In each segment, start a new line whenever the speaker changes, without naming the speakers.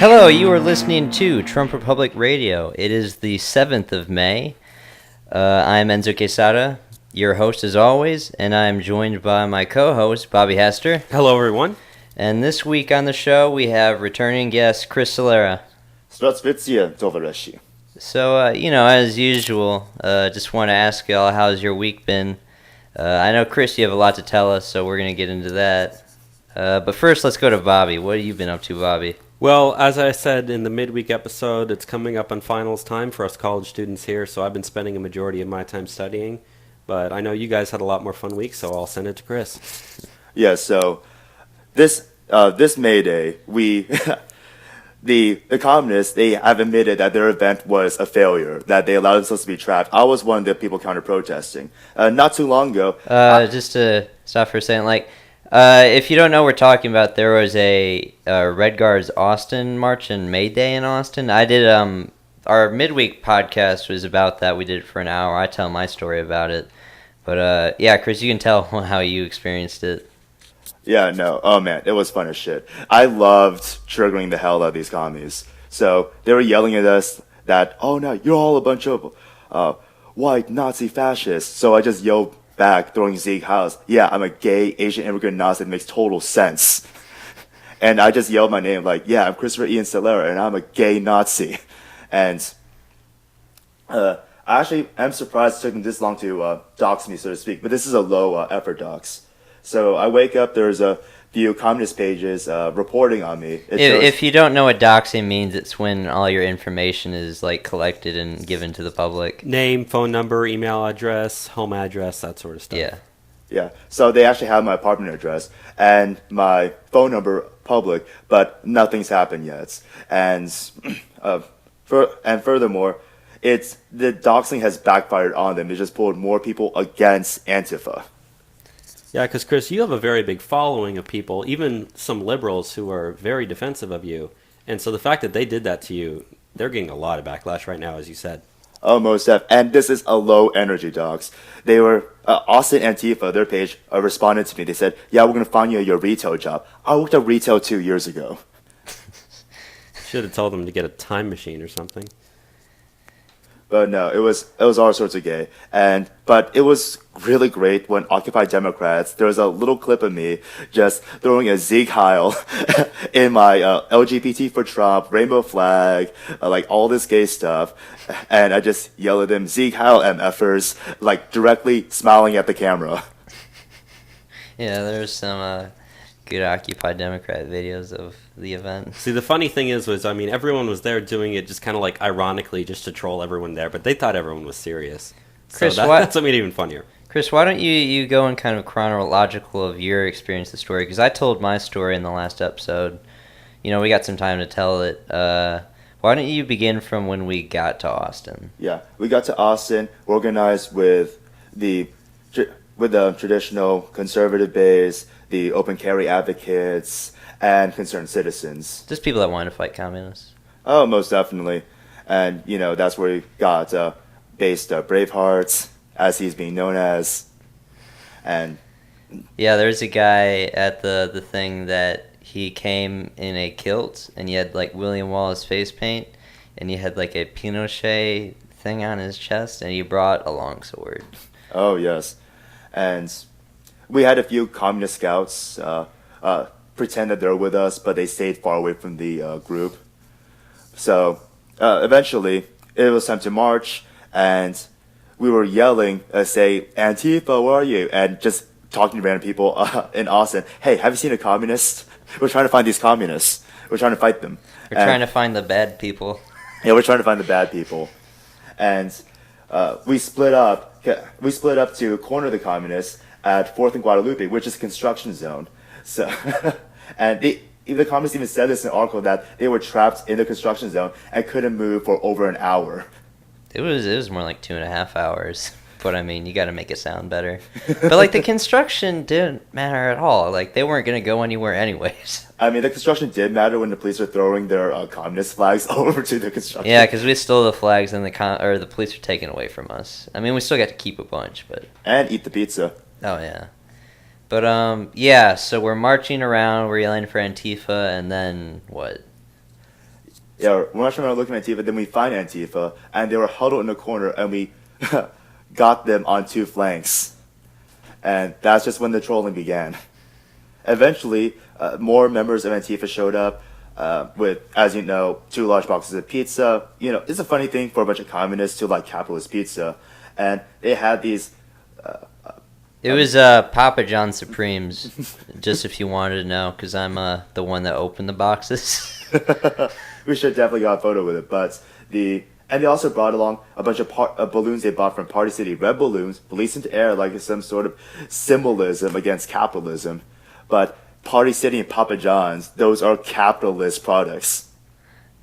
Hello, you are listening to Trump Republic Radio. It is the 7th of May. I'm Enzo Quesada, your host as always, and I'm joined by my co-host, Bobby Hester.
Hello, everyone.
And this week on the show, we have returning guest, Kris Celera. So, as usual, just want to ask y'all, how's your week been? I know, Kris, you have a lot to tell us, so we're going to get into that. But first, let's go to Bobby. What have you been up to, Bobby?
Well, as I said in the midweek episode, it's coming up on finals time for us college students here, so I've been spending a majority of my time studying. But I know you guys had a lot more fun weeks, so I'll send it to Kris.
Yeah, so this May Day, the communists, they have admitted that their event was a failure, that they allowed themselves to be trapped. I was one of the people counter-protesting. Not too long ago...
just to stop for a second, if you don't know what we're talking about, there was a Red Guards Austin march and May Day in Austin. I did, our midweek podcast was about that. We did it for an hour. I tell my story about it. But, yeah, Kris, you can tell how you experienced it.
Yeah, no. Oh, man, it was fun as shit. I loved triggering the hell out of these commies. So they were yelling at us that, oh, no, you're all a bunch of white Nazi fascists. So I just yelled back, throwing Zeke House. Yeah, I'm a gay Asian immigrant Nazi. It makes total sense. And I just yelled my name like, yeah, I'm Christopher Ian Celera, and I'm a gay Nazi. And I actually am surprised it took them this long to dox me, so to speak. But this is a low effort dox. So I wake up, there's a few communist pages reporting on me.
If you don't know what doxing means, it's when all your information is collected and given to the public.
Name, phone number, email address, home address, that sort of stuff.
Yeah.
Yeah. So they actually have my apartment address and my phone number public, but nothing's happened yet. And furthermore, the doxing has backfired on them. It just pulled more people against Antifa.
Yeah, because, Kris, you have a very big following of people, even some liberals who are very defensive of you. And so the fact that they did that to you, they're getting a lot of backlash right now, as you said.
Oh, most def. And this is a low-energy dox. They were, Austin Antifa, their page, responded to me. They said, yeah, we're going to find you your retail job. I worked at retail 2 years ago.
Should have told them to get a time machine or something.
But no, it was all sorts of gay. But it was really great when Occupy Democrats, there was a little clip of me just throwing a Zeke Heil in my LGBT for Trump, rainbow flag, all this gay stuff. And I just yell at them, Zeke Heil MFers, directly smiling at the camera.
Yeah, there's some good Occupy Democrat videos of the event.
See, the funny thing is, everyone was there doing it just kind of ironically just to troll everyone there, but they thought everyone was serious.
Kris,
so that's what made it even funnier.
Kris, why don't you go in kind of chronological of your experience of the story? Because I told my story in the last episode. We got some time to tell it. Why don't you begin from when we got to Austin?
Yeah, we got to Austin, organized with the traditional conservative base, the open carry advocates, and concerned citizens.
Just people that want to fight communists.
Oh, most definitely. And, that's where we got based Bravehearts, as he's being known as. And
yeah, there's a guy at the thing that he came in a kilt, and he had William Wallace face paint, and he had a Pinochet thing on his chest, and he brought a long sword.
Oh, yes. And we had a few communist scouts pretend that they're with us, but they stayed far away from the group. So eventually, it was time to march, and we were yelling, say, Antifa, where are you? And just talking to random people in Austin. Hey, have you seen a communist? We're trying to find these communists. We're trying to fight them.
We're trying to find the bad people.
Yeah, we're trying to find the bad people. And we split up to corner the communists at 4th and Guadalupe, which is a construction zone. So, and the communists even said this in an article that they were trapped in the construction zone and couldn't move for over an hour.
It was more like 2.5 hours. But you got to make it sound better. But the construction didn't matter at all. They weren't going to go anywhere anyways.
The construction did matter when the police were throwing their communist flags over to the construction.
Yeah, because we stole the flags and the police were taken away from us. We still got to keep a bunch, but
and eat the pizza.
Oh yeah, but yeah. So we're marching around, we're yelling for Antifa, and then what?
Yeah, we're not trying to look at Antifa, then we find Antifa, and they were huddled in a corner, and we got them on two flanks. And that's just when the trolling began. Eventually, more members of Antifa showed up with, as you know, 2 large boxes of pizza. You know, it's a funny thing for a bunch of communists to like capitalist pizza. And they had these...
It was Papa John Supremes, just if you wanted to know, because I'm the one that opened the boxes.
We should definitely got a photo with it. But and they also brought along a bunch of balloons they bought from Party City, red balloons, released into air like some sort of symbolism against capitalism. But Party City and Papa John's, those are capitalist products.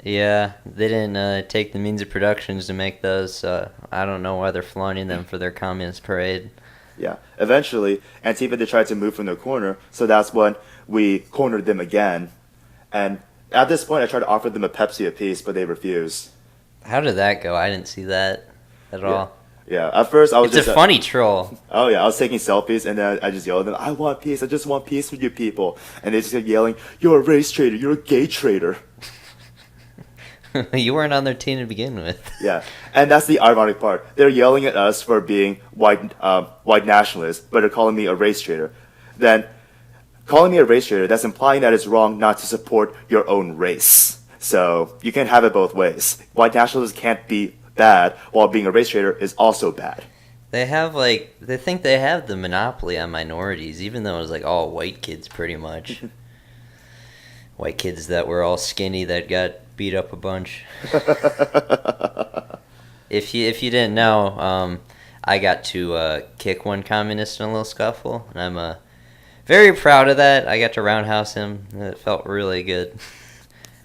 Yeah, they didn't take the means of productions to make those. I don't know why they're flaunting them for their communist parade.
Yeah. Eventually, Antifa, they tried to move from their corner, so that's when we cornered them again. And at this point, I tried to offer them a Pepsi apiece, but they refused.
How did that go? I didn't see that at all.
Yeah. At first, I was
It's a funny troll.
Oh, yeah. I was taking selfies, and then I just yelled at them, I want peace. I just want peace with you people. And they just kept yelling, you're a race traitor. You're a gay traitor.
You weren't on their team to begin with.
Yeah, and that's the ironic part. They're yelling at us for being white nationalists, but they're calling me a race traitor. Then, calling me a race traitor, that's implying that it's wrong not to support your own race. So, you can't have it both ways. White nationalism can't be bad, while being a race traitor is also bad.
They have, they think they have the monopoly on minorities, even though it was, all white kids, pretty much. White kids that were all skinny that got beat up a bunch. If you didn't know, I got to kick one communist in a little scuffle, and I'm very proud of that. I got to roundhouse him. It felt really good.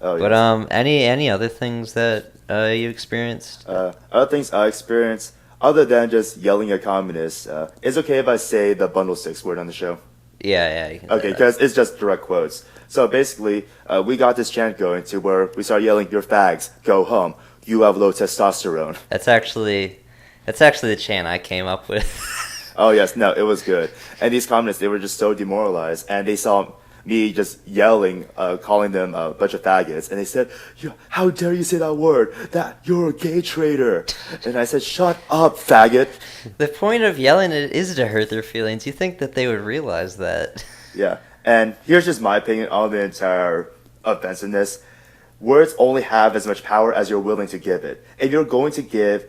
Oh,
but
yes.
Any other things that you experienced?
Other things I experienced, other than just yelling at communists, it's okay if I say the bundle sticks word on the show?
Yeah, you can
Okay, because it's just direct quotes. So basically, we got this chant going to where we start yelling, "You're fags, go home. You have low testosterone."
That's actually the chant I came up with.
Oh yes, no, it was good. And these communists, they were just so demoralized, and they saw me just yelling, calling them a bunch of faggots, and they said, "How dare you say that word? That you're a gay traitor." And I said, "Shut up, faggot."
The point of yelling it is to hurt their feelings. You think that they would realize that?
Yeah, and here's just my opinion on the entire offensiveness. Words only have as much power as you're willing to give it. If you're going to give,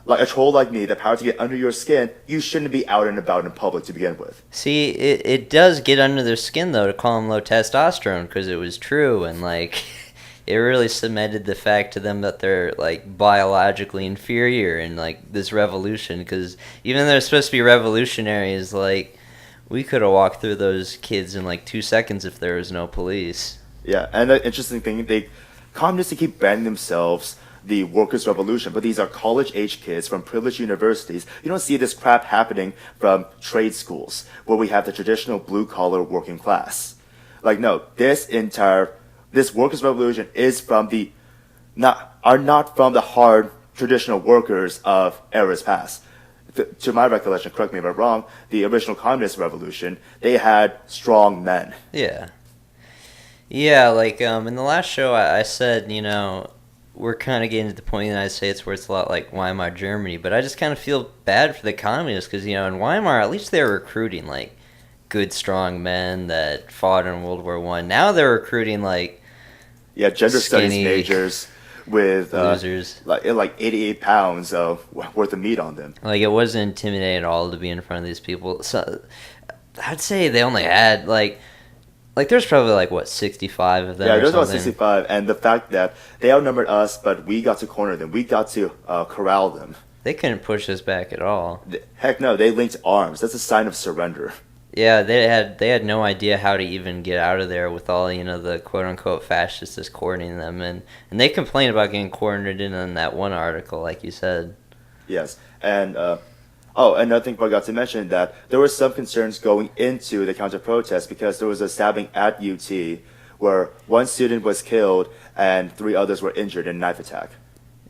like a troll like me, the power to get under your skin, you shouldn't be out and about in public to begin with.
See, it does get under their skin, though, to call them low testosterone, because it was true, and, it really cemented the fact to them that they're, biologically inferior in, this revolution, because even though they're supposed to be revolutionaries, we could have walked through those kids in, 2 seconds if there was no police.
Yeah, and the interesting thing, communists keep branding themselves the workers' revolution, but these are college-age kids from privileged universities. You don't see this crap happening from trade schools, where we have the traditional blue-collar working class. No, this workers' revolution is from not from the hard traditional workers of eras past. To my recollection, correct me if I'm wrong, the original communist revolution, they had strong men.
Yeah. Yeah, in the last show, I said, we're kind of getting to the point in the United States where it's a lot like Weimar Germany, but I just kind of feel bad for the communists because, in Weimar, at least they were recruiting, good, strong men that fought in World War I. Now they're recruiting,
gender
skinny
studies majors with
losers.
88 pounds worth of meat on them.
It wasn't intimidating at all to be in front of these people. So I'd say they only had, there's probably 65 of them.
Yeah,
or
there's about
something.
65, and the fact that they outnumbered us, but we got to corner them, we got to corral them.
They couldn't push us back at all.
Heck no, they linked arms. That's a sign of surrender.
Yeah, they had no idea how to even get out of there with all the quote unquote fascists escorting them, and they complained about getting cornered in that one article, like you said.
Yes, and another thing I forgot to mention that there were some concerns going into the counter-protest because there was a stabbing at UT where one student was killed and 3 others were injured in a knife attack.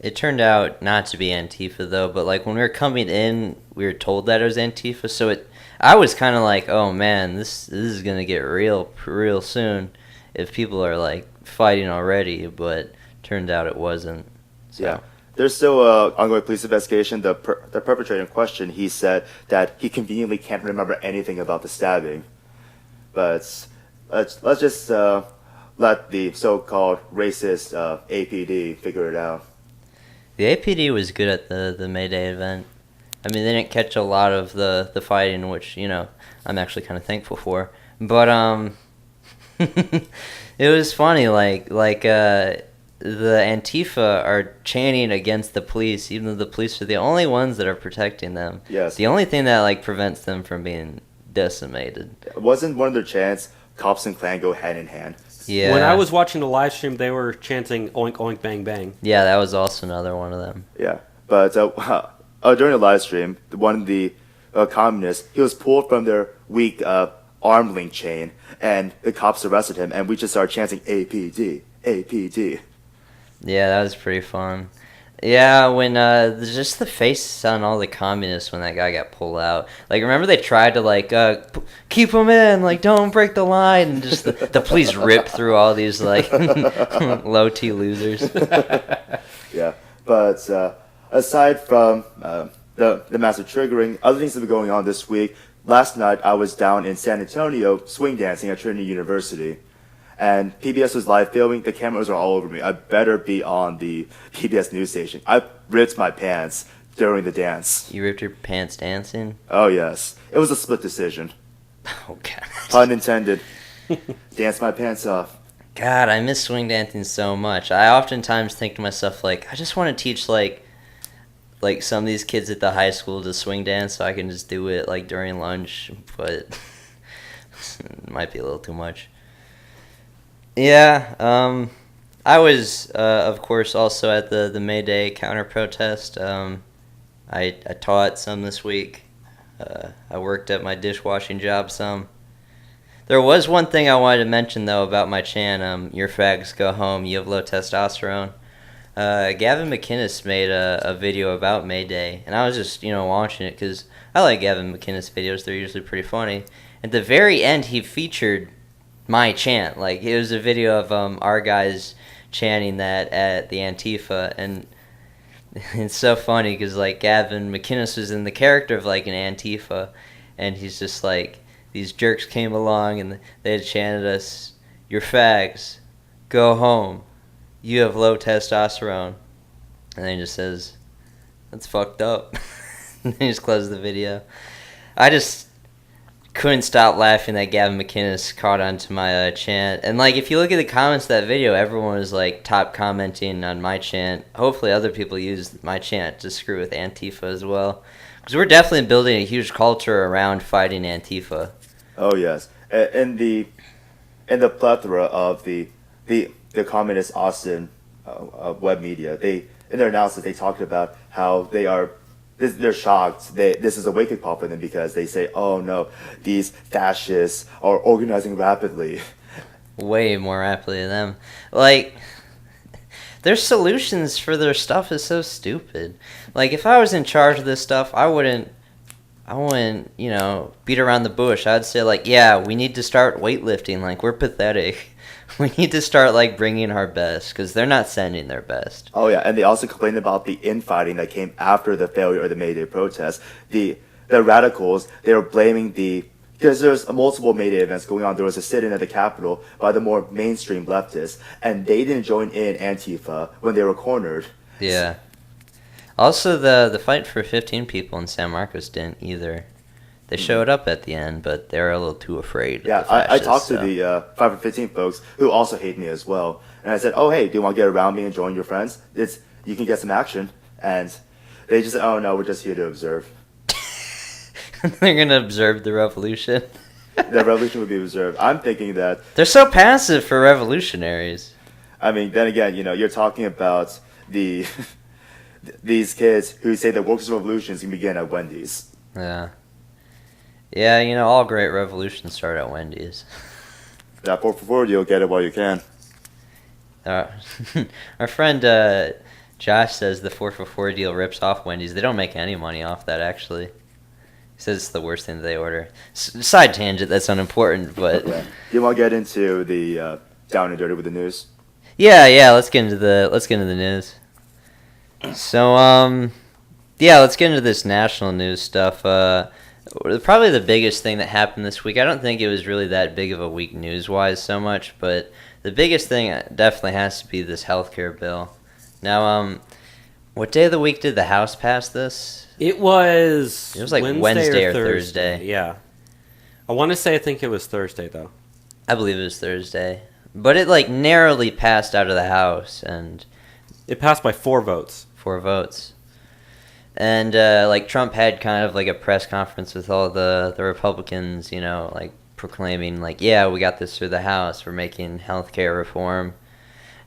It turned out not to be Antifa, though, but when we were coming in, we were told that it was Antifa, so I was kind of like, oh man, this is going to get real soon if people are fighting already, but turned out it wasn't. So.
Yeah. There's still an ongoing police investigation. The perpetrator in question, he said that he conveniently can't remember anything about the stabbing. But let's just let the so-called racist APD figure it out.
The APD was good at the May Day event. I mean, they didn't catch a lot of the fighting, which, you know, I'm actually kind of thankful for. But it was funny, the Antifa are chanting against the police, even though the police are the only ones that are protecting them.
Yes.
The only thing that prevents them from being decimated.
Wasn't one of their chants, cops and Klan go hand in hand?
Yeah.
When I was watching the live stream, they were chanting "oink oink bang bang."
Yeah, that was also another one of them.
Yeah, but during the live stream, one of the communists, he was pulled from their weak arm link chain, and the cops arrested him, and we just started chanting APD, APD.
Yeah, that was pretty fun. Yeah, when just the face on all the communists when that guy got pulled out. Remember they tried to keep him in, don't break the line, and just the police ripped through all these low T losers.
Yeah, but aside from the massive triggering, other things that have been going on this week. Last night I was down in San Antonio swing dancing at Trinity University. And PBS was live filming. The cameras are all over me. I better be on the PBS news station. I ripped my pants during the dance.
You ripped your pants dancing?
Oh, yes. It was a split decision.
Oh, God.
Pun intended. Dance my pants off.
God, I miss swing dancing so much. I oftentimes think to myself, I just want to teach, some of these kids at the high school to swing dance so I can just do it, during lunch. But it might be a little too much. Yeah, I was, of course, also at the May Day counter-protest. I taught some this week. I worked at my dishwashing job some. There was one thing I wanted to mention, though, about my chant, Your Fags Go Home, You Have Low Testosterone. Gavin McInnes made a video about May Day, and I was just, watching it because I like Gavin McInnes videos. They're usually pretty funny. At the very end, he featured my chant. It was a video of our guys chanting that at the Antifa, and it's so funny because Gavin McInnes was in the character of an Antifa, and he's just these jerks came along and they had chanted us, Your fags, go home, you have low testosterone, and then he just says, that's fucked up. And then he just closed the video. I just couldn't stop laughing that Gavin McInnes caught on to my chant. And if you look at the comments of that video, everyone was top commenting on my chant. Hopefully other people use my chant to screw with Antifa as well, because we're definitely building a huge culture around fighting Antifa.
Oh yes, in the plethora of the communist Austin web media, in their analysis they talked about how they're shocked. This is a wake-up call for them because they say, oh no, these fascists are organizing rapidly.
Way more rapidly than them. Their solutions for their stuff is so stupid. If I was in charge of this stuff, I wouldn't, beat around the bush. I'd say, yeah, we need to start weightlifting. We're pathetic. We need to start bringing our best because they're not sending their best.
Oh yeah, and they also complained about the infighting that came after the failure of the May Day protest. The radicals, they were blaming because there's multiple May Day events going on. There was a sit-in at the Capitol by the more mainstream leftists, and they didn't join in Antifa when they were cornered.
Yeah. Also, the fight for 15 people in San Marcos didn't either. They showed up at the end, but they were a little too afraid.
Yeah, I talked to the 5 for 15 folks who also hate me as well. And I said, oh, hey, do you want to get around me and join your friends? You can get some action. And they just said, oh, no, we're just here to observe.
They're going to observe the revolution.
The revolution would be observed. I'm thinking that...
They're so passive for revolutionaries.
I mean, then again, you're talking about these kids who say the workers' revolution is going to begin at Wendy's.
Yeah. Yeah, all great revolutions start at Wendy's.
That 4 for 4 deal, get it while you can.
Our friend Josh says the 4 for 4 deal rips off Wendy's. They don't make any money off that, actually. He says it's the worst thing that they order. Side tangent, that's unimportant, but...
Yeah. Do you want to get into the down and dirty with the news?
Yeah. Let's get into the news. So yeah, let's get into this national news stuff. Probably the biggest thing that happened this week. I don't think it was really that big of a week news-wise so much, but the biggest thing definitely has to be this healthcare bill. Now, what day of the week did the House pass this?
It was
like Wednesday or Thursday.
Yeah. I think it was Thursday, though.
I believe it was Thursday. But it, like, narrowly passed out of the House, and...
It passed by 4 votes.
4 votes. And, like, Trump had kind of, like, a press conference with all the Republicans, you know, like, proclaiming, like, yeah, we got this through the House. We're making healthcare reform.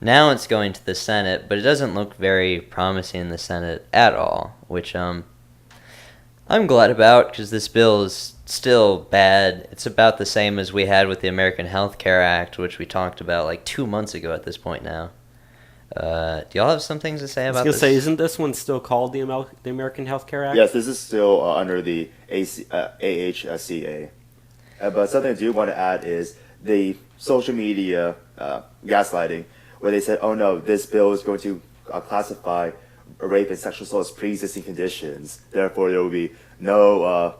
Now it's going to the Senate, but it doesn't look very promising in the Senate at all, which, I'm glad about, because this bill is still bad. It's about the same as we had with the American Health Care Act, which we talked about, like, 2 months ago at this point now. Do y'all have some things to say about this?
I was going to say, isn't this one still called the American Health Care Act?
Yes, this is still under the AHCA. But something I do want to add is the social media gaslighting, where they said, oh no, this bill is going to classify rape and sexual assault as pre-existing conditions. Therefore, there will be no...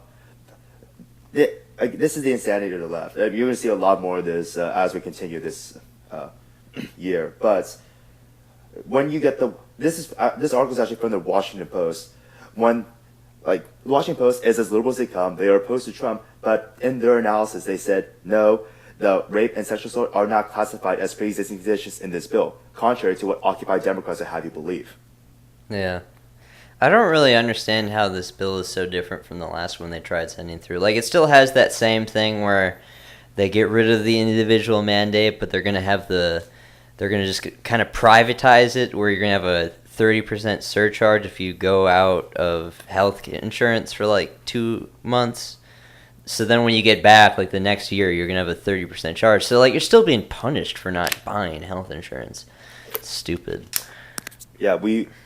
this is the insanity to the left. You're going to see a lot more of this as we continue this year. But when you get this article is actually from the Washington Post. When, like, the Washington Post is as liberal as they come. They are opposed to Trump, but in their analysis, they said, no, the rape and sexual assault are not classified as pre-existing conditions in this bill, contrary to what Occupy Democrats would have you believe.
Yeah. I don't really understand how this bill is so different from the last one they tried sending through. Like, it still has that same thing where they get rid of the individual mandate, but they're going to just kind of privatize it, where you're going to have a 30% surcharge if you go out of health insurance for like 2 months. So then when you get back, like the next year, you're going to have a 30% charge. So, like, you're still being punished for not buying health insurance. It's stupid.
Yeah, the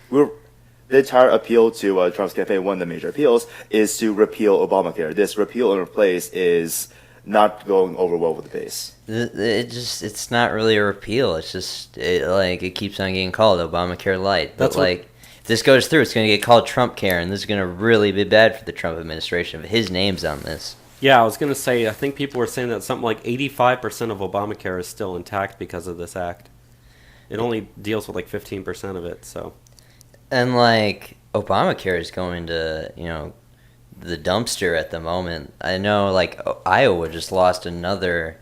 entire appeal to Trump's campaign, one of the major appeals, is to repeal Obamacare. This repeal and replace is not going over well with the base.
It's not really a repeal. It's just, it keeps on getting called Obamacare Light. But, if this goes through, it's going to get called Trump Care, and this is going to really be bad for the Trump administration if his name's on this.
Yeah, I was going to say, I think people were saying that something like 85% of Obamacare is still intact because of this act. It only deals with like 15% of it, so...
And, like, Obamacare is going to, the dumpster at the moment. I know, like, Iowa just lost another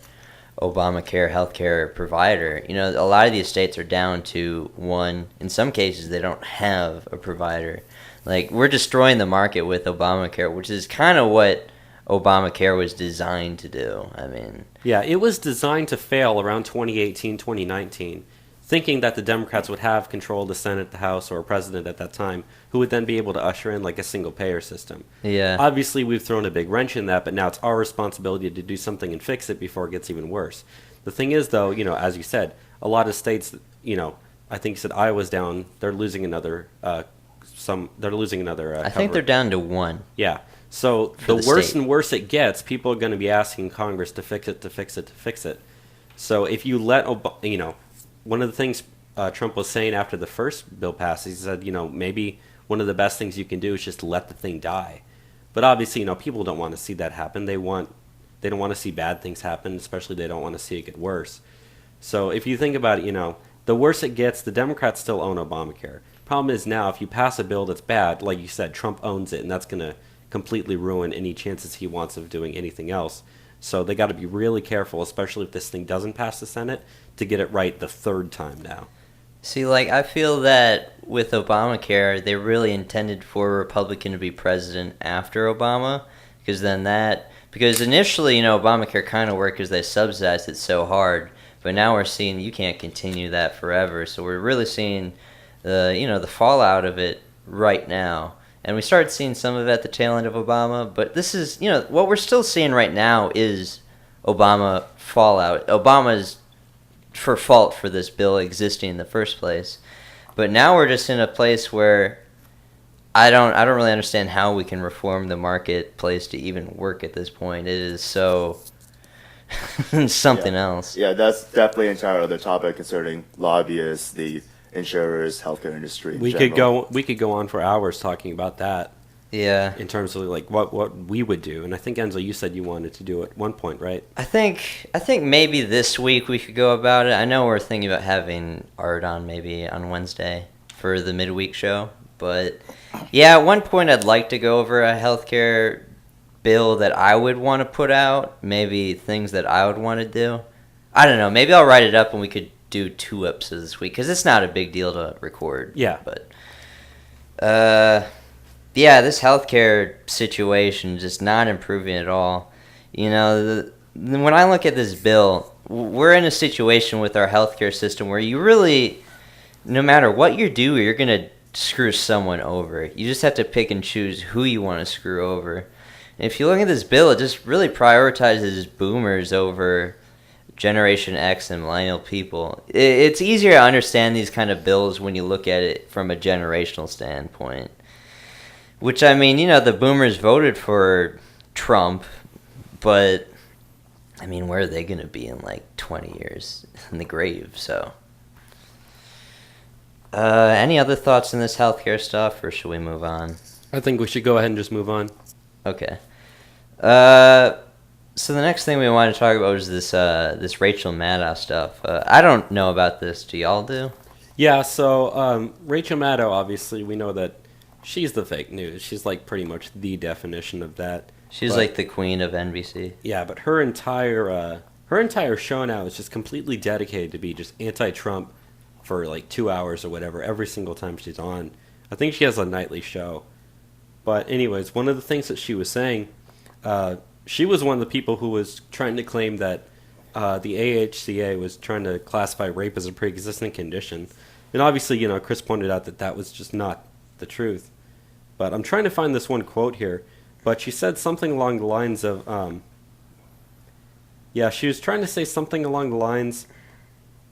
Obamacare healthcare provider. A lot of these states are down to one. In some cases, they don't have a provider. Like, we're destroying the market with Obamacare, which is kind of what Obamacare was designed to do. I mean...
Yeah, it was designed to fail around 2018, 2019. Thinking that the Democrats would have control of the Senate, the House, or a president at that time, who would then be able to usher in like a single-payer system.
Yeah.
Obviously, we've thrown a big wrench in that, but now it's our responsibility to do something and fix it before it gets even worse. The thing is, though, as you said, a lot of states, I think you said Iowa's down. They're losing another. I think
they're down to 1.
Yeah. So the worse and worse it gets, people are going to be asking Congress to fix it. So if you let one of the things Trump was saying after the first bill passed, he said, maybe one of the best things you can do is just let the thing die. But obviously, people don't want to see that happen. They don't want to see bad things happen, especially they don't want to see it get worse. So if you think about it, the worse it gets, the Democrats still own Obamacare. Problem is now, if you pass a bill that's bad, like you said, Trump owns it, and that's going to completely ruin any chances he wants of doing anything else. So they got to be really careful, especially if this thing doesn't pass the Senate, to get it right the third time now.
See, I feel that with Obamacare, they really intended for a Republican to be president after Obama, because initially, Obamacare kind of worked because they subsidized it so hard, but now we're seeing you can't continue that forever, so we're really seeing the fallout of it right now. And we started seeing some of it at the tail end of Obama, but this is, what we're still seeing right now is Obama fallout. Obama's for fault for this bill existing in the first place. But now we're just in a place where I don't really understand how we can reform the marketplace to even work at this point. It is so something else.
Yeah, that's definitely an entire other topic concerning lobbyists, the insurers, healthcare industry.
We could go on for hours talking about that.
Yeah.
In terms of like what we would do, and I think Enzo, you said you wanted to do it at one point, right?
I think maybe this week we could go about it. I know we're thinking about having Art on maybe on Wednesday for the midweek show, but yeah, at one point I'd like to go over a healthcare bill that I would want to put out, maybe things that I would want to do. I don't know. Maybe I'll write it up and we could do 2 episodes this week because it's not a big deal to record.
Yeah,
but yeah, this healthcare situation just not improving at all. You know, when I look at this bill, we're in a situation with our healthcare system where you really, no matter what you do, you're going to screw someone over. You just have to pick and choose who you want to screw over. And if you look at this bill, it just really prioritizes boomers over Generation X and millennial people. It's easier to understand these kind of bills when you look at it from a generational standpoint. Which, I mean, you know, the boomers voted for Trump, but, I mean, where are they going to be in, like, 20 years? In the grave, so. Any other thoughts on this healthcare stuff, or should we move on?
I think we should go ahead and just move on.
Okay. So the next thing we wanted to talk about was this Rachel Maddow stuff. I don't know about this. Do y'all do?
Yeah, so Rachel Maddow, obviously, we know that she's the fake news. She's like pretty much the definition of that.
She's like the queen of NBC.
Yeah, but her entire show now is just completely dedicated to be just anti-Trump for like 2 hours or whatever every single time she's on. I think she has a nightly show. But anyways, one of the things that she was saying, she was one of the people who was trying to claim that the AHCA was trying to classify rape as a pre-existing condition. And obviously, you know, Chris pointed out that that was just not the truth. But I'm trying to find this one quote here. But she said something along the lines of, she was trying to say something along the lines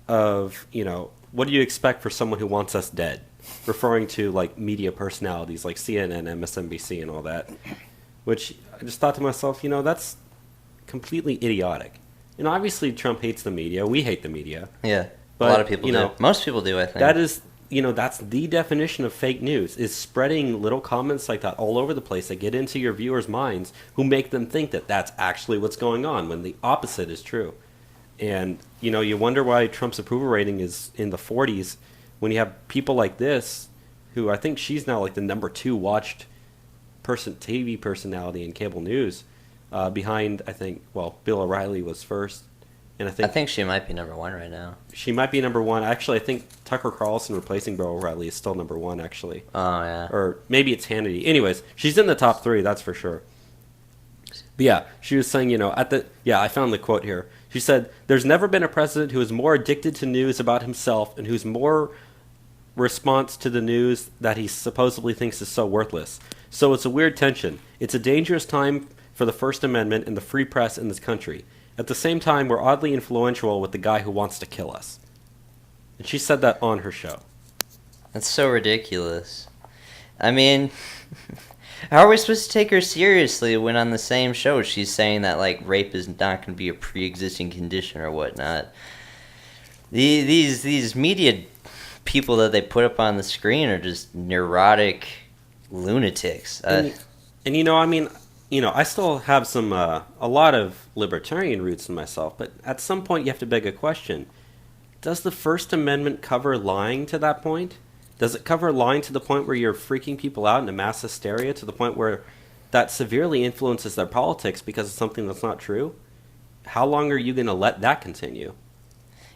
of, you know, what do you expect for someone who wants us dead? Referring to, like, media personalities like CNN, MSNBC, and all that. Which I just thought to myself, you know, that's completely idiotic. You know, obviously Trump hates the media. We hate the media.
Yeah,
but,
a lot of people do. Most people do, I think.
That is, you know, that's the definition of fake news, is spreading little comments like that all over the place that get into your viewers' minds who make them think that that's actually what's going on when the opposite is true. And, you know, you wonder why Trump's approval rating is in the 40s when you have people like this, who I think she's now like the number 2 watched TV personality in cable news, behind, I think, well, Bill O'Reilly was first. And I think
she might be number 1 right now.
She might be number 1. Actually, I think Tucker Carlson replacing Bill O'Reilly is still number 1, actually.
Oh, yeah.
Or maybe it's Hannity. Anyways, she's in the top 3, that's for sure. But yeah, she was saying, you know, I found the quote here. She said, "There's never been a president who is more addicted to news about himself and who's more response to the news that he supposedly thinks is so worthless. So it's a weird tension. It's a dangerous time for the First Amendment and the free press in this country. At the same time, we're oddly influential with the guy who wants to kill us." And she said that on her show.
That's so ridiculous. I mean, how are we supposed to take her seriously when on the same show she's saying that, like, rape is not going to be a pre-existing condition or whatnot? These media people that they put up on the screen are just neurotic lunatics.
And you know, I mean, you know, I still have some a lot of libertarian roots in myself, but at some point you have to beg a question. Does the First Amendment cover lying to that point? Does it cover lying to the point where you're freaking people out into mass hysteria to the point where that severely influences their politics because of something that's not true? How long are you going to let that continue?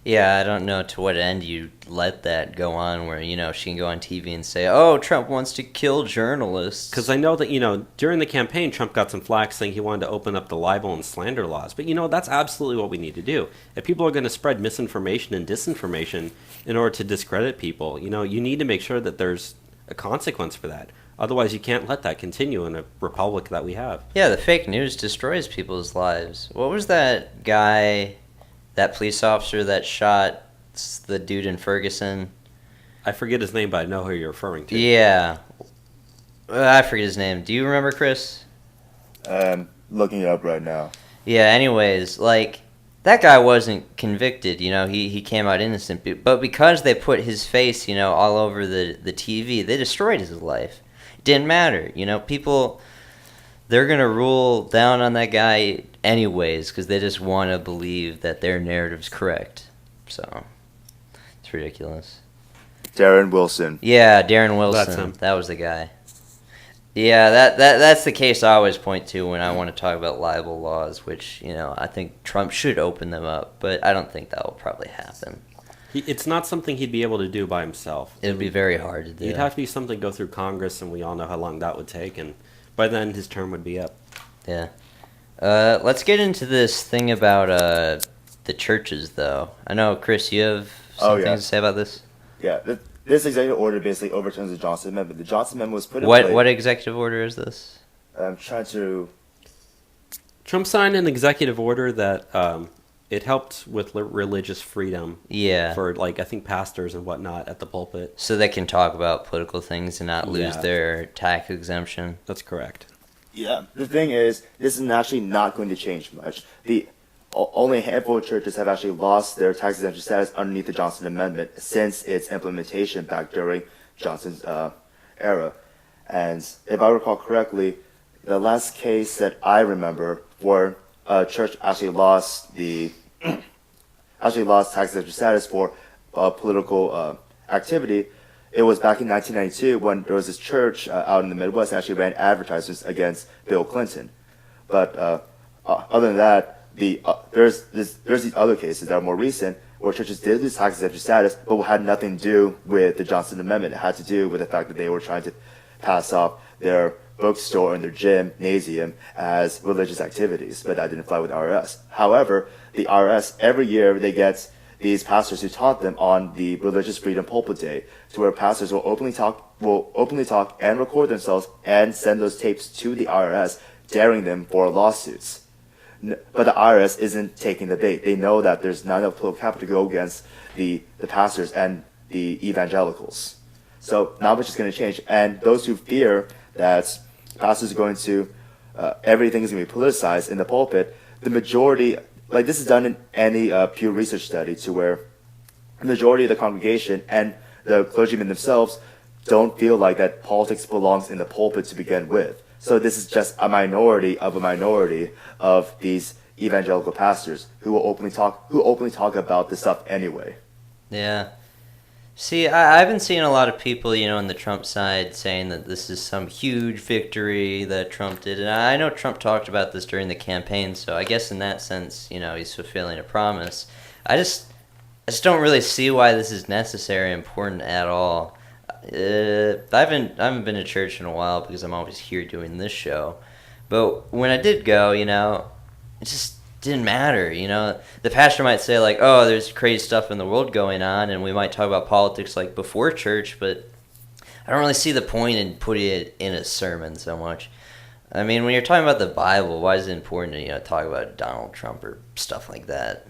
Yeah, I don't know to what end you let that go on where, you know, she can go on TV and say, oh, Trump wants to kill journalists.
Because I know that, you know, during the campaign, Trump got some flack saying he wanted to open up the libel and slander laws. But, you know, that's absolutely what we need to do. If people are going to spread misinformation and disinformation in order to discredit people, you know, you need to make sure that there's a consequence for that. Otherwise, you can't let that continue in a republic that we have.
Yeah, the fake news destroys people's lives. What was that guy... that police officer that shot the dude in Ferguson?
I forget his name, but I know who you're referring to.
Yeah. I forget his name. Do you remember, Chris?
Looking it up right now.
Yeah, anyways, like, that guy wasn't convicted, he came out innocent. But because they put his face, all over the TV, they destroyed his life. It didn't matter, people, they're going to rule down on that guy anyways because they just want to believe that their narrative's correct. So, it's ridiculous.
Darren Wilson.
Yeah, Darren Wilson.
That's him.
That was the guy. Yeah, that's the case I always point to when I want to talk about libel laws, which, I think Trump should open them up, but I don't think that will probably happen.
It's not something he'd be able to do by himself.
It would be very hard to do.
It'd have to be something go through Congress, and we all know how long that would take, and by then his term would be up.
Yeah. Let's get into this thing about the churches, though. I know, Chris, you have something to say about this?
Yeah, this executive order basically overturns the Johnson Amendment. The Johnson Amendment was put in place.
What executive order is this?
I'm trying to...
Trump signed an executive order that it helped with religious freedom.
Yeah.
For, I think pastors and whatnot at the pulpit.
So they can talk about political things and not lose their tax exemption.
That's correct.
Yeah. The thing is, this is actually not going to change much. Only a handful of churches have actually lost their tax exemption status underneath the Johnson Amendment since its implementation back during Johnson's era. And if I recall correctly, the last case that I remember where a church actually lost tax exemption status for political activity, it was back in 1992 when there was this church out in the Midwest that actually ran advertisements against Bill Clinton. But other than that, there's these other cases that are more recent where churches did lose tax exemption status, but had nothing to do with the Johnson Amendment. It had to do with the fact that they were trying to pass off their bookstore and their gymnasium as religious activities, but that didn't fly with the IRS. However, the IRS, every year they get these pastors who taught them on the Religious Freedom Pulpit Day, to where pastors will openly talk and record themselves and send those tapes to the IRS, daring them for lawsuits. But the IRS isn't taking the bait. They know that there's not enough political capital to go against the pastors and the evangelicals. So not much is going to change. And those who fear that pastors are going to, everything is going to be politicized in the pulpit, the majority, this is done in any Pew Research study, to where the majority of the congregation and the clergymen themselves don't feel like that politics belongs in the pulpit to begin with. So this is just a minority of these evangelical pastors who will openly talk about this stuff anyway.
Yeah. See, I've been seeing a lot of people, on the Trump side saying that this is some huge victory that Trump did. And I know Trump talked about this during the campaign, so I guess in that sense, he's fulfilling a promise. I just don't really see why this is necessary and important at all. I haven't been to church in a while because I'm always here doing this show. But when I did go, it just didn't matter. The pastor might say oh, there's crazy stuff in the world going on, and we might talk about politics before church, but I don't really see the point in putting it in a sermon so much. I mean, when you're talking about the Bible, why is it important to talk about Donald Trump or stuff like that?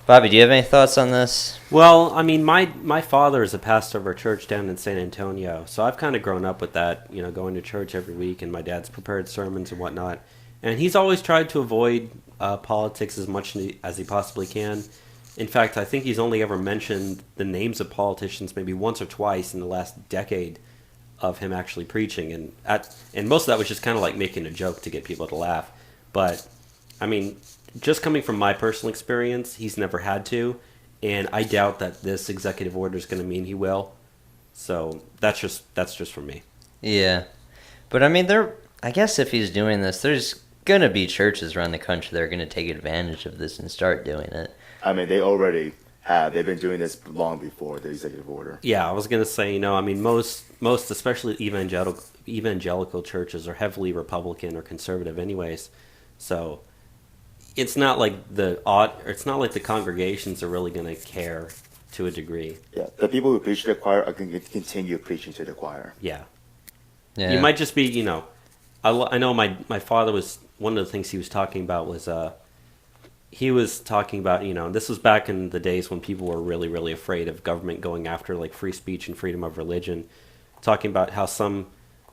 Bobby, do you have any thoughts on this?
Well, I mean, my father is a pastor of our church down in San Antonio, so I've kind of grown up with that, going to church every week, and my dad's prepared sermons and whatnot. And he's always tried to avoid politics as much as he possibly can. In fact, I think he's only ever mentioned the names of politicians maybe once or twice in the last decade of him actually preaching. And most of that was just kind of like making a joke to get people to laugh. But, I mean, just coming from my personal experience, he's never had to. And I doubt that this executive order is going to mean he will. So that's just from me.
Yeah. But, I mean, I guess if he's doing this, there's going to be churches around the country that are going to take advantage of this and start doing it.
I mean, they already have. They've been doing this long before the executive order.
Yeah, I was going to say, I mean, most especially evangelical churches are heavily Republican or conservative anyways. So it's not like the congregations are really going to care to a degree.
Yeah, the people who preach to the choir are going to continue preaching to the choir.
Yeah.
Yeah.
You might just be, I know my father was, one of the things he was talking about was, he was talking about, this was back in the days when people were really, really afraid of government going after free speech and freedom of religion, talking about how some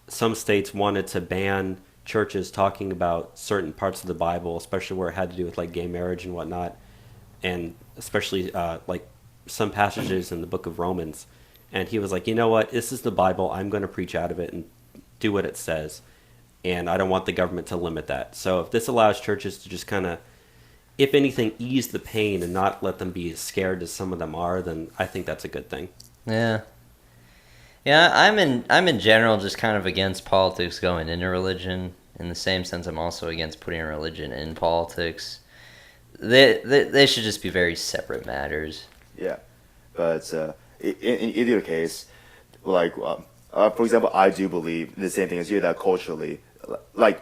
states wanted to ban churches talking about certain parts of the Bible, especially where it had to do with like gay marriage and whatnot, and especially like some passages in the book of Romans. And he was like, you know what, this is the Bible. I'm going to preach out of it and do what it says. And I don't want the government to limit that. So if this allows churches to just kind of, if anything, ease the pain and not let them be as scared as some of them are, then I think that's a good thing.
Yeah. Yeah, I'm in general just kind of against politics going into religion. In the same sense, I'm also against putting religion in politics. They should just be very separate matters.
Yeah, but in either case, like for example, I do believe the same thing as you, that culturally, like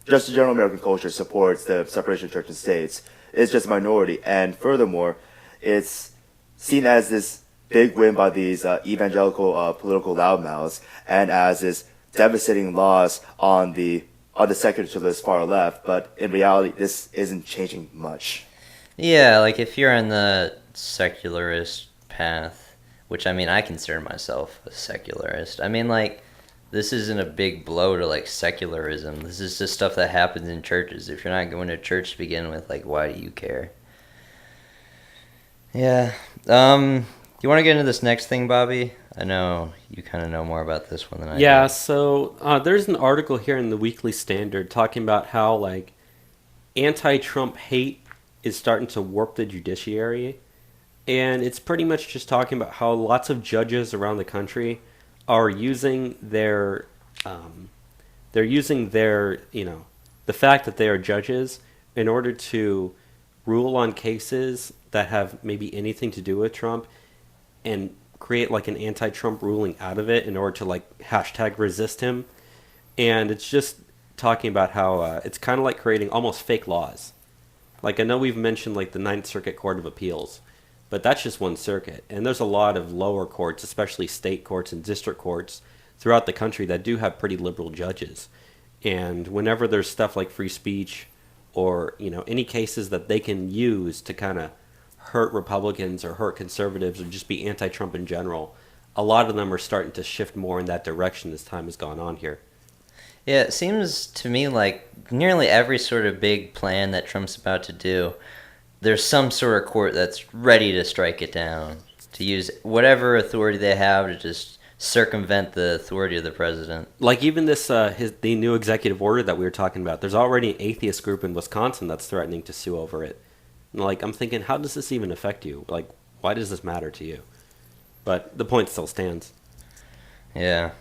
just the general American culture supports the separation of church and states. It's just a minority, and furthermore, it's seen as this big win by these evangelical political loudmouths, and as this devastating loss on the secularist far left. But in reality, this isn't changing much.
Yeah, like if you're on the secularist path, which I mean, I consider myself a secularist. I mean, like, this isn't a big blow to like secularism. This is just stuff that happens in churches. If you're not going to church to begin with, like, why do you care? Yeah. You want to get into this next thing, Bobby? I know you kind of know more about this one than I do.
Yeah, so there's an article here in the Weekly Standard talking about how, like, anti-Trump hate is starting to warp the judiciary. And it's pretty much just talking about how lots of judges around the country are using their, you know, the fact that they are judges in order to rule on cases that have maybe anything to do with Trump and create like an anti-Trump ruling out of it in order to like hashtag resist him. And it's just talking about how it's kind of like creating almost fake laws. Like, I know we've mentioned like the Ninth Circuit Court of Appeals, but that's just one circuit. And there's a lot of lower courts, especially state courts and district courts throughout the country that do have pretty liberal judges. And whenever there's stuff like free speech or, you know, any cases that they can use to kind of hurt Republicans or hurt conservatives or just be anti-Trump in general, a lot of them are starting to shift more in that direction as time has gone on here.
Yeah, it seems to me like nearly every sort of big plan that Trump's about to do, there's some sort of court that's ready to strike it down, to use whatever authority they have to just circumvent the authority of the president.
Like even this, the new executive order that we were talking about, there's already an atheist group in Wisconsin that's threatening to sue over it. And like, I'm thinking, how does this even affect you? Like, why does this matter to you? But the point still stands.
Yeah.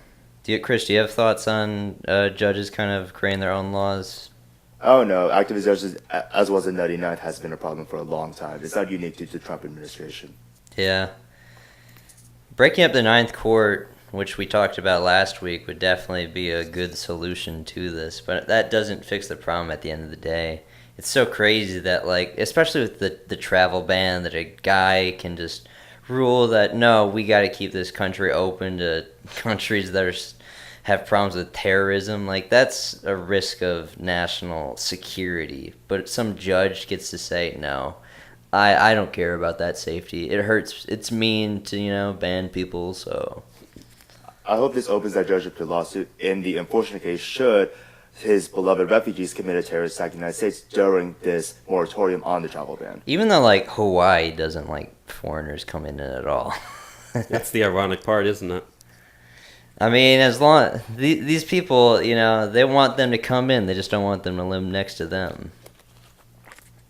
Chris, do you have thoughts on judges kind of creating their own laws?
Oh no, activist judges, as well as the Nutty Ninth, has been a problem for a long time. It's not unique to the Trump administration.
Yeah. Breaking up the Ninth Court, which we talked about last week, would definitely be a good solution to this, but that doesn't fix the problem at the end of the day. It's so crazy that, like, especially with the travel ban, that a guy can just rule that, no, we got to keep this country open to countries that have problems with terrorism. Like, that's a risk of national security. But some judge gets to say, no, I don't care about that safety. It hurts. It's mean to, ban people, so.
I hope this opens that judge up to lawsuit in the unfortunate case should his beloved refugees commit a terrorist attack in the United States during this moratorium on the travel ban.
Even though, like, Hawaii doesn't like foreigners coming in at all.
That's the ironic part, isn't it?
I mean, as long these people, they want them to come in. They just don't want them to live next to them.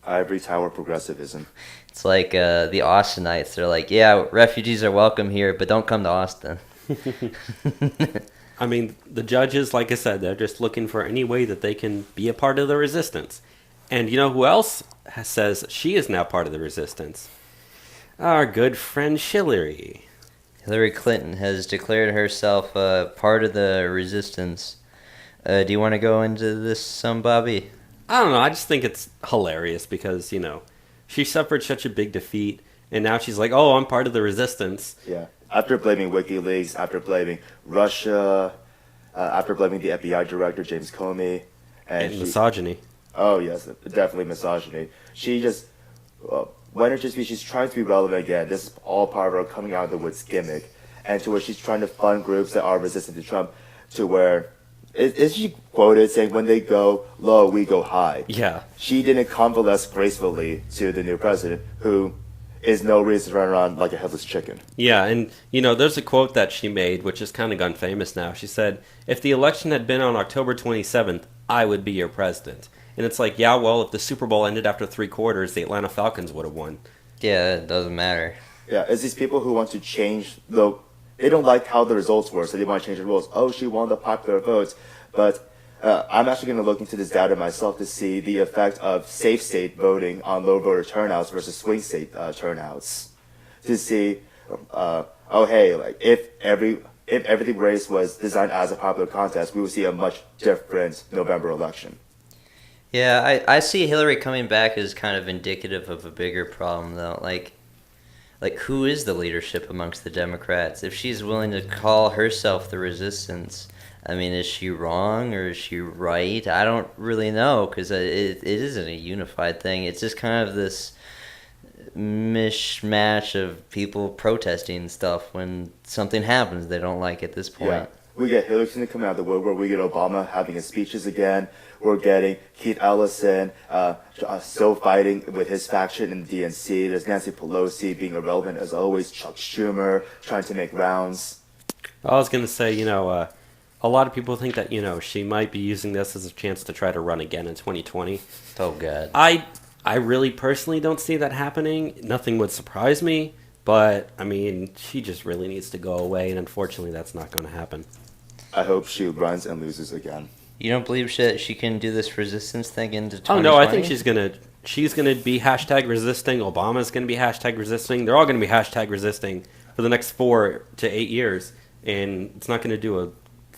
Ivory Tower progressivism.
It's like the Austinites. They're like, yeah, refugees are welcome here, but don't come to Austin.
I mean, the judges, like I said, they're just looking for any way that they can be a part of the resistance. And you know who else says she is now part of the resistance? Our good friend Hillary.
Hillary Clinton has declared herself part of the resistance. Do you want to go into this some, Bobby?
I don't know. I just think it's hilarious because, she suffered such a big defeat, and now she's like, oh, I'm part of the resistance.
Yeah. After blaming WikiLeaks, after blaming Russia, after blaming the FBI director, James Comey.
And misogyny.
Oh, yes, definitely misogyny. She just went into speech, she's trying to be relevant again. This is all part of her coming out of the woods gimmick. And to where she's trying to fund groups that are resistant to Trump, to where is she quoted saying, when they go low, we go high.
Yeah.
She didn't convalesce gracefully to the new president, who is no reason to run around like a headless chicken.
Yeah, and, there's a quote that she made, which has kind of gone famous now. She said, if the election had been on October 27th, I would be your president. And it's like, yeah, well, if the Super Bowl ended after 3 quarters, the Atlanta Falcons would have won.
Yeah, it doesn't matter.
Yeah, it's these people who want to change they don't like how the results were, so they want to change the rules. Oh, she won the popular votes. But I'm actually going to look into this data myself to see the effect of safe state voting on low voter turnouts versus swing state turnouts. To see, if every race was designed as a popular contest, we would see a much different November election.
Yeah, I see Hillary coming back as kind of indicative of a bigger problem, though. Like who is the leadership amongst the Democrats? If she's willing to call herself the resistance, I mean, is she wrong or is she right? I don't really know, because it isn't a unified thing. It's just kind of this mishmash of people protesting stuff when something happens they don't like at this point.
Yeah. We get Hillary Clinton coming out of the woodwork. We get Obama having his speeches again. We're getting Keith Ellison still fighting with his faction in the DNC. There's Nancy Pelosi being irrelevant as always. Chuck Schumer trying to make rounds.
I was going to say, a lot of people think that, she might be using this as a chance to try to run again in 2020.
Oh, God.
I really personally don't see that happening. Nothing would surprise me. But, I mean, she just really needs to go away, and unfortunately that's not going to happen.
I hope she runs and loses again.
You don't believe she can do this resistance thing into 2020?
Oh, no, I think she's gonna be hashtag resisting. Obama's going to be hashtag resisting. They're all going to be hashtag resisting for the next 4 to 8 years, and it's not going to do a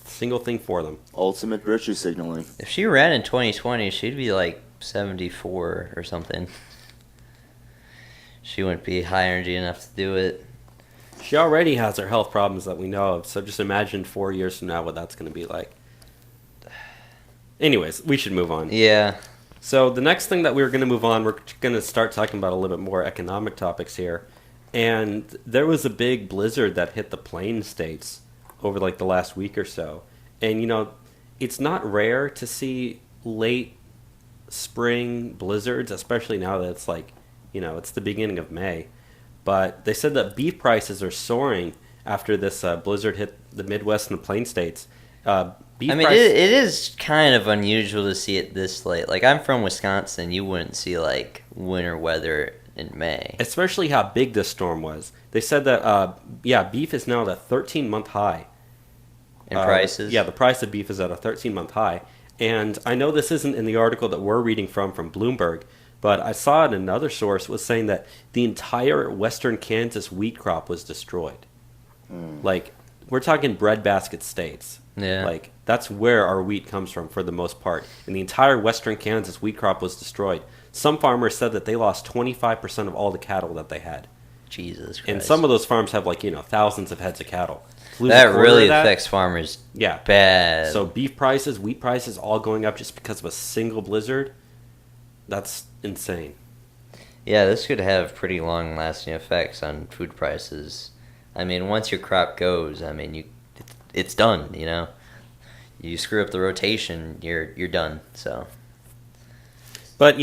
single thing for them.
Ultimate virtue signaling.
If she ran in 2020, she'd be like 74 or something. She wouldn't be high energy enough to do it.
She already has her health problems that we know of, so just imagine 4 years from now what that's going to be like. Anyways, we should move on.
Yeah.
So the next thing that we're going to move on, we're going to start talking about a little bit more economic topics here. And there was a big blizzard that hit the Plain States over like the last week or so. And, it's not rare to see late spring blizzards, especially now that it's like, it's the beginning of May. But they said that beef prices are soaring after this blizzard hit the Midwest and the Plain States.
It is kind of unusual to see it this late. Like, I'm from Wisconsin. You wouldn't see, like, winter weather in May.
Especially how big this storm was. They said that, beef is now at a 13-month high.
In prices?
Yeah, the price of beef is at a 13-month high. And I know this isn't in the article that we're reading from Bloomberg, but I saw it in another source was saying that the entire western Kansas wheat crop was destroyed. Like, we're talking breadbasket states.
Yeah.
Like, that's where our wheat comes from for the most part. And the entire western Kansas wheat crop was destroyed. Some farmers said that they lost 25% of all the cattle that they had.
Jesus Christ.
And some of those farms have, like, thousands of heads of cattle.
That really affects farmers bad.
So beef prices, wheat prices, all going up just because of a single blizzard. That's insane.
Yeah, this could have pretty long-lasting effects on food prices. I mean, once your crop goes, it's done, You screw up the rotation, you're done, so.
But,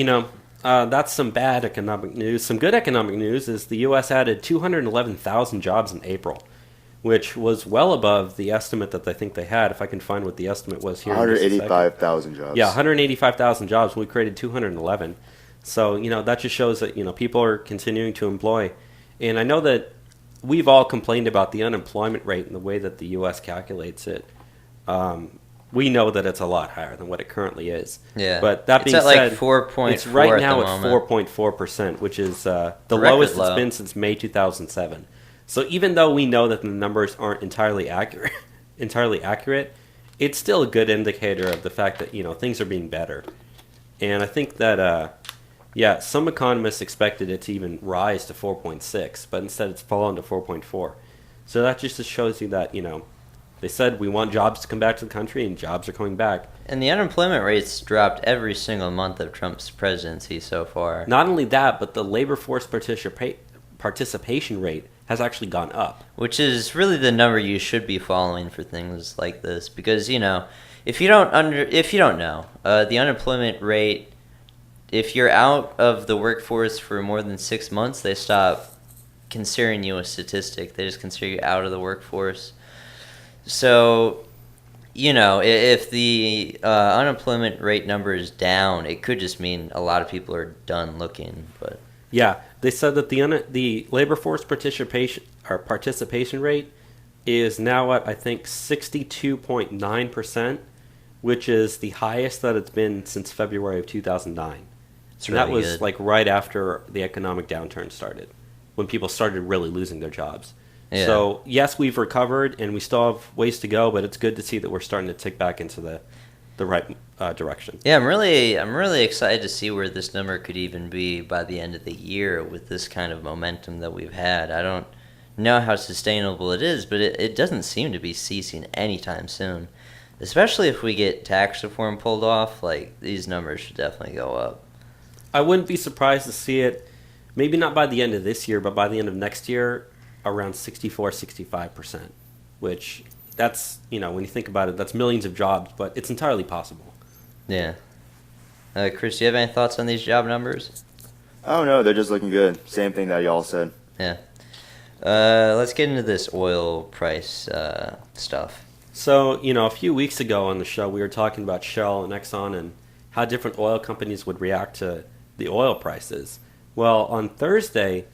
that's some bad economic news. Some good economic news is the U.S. added 211,000 jobs in April, which was well above the estimate that I think they had, if I can find what the estimate was here.
185,000 jobs.
Yeah, 185,000 jobs. We created 211. So, that just shows that, people are continuing to employ. And I know that we've all complained about the unemployment rate and the way that the U.S. calculates it. We know that it's a lot higher than what it currently is.
Yeah.
But that being
said,
said,
like 4.4
it's right now
at
at 4.4%, which is the
lowest
lowest it's been since May 2007. So even though we know that the numbers aren't entirely accurate, it's still a good indicator of the fact that things are being better. And I think that some economists expected it to even rise to 4.6, but instead it's fallen to 4.4. So that just shows you that they said we want jobs to come back to the country, and jobs are coming back.
And the unemployment rate's dropped every single month of Trump's presidency so far.
Not only that, but the labor force participation rate has actually gone up.
Which is really the number you should be following for things like this, because if you don't know, the unemployment rate, if you're out of the workforce for more than 6 months, they stop considering you a statistic. They just consider you out of the workforce. So, if the unemployment rate number is down, it could just mean a lot of people are done looking. But
yeah, they said that the labor force participation rate is now at, I think, 62.9%, which is the highest that it's been since February of 2009. And that was like right after the economic downturn started, when people started really losing their jobs. Yeah. So yes, we've recovered and we still have ways to go, but it's good to see that we're starting to tick back into the right direction.
Yeah, I'm really excited to see where this number could even be by the end of the year with this kind of momentum that we've had. I don't know how sustainable it is, but it doesn't seem to be ceasing anytime soon. Especially if we get tax reform pulled off, like, these numbers should definitely go up.
I wouldn't be surprised to see it, maybe not by the end of this year, but by the end of next year, around 64-65%, which that's, when you think about it, that's millions of jobs, but it's entirely possible.
Yeah. Chris, do you have any thoughts on these job numbers?
I don't know. They're just looking good. Same thing that y'all said.
Yeah. Let's get into this oil price stuff.
So, a few weeks ago on the show, we were talking about Shell and Exxon and how different oil companies would react to the oil prices. Well, on Thursday,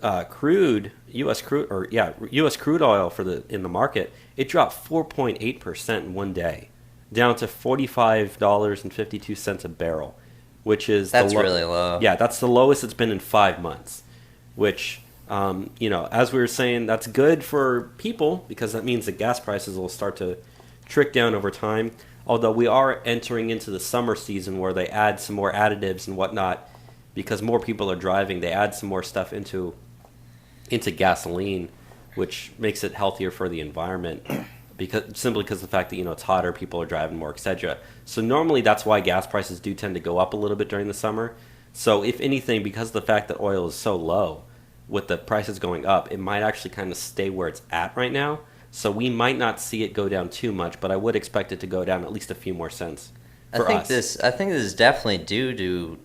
U.S. crude oil in the market, it dropped 4.8% in one day, down to $45.52 a barrel, which is
really low.
Yeah, that's the lowest it's been in 5 months. Which, as we were saying, that's good for people because that means that gas prices will start to trick down over time. Although we are entering into the summer season where they add some more additives and whatnot, because more people are driving. They add some more stuff into gasoline, which makes it healthier for the environment, because of the fact that it's hotter, people are driving more, etc. So normally that's why gas prices do tend to go up a little bit during the summer. So if anything, because of the fact that oil is so low, with the prices going up, it might actually kind of stay where it's at right now. So we might not see it go down too much, but I would expect it to go down at least a few more cents for us.
I think this is definitely due to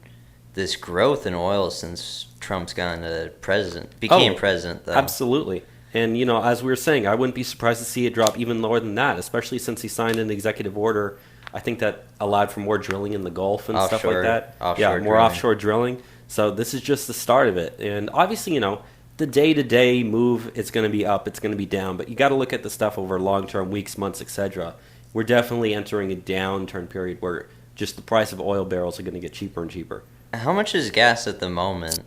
this growth in oil since Trump's became president, though.
Absolutely. And, as we were saying, I wouldn't be surprised to see it drop even lower than that, especially since he signed an executive order, I think, that allowed for more drilling in the Gulf and stuff like that. Offshore drilling. So this is just the start of it. And obviously, the day-to-day move, it's going to be up, it's going to be down, but you got to look at the stuff over long-term, weeks, months, etc. We're definitely entering a downturn period where just the price of oil barrels are going to get cheaper and cheaper.
How much is gas at the moment?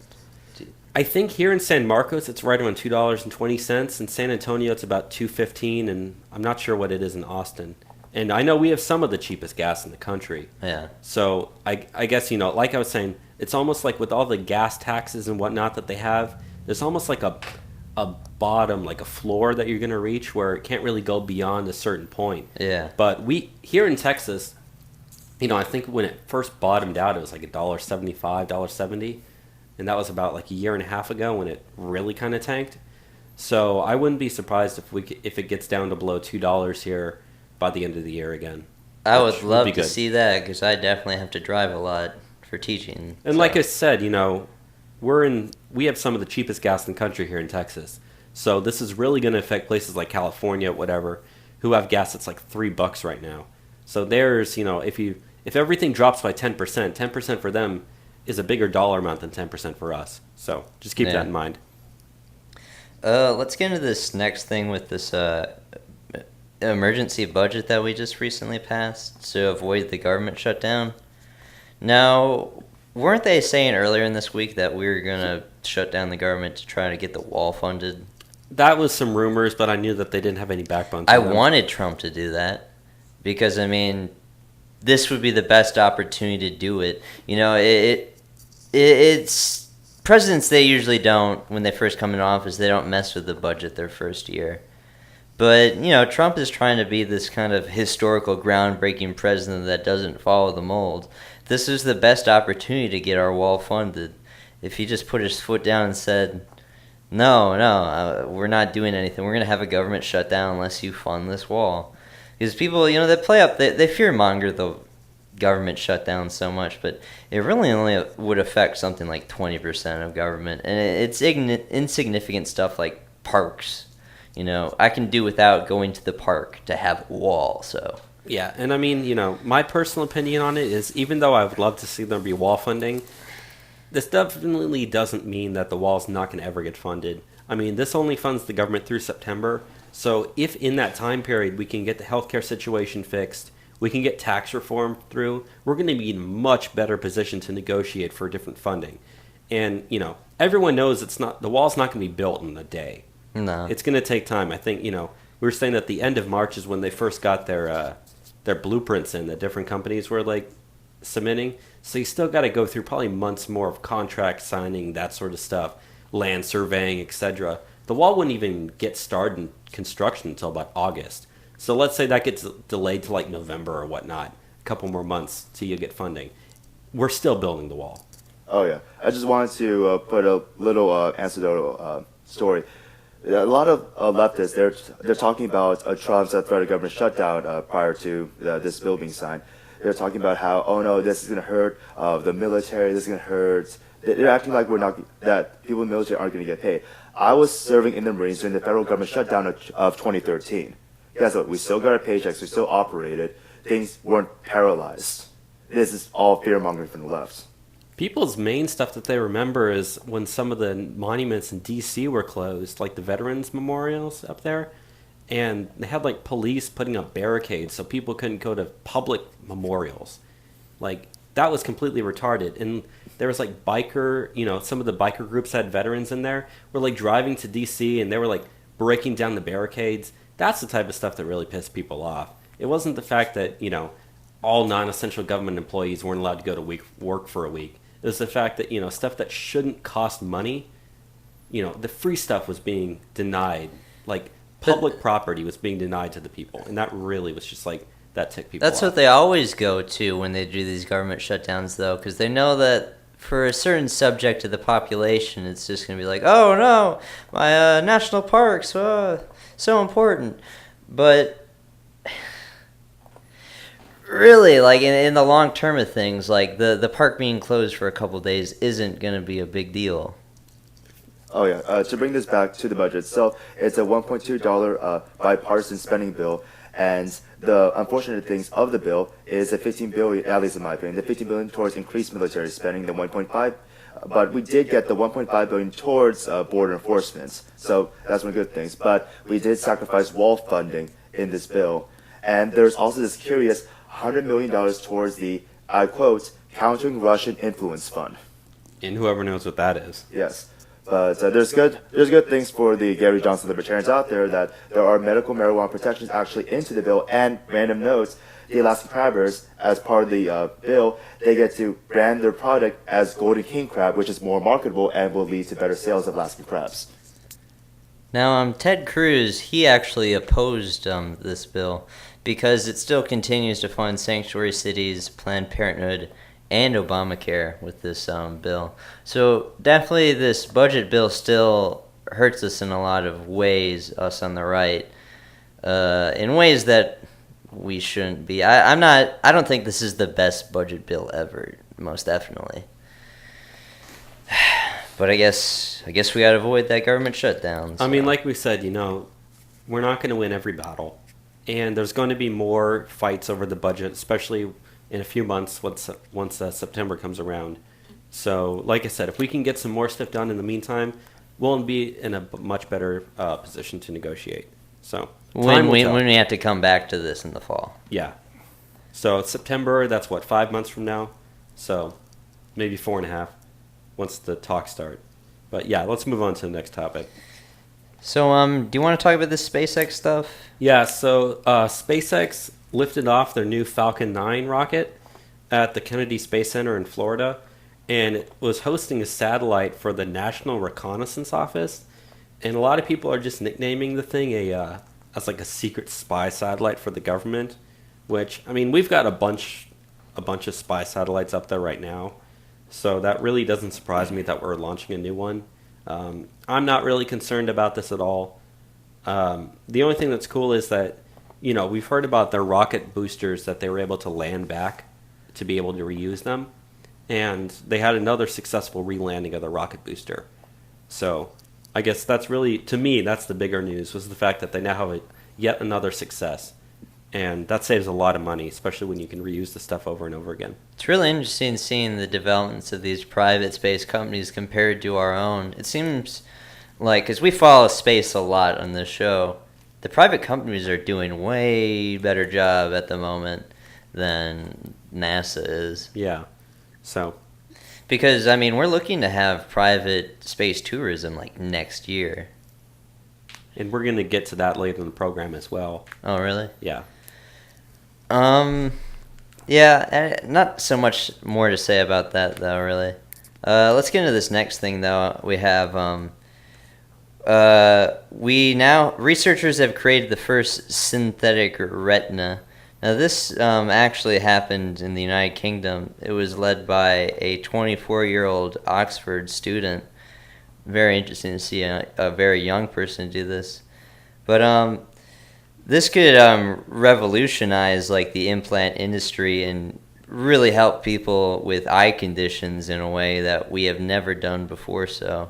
I think here in San Marcos, it's right around $2.20. In San Antonio, it's about $2.15, and I'm not sure what it is in Austin. And I know we have some of the cheapest gas in the country.
Yeah.
So I guess, like I was saying, it's almost like with all the gas taxes and whatnot that they have, there's almost like a bottom, like a floor that you're going to reach where it can't really go beyond a certain point.
Yeah.
But here in Texas, I think when it first bottomed out, it was like $1.75, $1.70. And that was about like a year and a half ago when it really kind of tanked. So I wouldn't be surprised if it gets down to below $2 here by the end of the year again.
I would love to see that because I definitely have to drive a lot for teaching.
And like I said, we have some of the cheapest gas in the country here in Texas. So this is really going to affect places like California, whatever, who have gas that's like $3 right now. So there's, if everything drops by 10%, 10% for them is a bigger dollar amount than 10% for us. So just keep that in mind.
Let's get into this next thing with this emergency budget that we just recently passed to avoid the government shutdown. Now, weren't they saying earlier in this week that we were going to shut down the government to try to get the wall funded?
That was some rumors, but I knew that they didn't have any backbone to
I
them.
wanted Trump to do that because, this would be the best opportunity to do it. It's presidents, they usually don't, when they first come in office, they don't mess with the budget their first year. But, Trump is trying to be this kind of historical, groundbreaking president that doesn't follow the mold. This is the best opportunity to get our wall funded. If he just put his foot down and said, No, we're not doing anything. We're going to have a government shutdown unless you fund this wall. Because people, they play up, they fear-monger the government shutdown so much, but it really only would affect something like 20% of government. And it's insignificant stuff like parks. I can do without going to the park to have a wall, so...
Yeah, and I mean, my personal opinion on it is, even though I would love to see there be wall funding, this definitely doesn't mean that the wall's not going to ever get funded. I mean, this only funds the government through September, so if in that time period we can get the healthcare situation fixed, we can get tax reform through, we're going to be in a much better position to negotiate for different funding. And, everyone knows the wall's not going to be built in a day.
No.
It's going to take time. I think, we were saying that the end of March is when they first got their blueprints in that different companies were submitting. So you still got to go through probably months more of contract signing, that sort of stuff, land surveying, etc. The wall wouldn't even get started in construction until about August. So let's say that gets delayed to November or whatnot, a couple more months till you get funding. We're still building the wall.
Oh yeah, I just wanted to put a little anecdotal story. A lot of leftists, they're talking about Trump's threat of government shutdown prior to this bill being signed. They're talking about how, oh no, this is going to hurt the military, this is going to hurt... They're acting like that people in the military aren't going to get paid. I was serving in the Marines during the federal government shutdown of 2013. Guess what? We still got our paychecks, we still operated, things weren't paralyzed. This is all fear-mongering from the left.
People's main stuff that they remember is when some of the monuments in D.C. were closed, like the Veterans Memorials up there, and they had police putting up barricades so people couldn't go to public memorials. That was completely retarded. And there was biker, some of the biker groups had veterans in there, were driving to D.C. and they were breaking down the barricades. That's the type of stuff that really pissed people off. It wasn't the fact that, all non-essential government employees weren't allowed to go to work for a week. It was the fact that, stuff that shouldn't cost money, the free stuff was being denied. Public property was being denied to the people. And that really was just that ticked people off.
That's what they always go to when they do these government shutdowns, though, because they know that for a certain subject of the population, it's just going to be oh no, my national parks, so important. But... really, in the long term of things, the park being closed for a couple of days isn't going to be a big deal.
Oh yeah, to bring this back to the budget, so it's a $1.2 bipartisan spending bill, and the unfortunate things of the bill is the $15 billion, at least in my opinion, the $15 billion towards increased military spending, the 1.5, but we did get the $1.5 billion towards border enforcement, so that's one of the good things. But we did sacrifice wall funding in this bill, and there's also this curious $100 million towards the, I quote, Countering Russian Influence Fund.
And whoever knows what that is.
Yes. But there's good things for the Gary Johnson libertarians out there, that there are medical marijuana protections actually into the bill. And random notes, the Alaskan crabbers, as part of the bill, they get to brand their product as Golden King crab, which is more marketable and will lead to better sales of Alaskan crabs.
Now, Ted Cruz, he actually opposed this bill because it still continues to fund sanctuary cities, Planned Parenthood, and Obamacare with this bill. So definitely this budget bill still hurts us in a lot of ways, us on the right, in ways that we shouldn't be. I don't think this is the best budget bill ever, most definitely. But I guess we gotta avoid that government shutdown. So.
I mean, like we said, we're not going to win every battle. And there's going to be more fights over the budget, especially in a few months once September comes around. So, like I said, if we can get some more stuff done in the meantime, we'll be in a much better position to negotiate. So,
when we have to come back to this in the fall.
Yeah. So, September, that's 5 months from now? So, maybe 4.5 once the talks start. But yeah, let's move on to the next topic.
So, do you want to talk about this SpaceX stuff?
Yeah, so SpaceX lifted off their new Falcon 9 rocket at the Kennedy Space Center in Florida, and it was hosting a satellite for the National Reconnaissance Office. And a lot of people are just nicknaming the thing as a secret spy satellite for the government, which, I mean, we've got a bunch of spy satellites up there right now, so that really doesn't surprise me that we're launching a new one. I'm not really concerned about this at all. The only thing that's cool is that, we've heard about their rocket boosters that they were able to land back to be able to reuse them. And they had another successful re-landing of the rocket booster. So I guess that's really, to me, that's the bigger news, was the fact that they now have yet another success. And that saves a lot of money, especially when you can reuse the stuff over and over again.
It's really interesting seeing the developments of these private space companies compared to our own. It seems like, because we follow space a lot on this show, the private companies are doing way better job at the moment than NASA is.
Yeah. So,
because we're looking to have private space tourism like next year,
and we're going to get to that later in the program as well.
Oh, really?
Yeah.
Yeah. Not so much more to say about that though. Really. Let's get into this next thing though. We have researchers have created the first synthetic retina. Now, this actually happened in the United Kingdom. It was led by a 24-year-old Oxford student. Very interesting to see a very young person do this. But this could revolutionize the implant industry and really help people with eye conditions in a way that we have never done before. So,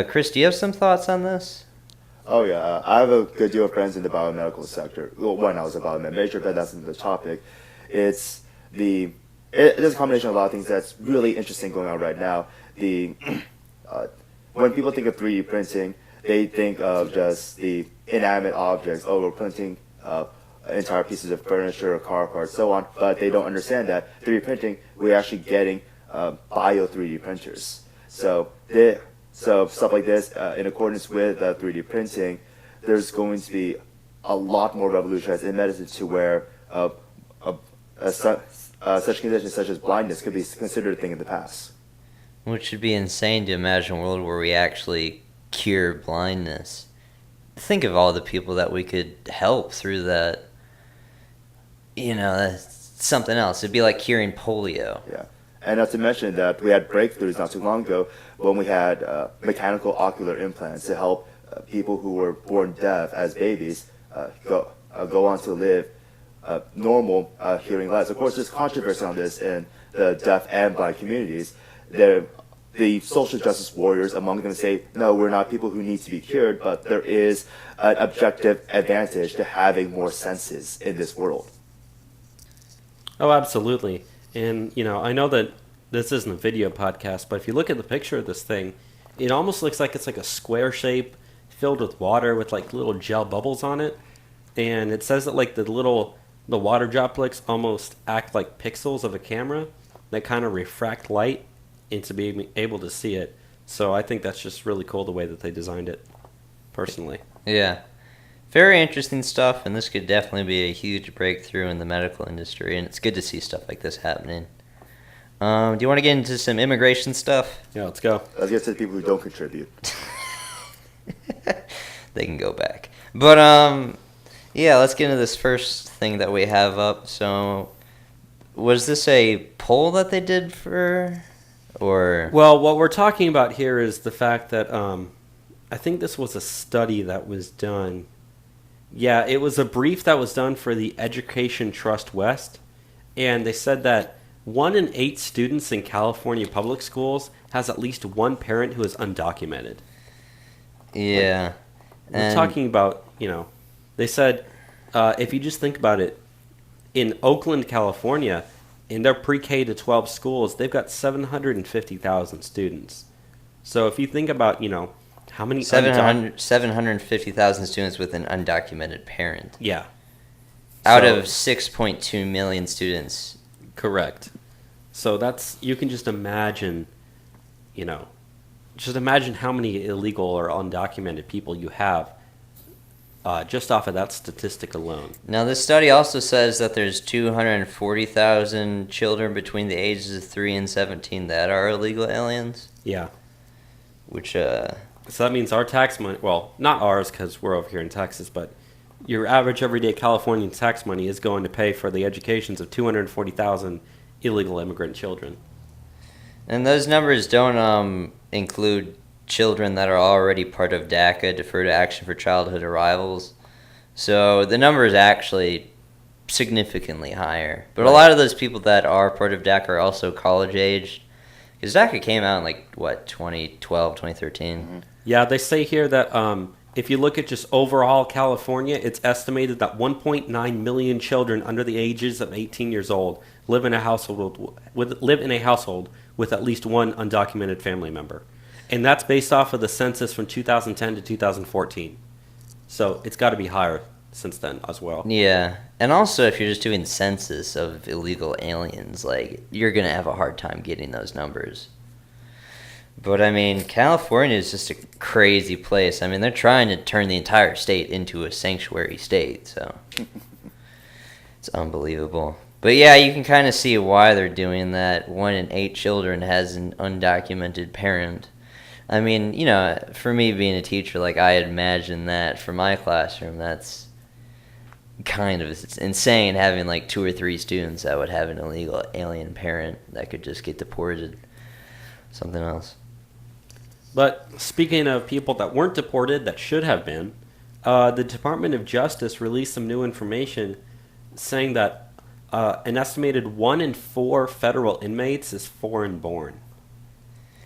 Kris, do you have some thoughts on this?
Oh yeah, I have a good deal of friends in the biomedical sector. Well, when I was a biomed major, but that's not the topic. It's a combination of a lot of things that's really interesting going on right now. When people think of 3D printing, they think of just the inanimate objects. Oh, we're printing entire pieces of furniture, car parts, so on. But they don't understand that 3D printing, we're actually getting bio 3D printers. So stuff like this, in accordance with 3D printing, there's going to be a lot more revolutions in medicine to where such conditions such as blindness could be considered a thing of the past.
Which would be insane to imagine a world where we actually cure blindness. Think of all the people that we could help through that. That's something else. It'd be like curing polio.
Yeah. And not to mention that we had breakthroughs not too long ago when we had mechanical ocular implants to help people who were born deaf as babies go on to live normal hearing lives. Of course, there's controversy on this in the deaf and blind communities. The social justice warriors among them say, no, we're not people who need to be cured, but there is an objective advantage to having more senses in this world.
Oh, absolutely. And, I know that this isn't a video podcast, but if you look at the picture of this thing, it almost looks like it's like a square shape filled with water with little gel bubbles on it. And it says that the water droplets almost act like pixels of a camera that kind of refract light into being able to see it. So I think that's just really cool the way that they designed it, personally.
Yeah. Very interesting stuff, and this could definitely be a huge breakthrough in the medical industry, and it's good to see stuff like this happening. Do you want to get into some immigration stuff?
Yeah, let's go.
Let's get to the people who don't contribute.
They can go back. But, yeah, let's get into this first thing that we have up. So, was this a poll that they did for, or?
Well, what we're talking about here is the fact that I think this was a study that was done. Yeah, it was a brief that was done for the Education Trust West, and they said that 1 in 8 students in California public schools has at least one parent who is undocumented.
Yeah.
We're talking about, they said, if you just think about it, in Oakland, California, in their pre-K to 12 schools, they've got 750,000 students. So if you think about, how many
750,000 students with an undocumented parent.
Yeah.
Out of 6.2 million students.
Correct. So you can just imagine, how many illegal or undocumented people you have just off of that statistic alone.
Now, this study also says that there's 240,000 children between the ages of 3 and 17 that are illegal aliens.
Yeah.
Which,
So that means our tax money, well, not ours because we're over here in Texas, but your average everyday Californian tax money is going to pay for the educations of 240,000 illegal immigrant children.
And those numbers don't include children that are already part of DACA, Deferred Action for Childhood Arrivals. So the number is actually significantly higher. But a lot of those people that are part of DACA are also college-aged. Because DACA came out in, 2012, 2013.
Mm-hmm. Yeah, they say here that if you look at just overall California, it's estimated that 1.9 million children under the ages of 18 years old live in a household with at least one undocumented family member. And that's based off of the census from 2010 to 2014. So it's got to be higher since then as well.
Yeah. And also, if you're just doing census of illegal aliens, you're going to have a hard time getting those numbers. But, I mean, California is just a crazy place. I mean, they're trying to turn the entire state into a sanctuary state, so it's unbelievable. But, yeah, you can kind of see why they're doing that. 1 in 8 children has an undocumented parent. I mean, for me being a teacher, I imagine that for my classroom, that's kind of it's insane having 2 or 3 students that would have an illegal alien parent that could just get deported. Something else.
But speaking of people that weren't deported that should have been, the Department of Justice released some new information saying that an estimated 1 in 4 federal inmates is foreign-born.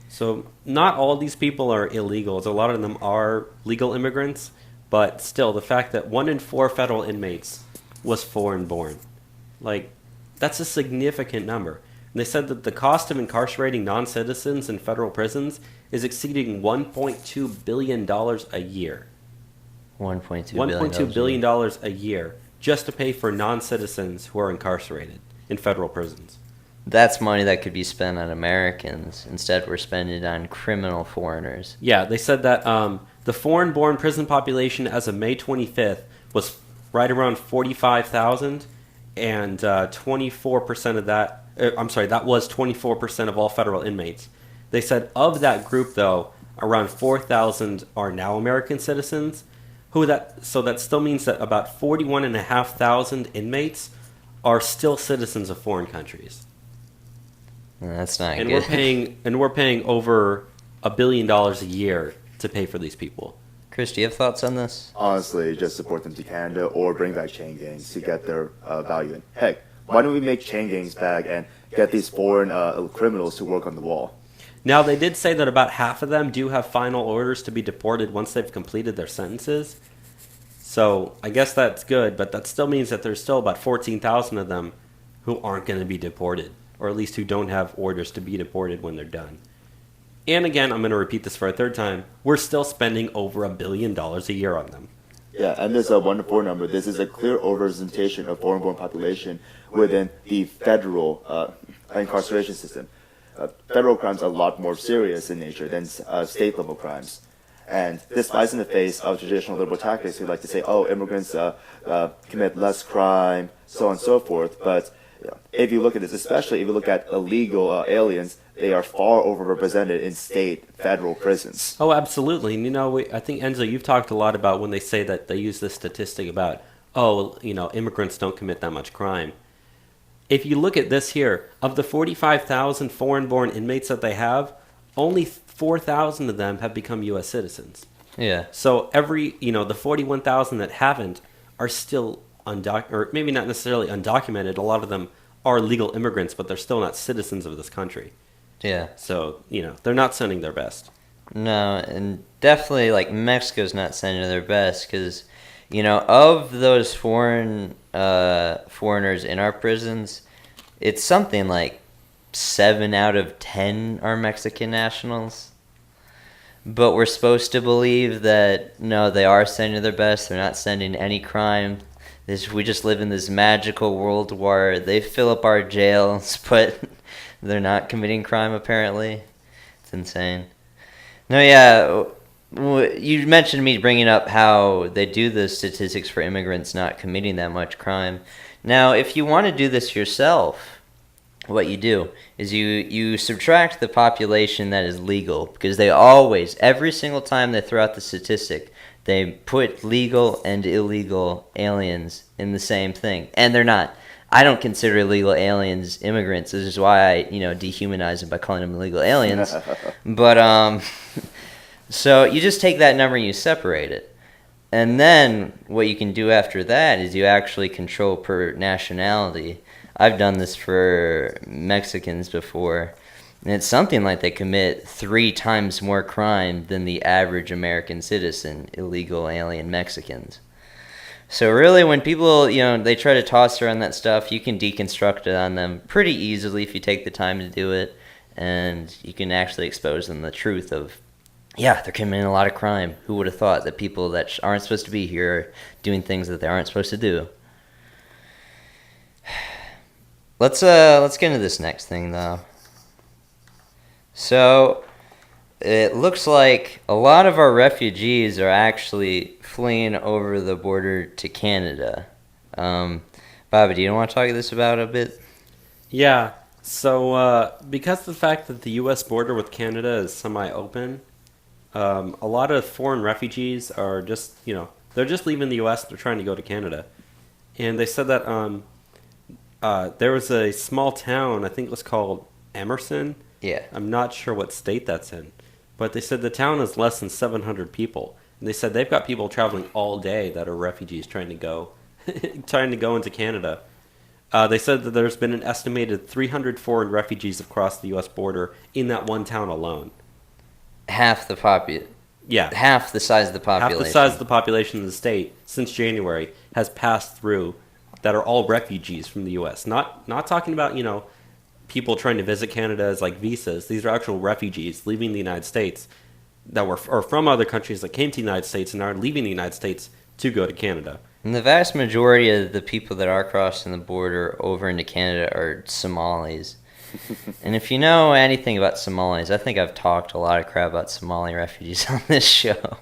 So not all these people are illegals. A lot of them are legal immigrants, but still, the fact that 1 in 4 federal inmates was foreign-born, that's a significant number. And they said that the cost of incarcerating non-citizens in federal prisons is exceeding $1.2 billion a year.
$1.2
billion a year just to pay for non-citizens who are incarcerated in federal prisons.
That's money that could be spent on Americans. Instead, we're spending it on criminal foreigners.
Yeah, they said that the foreign-born prison population as of May 25th was right around 45,000, and 24% of that... that was 24% of all federal inmates. They said of that group, though, around 4,000 are now American citizens. So that still means that about 41,500 inmates are still citizens of foreign countries.
That's not
and
good.
We're paying over $1 billion a year to pay for these people.
Chris, do you have thoughts on this?
Honestly, just support them to Canada or bring back chain gangs to get their value in. Heck, why don't we make chain gangs back and get these foreign criminals to work on the wall?
Now, they did say that about half of them do have final orders to be deported once they've completed their sentences. So I guess that's good, but that still means that there's still about 14,000 of them who aren't going to be deported, or at least who don't have orders to be deported when they're done. And again, I'm going to repeat this for a third time, we're still spending over $1 billion a year on them.
Yeah, and this 1 to 4 number, this is a clear overrepresentation of foreign-born population within the federal incarceration system. Federal crimes are a lot more serious in nature than state-level crimes. And this flies in the face of traditional liberal tactics who like to say, immigrants commit less crime, so on and so forth. But if you look at this, especially if you look at illegal aliens, they are far overrepresented in state, federal prisons.
Oh, absolutely. And, I think, Enzo, you've talked a lot about when they say that they use this statistic about, immigrants don't commit that much crime. If you look at this here, of the 45,000 foreign-born inmates that they have, only 4,000 of them have become U.S. citizens.
Yeah.
So the 41,000 that haven't are still or maybe not necessarily undocumented. A lot of them are legal immigrants, but they're still not citizens of this country.
Yeah.
So, they're not sending their best.
No, and definitely, Mexico's not sending their best because, of those foreigners in our prisons, it's something like 7 out of 10 are Mexican nationals. But we're supposed to believe that, no, they are sending their best. They're not sending any crime. We just live in this magical world where they fill up our jails, but they're not committing crime, apparently. It's insane. No, yeah, you mentioned me bringing up how they do the statistics for immigrants not committing that much crime. Now, if you want to do this yourself, what you do is you subtract the population that is legal, because they always, every single time they throw out the statistic, they put legal and illegal aliens in the same thing. And they're not. I don't consider illegal aliens immigrants. This is why I, dehumanize them by calling them illegal aliens. But So you just take that number and you separate it. And then what you can do after that is you actually control per nationality. I've done this for Mexicans before. And it's something like they commit 3 times more crime than the average American citizen, illegal alien Mexicans. So really when people, they try to toss around that stuff, you can deconstruct it on them pretty easily if you take the time to do it. And you can actually expose them the truth of, yeah, they're committing a lot of crime. Who would have thought that people that aren't supposed to be here are doing things that they aren't supposed to do? Let's get into this next thing, though. So, it looks like a lot of our refugees are actually fleeing over the border to Canada. Bobby, do you want to talk this about a bit?
Yeah. So, because of the fact that the U.S. border with Canada is semi-open, a lot of foreign refugees are just, they're just leaving the U.S. They're trying to go to Canada. And they said that there was a small town, I think it was called Emerson.
Yeah.
I'm not sure what state that's in. But they said the town is less than 700 people. And they said they've got people traveling all day that are refugees trying to go into Canada. They said that there's been an estimated 300 foreign refugees across the U.S. border in that one town alone.
Half the Half the size of the population.
Half the size of the population of the state since January has passed through that are all refugees from the U.S. Not talking about, people trying to visit Canada as like visas. These are actual refugees leaving the United States that were or from other countries that came to the United States and are leaving the United States to go to Canada.
And the vast majority of the people that are crossing the border over into Canada are Somalis. And if you know anything about Somalis, I think I've talked a lot of crap about Somali refugees on this show.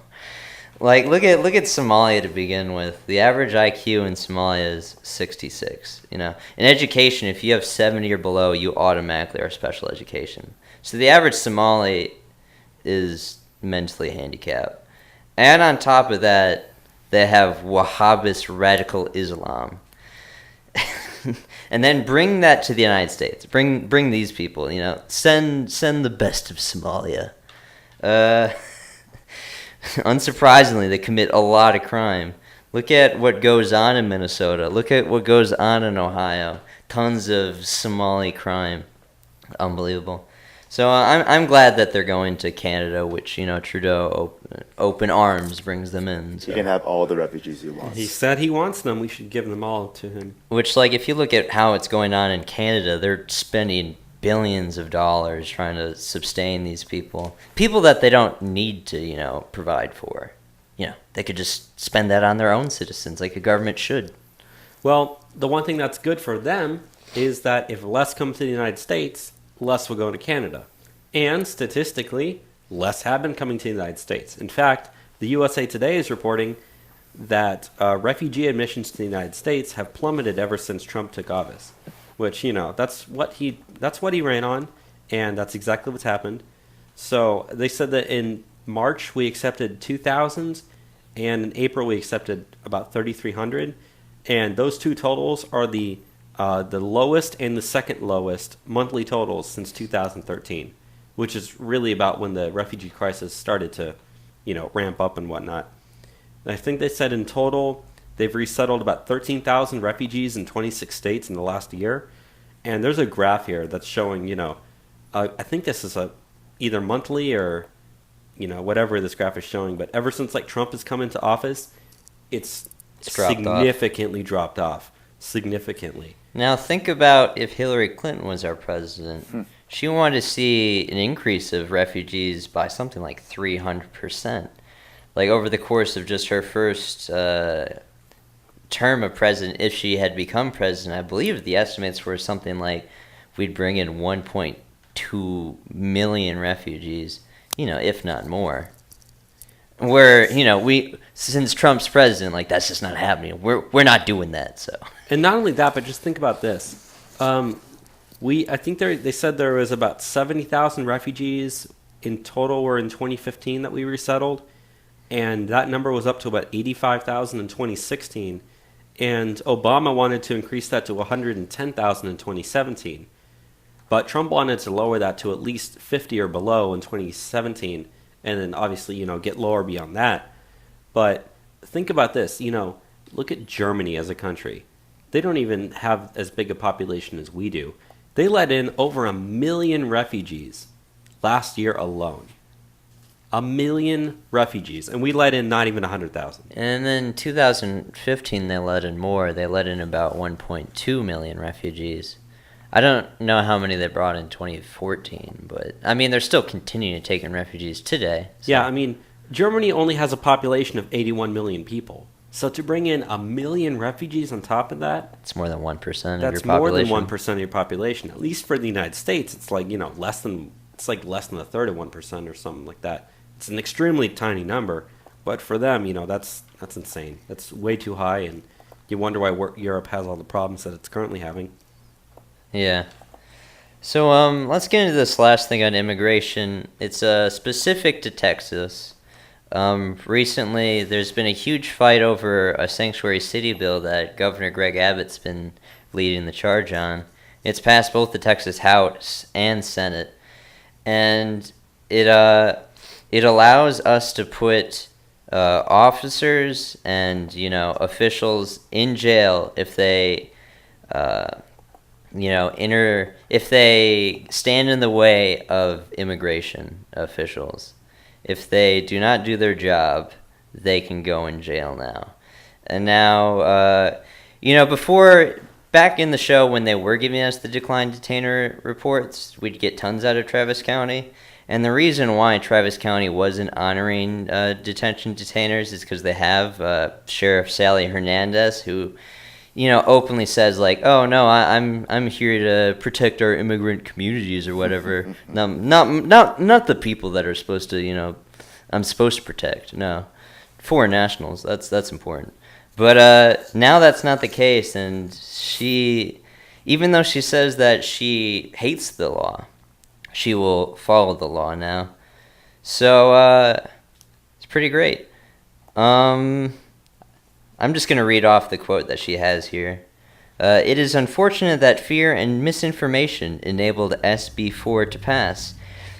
Like, look at Somalia to begin with. The average IQ in Somalia is 66. In education, if you have 70 or below, you automatically are special education. So the average Somali is mentally handicapped. And on top of that, they have Wahhabist radical Islam. And then bring that to the United States. Bring these people, send the best of Somalia. Unsurprisingly, they commit a lot of crime. Look at what goes on in Minnesota. Look at what goes on in Ohio. Tons of Somali crime. Unbelievable. So I'm glad that they're going to Canada, which, Trudeau open arms brings them in. So.
He can have all the refugees he wants.
He said he wants them. We should give them all to him.
Which, if you look at how it's going on in Canada, they're spending billions of dollars trying to sustain these people that they don't need to provide for. They could just spend that on their own citizens like a government should.
Well, the one thing that's good for them is that if less come to the United States, less will go to Canada, and statistically less have been coming to the United States. In fact, the USA Today is reporting that refugee admissions to the United States have plummeted ever since Trump took office. Which, that's what he ran on, and that's exactly what's happened. So they said that in March we accepted 2,000, and in April we accepted about 3,300, and those two totals are the lowest and the second lowest monthly totals since 2013, which is really about when the refugee crisis started to, ramp up and whatnot. And I think they said in total they've resettled about 13,000 refugees in 26 states in the last year. And there's a graph here that's showing, I think this is either monthly or, whatever this graph is showing. But ever since Trump has come into office, it's significantly dropped off. Significantly.
Now think about if Hillary Clinton was our president. She wanted to see an increase of refugees by something like 300%. Over the course of just her first term of president, if she had become president, I believe the estimates were something like we'd bring in 1.2 million refugees, if not more. Where, since Trump's president, that's just not happening. We're not doing that, so.
And not only that, but just think about this. I think they said there was about 70,000 refugees in total were in 2015 that we resettled. And that number was up to about 85,000 in 2016. And Obama wanted to increase that to 110,000 in 2017. But Trump wanted to lower that to at least 50 or below in 2017. and then obviously, get lower beyond that. But think about this, look at Germany as a country. They don't even have as big a population as we do. They let in over 1 million refugees last year alone. 1 million refugees, and we let in not even 100,000.
And then 2015, they let in more. They let in about 1.2 million refugees. I don't know how many they brought in 2014, but I mean, they're still continuing to take in refugees today.
So. Yeah, I mean, Germany only has a population of 81 million people. So to bring in 1 million refugees on top of that,
it's more than 1% of your population.
That's more than 1% of your population. At least for the United States, it's like less than a third of 1% or something like that. It's an extremely tiny number, but for them, that's insane. That's way too high, and you wonder why Europe has all the problems that it's currently having.
Yeah. So let's get into this last thing on immigration. It's specific to Texas. Recently, there's been a huge fight over a sanctuary city bill that Governor Greg Abbott's been leading the charge on. It's passed both the Texas House and Senate, and it allows us to put officers and officials in jail if they if they stand in the way of immigration officials. If they do not do their job, they can go in jail now. And now, before, back in the show when they were giving us the declined detainer reports, we'd get tons out of Travis County. And the reason why Travis County wasn't honoring detention detainers is because they have Sheriff Sally Hernandez, who, openly says like, "Oh no, I'm here to protect our immigrant communities or whatever." No, not the people that are supposed to, I'm supposed to protect. No, foreign nationals. That's important. But now that's not the case, and she, even though she says that she hates the law, she will follow the law now. So it's pretty great. I'm just going to read off the quote that she has here. It is unfortunate that fear and misinformation enabled SB 4 to pass.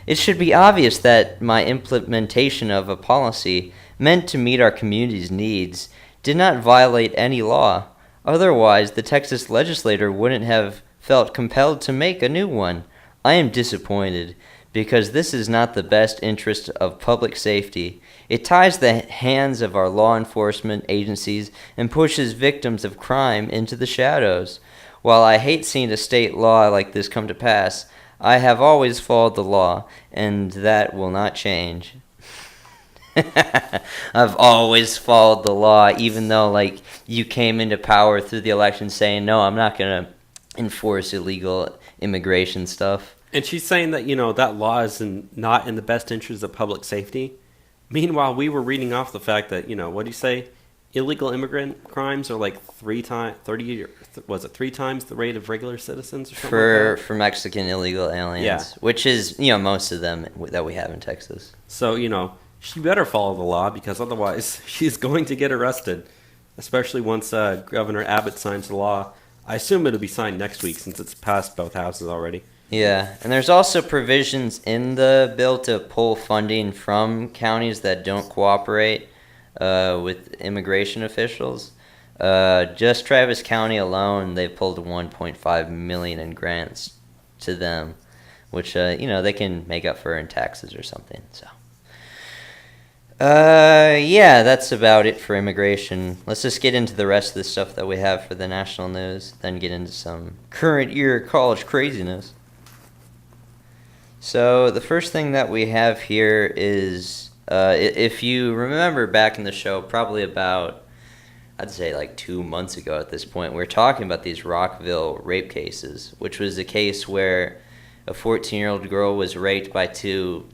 It should be obvious that my implementation of a policy meant to meet our community's needs did not violate any law. Otherwise, the Texas legislator wouldn't have felt compelled to make a new one. I am disappointed because this is not the best interest of public safety. It ties the hands of our law enforcement agencies and pushes victims of crime into the shadows. While I hate seeing a state law like this come to pass, I have always followed the law, and that will not change. I've always followed the law, even though you came into power through the election saying, no, I'm not going to enforce illegal immigration stuff.
And she's saying that, that law is not in the best interest of public safety. Meanwhile, we were reading off the fact that, what do you say? Illegal immigrant crimes are three times the rate of regular citizens or something
for Mexican illegal aliens,
yeah.
Which is, most of them that we have in Texas.
So, she better follow the law because otherwise she's going to get arrested, especially once Governor Abbott signs the law. I assume it'll be signed next week since it's passed both houses already.
Yeah, and there's also provisions in the bill to pull funding from counties that don't cooperate with immigration officials. Just Travis County alone, they pulled $1.5 million in grants to them, which they can make up for in taxes or something. So, yeah, that's about it for immigration. Let's just get into the rest of the stuff that we have for the national news, then get into some current year college craziness. So the first thing that we have here is, if you remember back in the show, probably about, I'd say 2 months ago at this point, we were talking about these Rockville rape cases, which was a case where a 14-year-old girl was raped by 2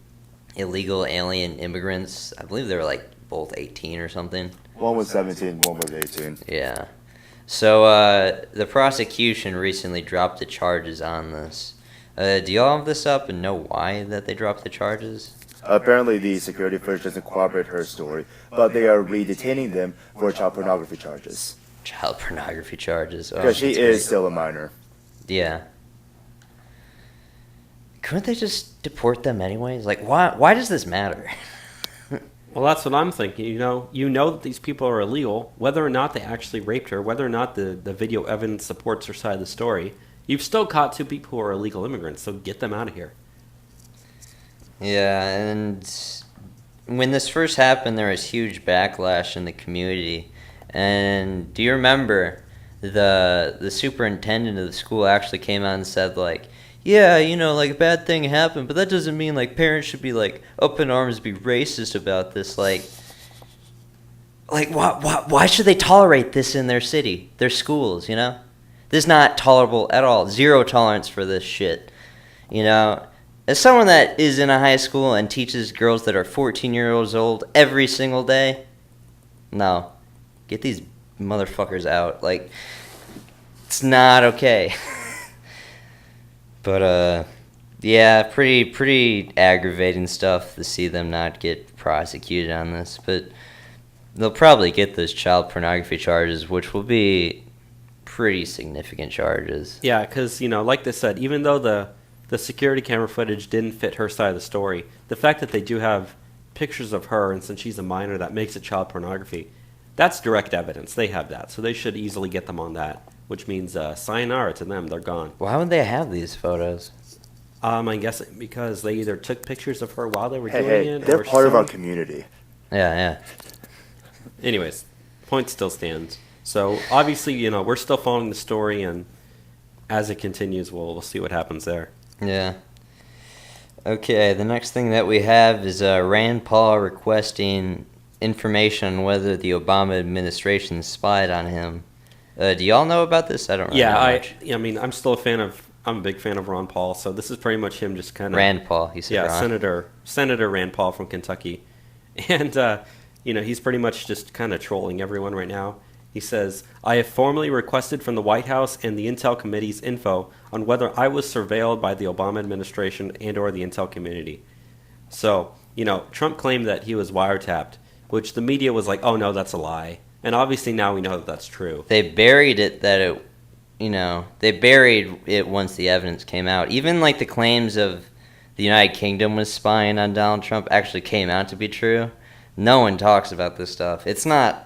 illegal alien immigrants. I believe they were both 18 or something.
One was 17, one was 18.
Yeah. So the prosecution recently dropped the charges on this. Do y'all have this up and know why that they dropped the charges?
Apparently, the security force doesn't corroborate her story, but they are re-detaining them for child pornography charges.
Child pornography charges?
Because she is still a minor.
Yeah. Couldn't they just deport them anyways? Why does this matter?
Well, that's what I'm thinking. You know that these people are illegal, whether or not they actually raped her, whether or not the video evidence supports her side of the story. You've still caught 2 people who are illegal immigrants, so get them out of here.
Yeah, and when this first happened, there was huge backlash in the community. And do you remember the superintendent of the school actually came out and said, like, yeah, like a bad thing happened, but that doesn't mean like parents should be like up in arms, be racist about this. Like why should they tolerate this in their city, their schools? This is not tolerable at all. Zero tolerance for this shit. As someone that is in a high school and teaches girls that are 14 years old every single day, no, get these motherfuckers out. Like, it's not okay. But, yeah, pretty aggravating stuff to see them not get prosecuted on this. But they'll probably get those child pornography charges, which will be pretty significant charges.
Yeah, because, like they said, even though the security camera footage didn't fit her side of the story, the fact that they do have pictures of her, and since she's a minor, that makes it child pornography, that's direct evidence. They have that, so they should easily get them on that. Which means sayonara to them. They're gone.
Why would they have these photos?
I'm guessing because they either took pictures of her while they were doing it.
They're part of our community.
Yeah.
Anyways, point still stands. So obviously, we're still following the story, and as it continues, we'll see what happens there.
Yeah. Okay, the next thing that we have is Rand Paul requesting information on whether the Obama administration spied on him. Do y'all know about this? I don't really know much.
I mean, I'm a big fan of Ron Paul, so this is pretty much him just kind of...
Rand Paul, he said.
Yeah,
Ron.
Senator Rand Paul from Kentucky. And, he's pretty much just kind of trolling everyone right now. He says, I have formally requested from the White House and the Intel Committee's info on whether I was surveilled by the Obama administration and or the Intel community. So, Trump claimed that he was wiretapped, which the media was like, oh no, that's a lie. And obviously now we know that that's true.
They buried it they buried it once the evidence came out. Even like the claims of the United Kingdom was spying on Donald Trump actually came out to be true. No one talks about this stuff. It's not,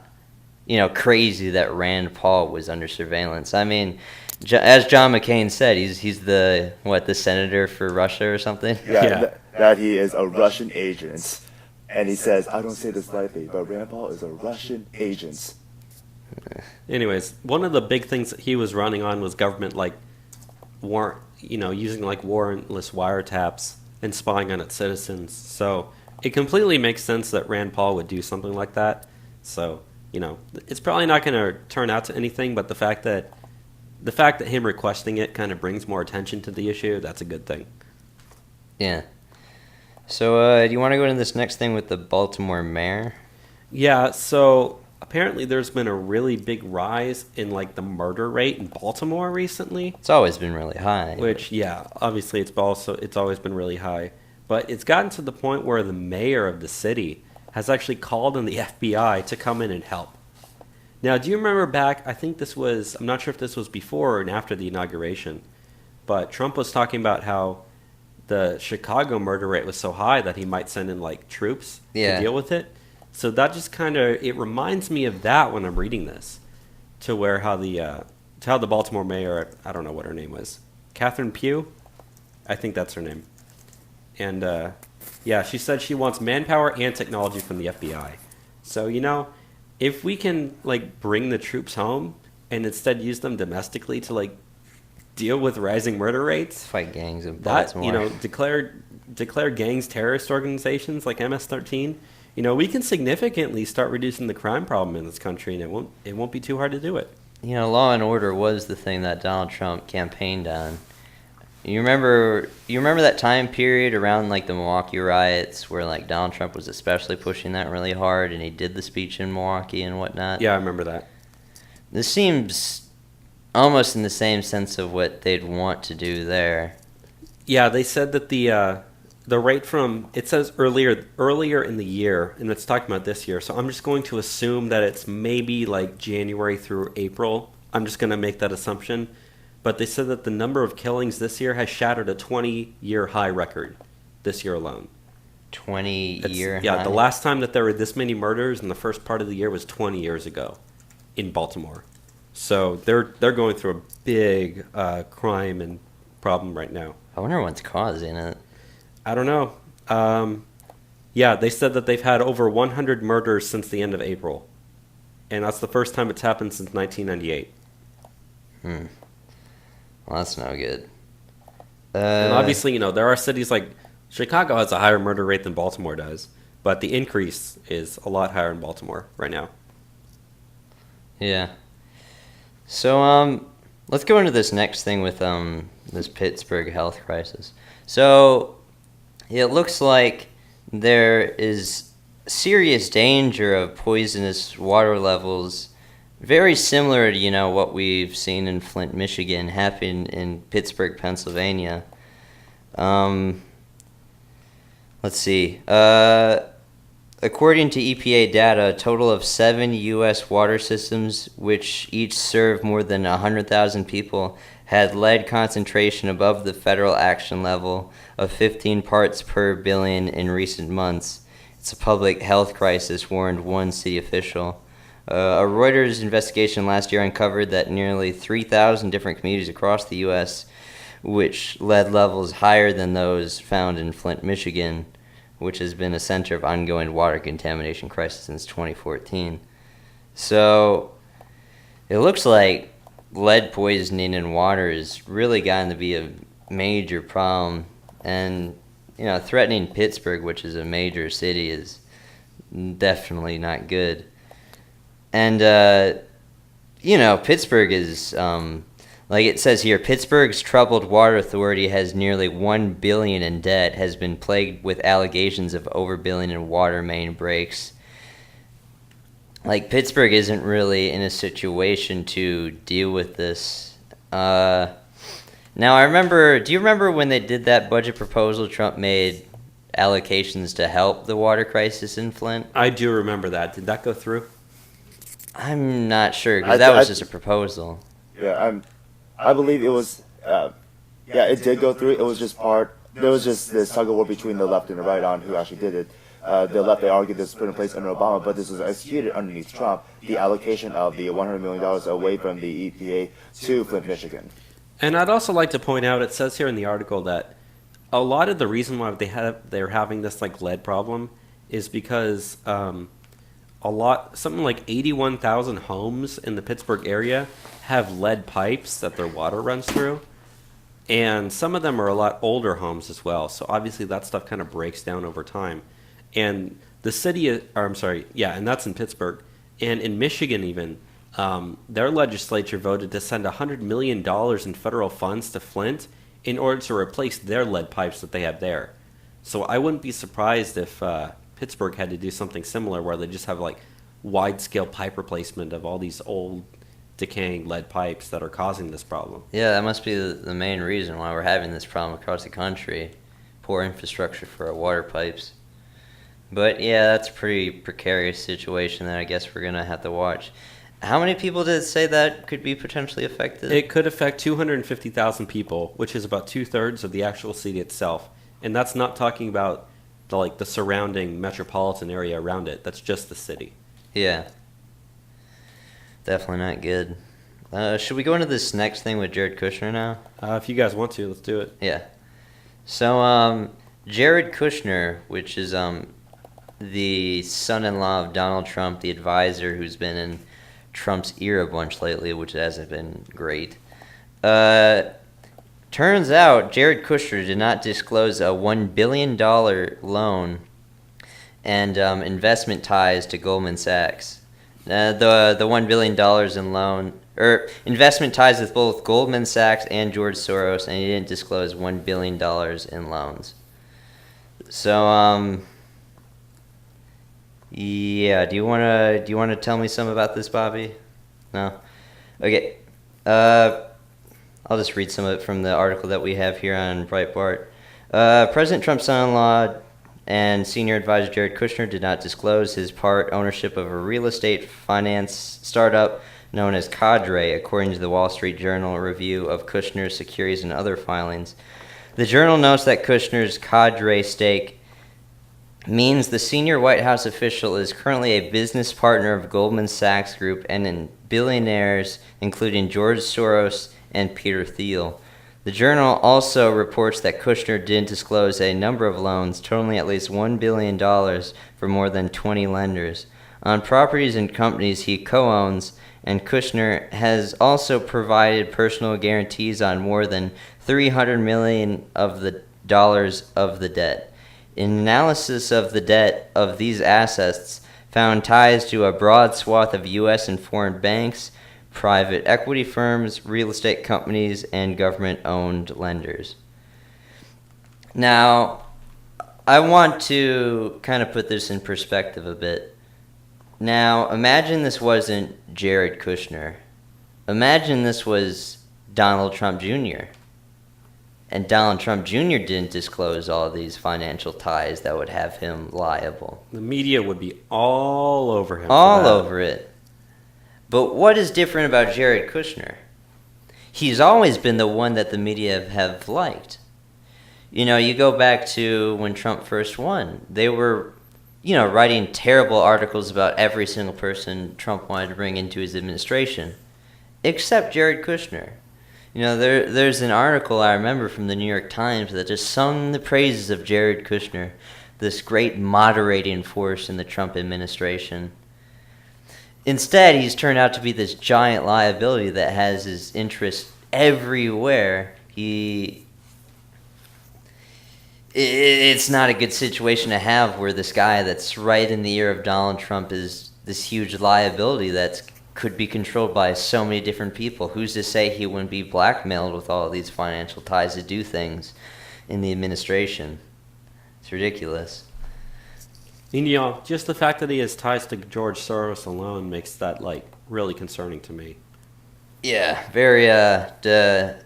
crazy that Rand Paul was under surveillance. I mean, as John McCain said, he's the senator for Russia or something?
Yeah. That he is a Russian agent. And he says, I don't say this lightly, but Rand Paul is a Russian agent.
Anyways, one of the big things that he was running on was government, using warrantless wiretaps and spying on its citizens. So it completely makes sense that Rand Paul would do something like that. So, it's probably not going to turn out to anything, but the fact that him requesting it kind of brings more attention to the issue, that's a good thing.
Yeah. So, do you want to go into this next thing with the Baltimore mayor? Yeah,
so apparently there's been a really big rise in, the murder rate in Baltimore recently.
It's always been really high.
Which, yeah, obviously it's always been really high. But it's gotten to the point where the mayor of the city has actually called on the FBI to come in and help. Now, do you remember back, I'm not sure if this was before or after the inauguration, but Trump was talking about how the Chicago murder rate was so high that he might send in troops to deal with it. So that just it reminds me of that when I'm reading this, to how the Baltimore mayor, I don't know what her name was, Catherine Pugh, I think that's her name, and she said she wants manpower and technology from the FBI. So if we can bring the troops home and instead use them domestically to deal with rising murder rates,
fight gangs in Baltimore,
declare gangs terrorist organizations like MS-13, we can significantly start reducing the crime problem in this country, and it won't be too hard to do it.
Law and order was the thing that Donald Trump campaigned on. You remember that time period around the Milwaukee riots where Donald Trump was especially pushing that really hard, and he did the speech in Milwaukee and whatnot?
Yeah, I remember that.
This seems almost in the same sense of what they'd want to do there.
Yeah, they said that the rate it says earlier in the year, and it's talking about this year, so I'm just going to assume that it's maybe January through April. I'm just going to make that assumption. But they said that the number of killings this year has shattered a 20-year high record this year alone.
20-year
Yeah,
high.
the last time that there were this many murders in the first part of the year was 20 years ago in Baltimore. So they're going through a big crime and problem right now.
I wonder what's causing it.
I don't know. Yeah, they said that they've had over 100 murders since the end of April. And that's the first time it's happened since 1998.
Well, that's no good.
And obviously, there are cities like Chicago has a higher murder rate than Baltimore does. But the increase is a lot higher in Baltimore right now.
Yeah. So, let's go into this next thing with this Pittsburgh health crisis. So, it looks like there is serious danger of poisonous water levels, very similar to, what we've seen in Flint, Michigan, happen in Pittsburgh, Pennsylvania. Let's see. According to EPA data, a total of 7 U.S. water systems, which each serve more than 100,000 people, had lead concentration above the federal action level of 15 parts per billion in recent months. It's a public health crisis, warned one city official. A Reuters investigation last year uncovered that nearly 3,000 different communities across the U.S., which lead levels higher than those found in Flint, Michigan, which has been a center of ongoing water contamination crisis since 2014. So it looks like lead poisoning in water has really gotten to be a major problem. And, threatening Pittsburgh, which is a major city, is definitely not good. And, Pittsburgh is, like it says here, Pittsburgh's Troubled Water Authority has nearly $1 billion in debt, has been plagued with allegations of overbilling and water main breaks. Like, Pittsburgh isn't really in a situation to deal with this. Now, do you remember when they did that budget proposal, Trump made allocations to help the water crisis in Flint?
I do remember that. Did that go through?
I'm not sure, because that was just a proposal.
Yeah, I believe it was, it did go through. It was just there was just this tug of war between the left and the right on who actually did it. The left, they argued this was put in place under Obama, but this was executed underneath Trump, the allocation of the $100 million away from the EPA to Flint, Michigan. And
I'd also like to point out, it says here in the article that a lot of the reason why they're having this lead problem is because something like 81,000 homes in the Pittsburgh area have lead pipes that their water runs through. And some of them are a lot older homes as well. So obviously that stuff kind of breaks down over time. And the city, and that's in Pittsburgh. And in Michigan even, their legislature voted to send $100 million in federal funds to Flint in order to replace their lead pipes that they have there. So I wouldn't be surprised if Pittsburgh had to do something similar where they just have wide-scale pipe replacement of all these old decaying lead pipes that are causing this problem.
Yeah, that must be the main reason why we're having this problem across the country. Poor infrastructure for our water pipes. But yeah, that's a pretty precarious situation that I guess we're going to have to watch. How many people did it say that could be potentially affected?
It could affect 250,000 people, which is about 2/3 of the actual city itself. And that's not talking about the surrounding metropolitan area around it. That's just the city.
Yeah. Definitely not good. Should we go into this next thing with Jared Kushner now?
If you guys want to, let's do it.
Yeah. So, Jared Kushner, which is the son-in-law of Donald Trump, the advisor who's been in Trump's ear a bunch lately, which hasn't been great. Turns out Jared Kushner did not disclose a $1 billion loan and investment ties to Goldman Sachs. The $1 billion in loan, or investment ties with both Goldman Sachs and George Soros, and he didn't disclose $1 billion in loans. So, yeah, do you wanna tell me some about this, Bobby? No? Okay. I'll just read some of it from the article that we have here on Breitbart. President Trump's son-in-law and senior advisor Jared Kushner did not disclose his part ownership of a real estate finance startup known as Cadre, according to the Wall Street Journal review of Kushner's securities and other filings. The journal notes that Kushner's Cadre stake means the senior White House official is currently a business partner of Goldman Sachs Group and in billionaires including George Soros and Peter Thiel. The Journal also reports that Kushner did disclose a number of loans totaling at least $1 billion for more than 20 lenders on properties and companies he co-owns, and Kushner has also provided personal guarantees on more than $300 million of the dollars of the debt. An analysis of the debt of these assets found ties to a broad swath of U.S. and foreign banks, private equity firms, real estate companies, and government-owned lenders. Now, I want to kind of put this in perspective a bit. Now, imagine this wasn't Jared Kushner. Imagine this was Donald Trump Jr., and Donald Trump Jr. didn't disclose all these financial ties that would have him liable.
The media would be all over him.
All over it. But what is different about Jared Kushner? He's always been the one that the media have liked. You know, you go back to when Trump first won. They were, writing terrible articles about every single person Trump wanted to bring into his administration, except Jared Kushner. There's an article I remember from the New York Times that just sung the praises of Jared Kushner, this great moderating force in the Trump administration. Instead, he's turned out to be this giant liability that has his interests everywhere. It's not a good situation to have where this guy that's right in the ear of Donald Trump is this huge liability that could be controlled by so many different people. Who's to say he wouldn't be blackmailed with all these financial ties to do things in the administration? It's ridiculous.
And, just the fact that he has ties to George Soros alone makes that, really concerning to me.
Yeah, very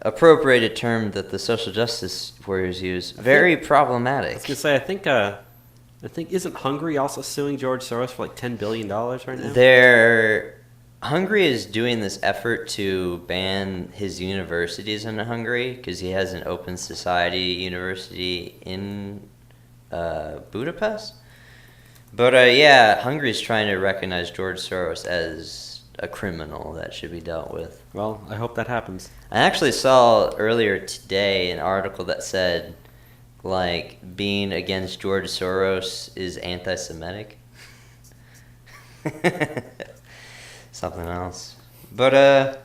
appropriated term that the social justice warriors use. Very problematic.
I was going to say, I think isn't Hungary also suing George Soros for $10 billion right now?
Hungary is doing this effort to ban his universities in Hungary because he has an open society university in Budapest. But Hungary's trying to recognize George Soros as a criminal that should be dealt with.
Well, I hope that happens.
I actually saw earlier today an article that said, being against George Soros is anti-Semitic. Something else. But,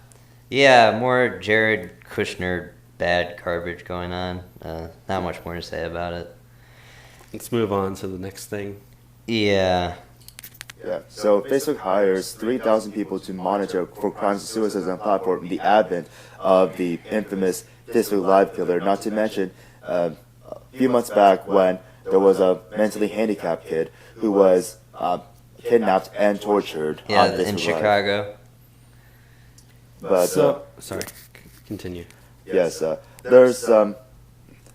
more Jared Kushner bad garbage going on. Not much more to say about it.
Let's move on to the next thing.
Yeah.
So Facebook hires 3,000 people to monitor for crimes and suicides on platform in the advent of the infamous Facebook Live killer. Not to mention, a few months back when there was a mentally handicapped kid who was kidnapped and tortured.
Yeah, in Chicago.
But
sorry, continue.
Yes, there's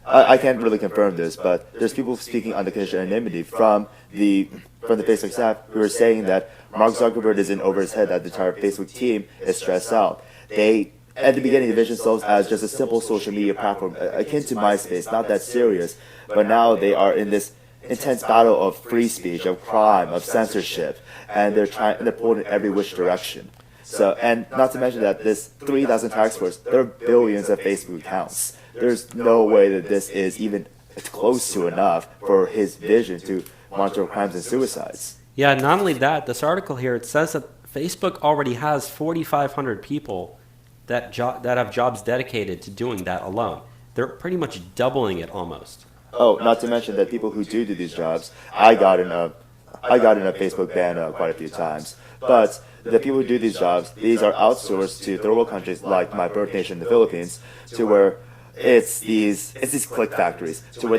I can't really confirm this, but there's people speaking under condition of anonymity from the Facebook staff who are saying that Mark Zuckerberg is in over his head, that the entire Facebook team is stressed out. They, at the beginning, envisioned themselves as just a simple social media platform akin to MySpace, not that serious, but now they are in this intense battle of free speech, of crime, of censorship, and they're pulled in every which direction. So, and not to mention that this 3,000 task force, there are billions of Facebook accounts. There's no way that this is even close to enough for his vision to monitor crimes and suicides.
Yeah, not only that, this article here, it says that Facebook already has 4,500 people that have jobs dedicated to doing that alone. They're pretty much doubling it almost.
Oh, not to mention that people who do these jobs, I got in a Facebook ban quite a few times. But the people who do these jobs, these are outsourced to third world countries like my birth nation, the Philippines, to where it's these click factories, to where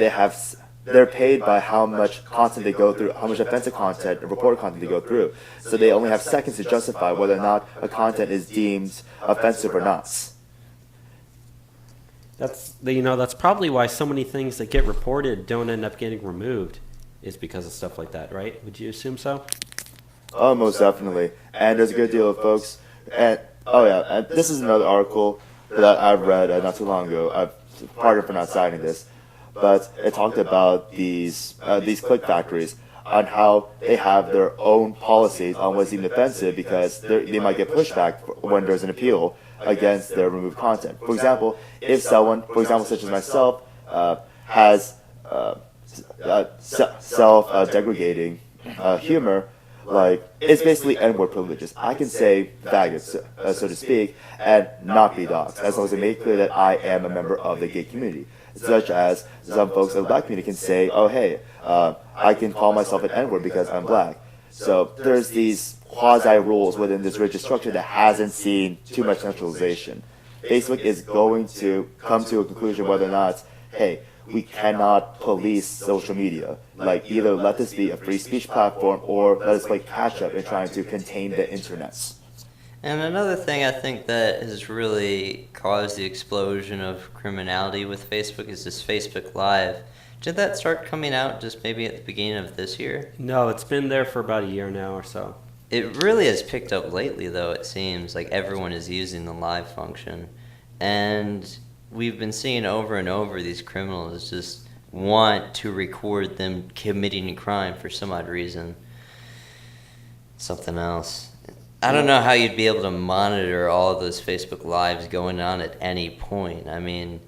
they're paid by how much content they go through, how much offensive content, reported content they go through. So they only have seconds to justify whether or not a content is deemed offensive or not.
That's probably why so many things that get reported don't end up getting removed, is because of stuff like that, right? Would you assume so?
Oh, most definitely. And there's a good deal of folks. And and this is another article that I've read not too long ago. Pardon for not citing this, but it talked about these click factories on how they have their own policies on what's even offensive because they might get pushback when there's an appeal against their removed content. For example, if someone, for example, such as myself, has self-degrading humor, like it's basically N-word privileges. I can say faggots, so to speak, and not be doxxed, as long as they make clear that I am a member of the gay community. Such as some folks in the black community can say, oh hey, I can call myself an N-word because I'm black. So there's these quasi-rules within this rigid structure that hasn't seen too much centralization. Facebook is going to come to a conclusion whether or not, hey, we cannot police social media. Like, either let this be a free speech platform or let us play catch-up in trying to contain the internet.
And another thing I think that has really caused the explosion of criminality with Facebook is this Facebook Live. Did that start coming out just maybe at the beginning of this year?
No, it's been there for about a year now or so.
It really has picked up lately, though, it seems. Like, everyone is using the live function. And we've been seeing over and over these criminals just want to record them committing a crime for some odd reason. Something else. I don't know how you'd be able to monitor all of those Facebook Lives going on at any point. I mean,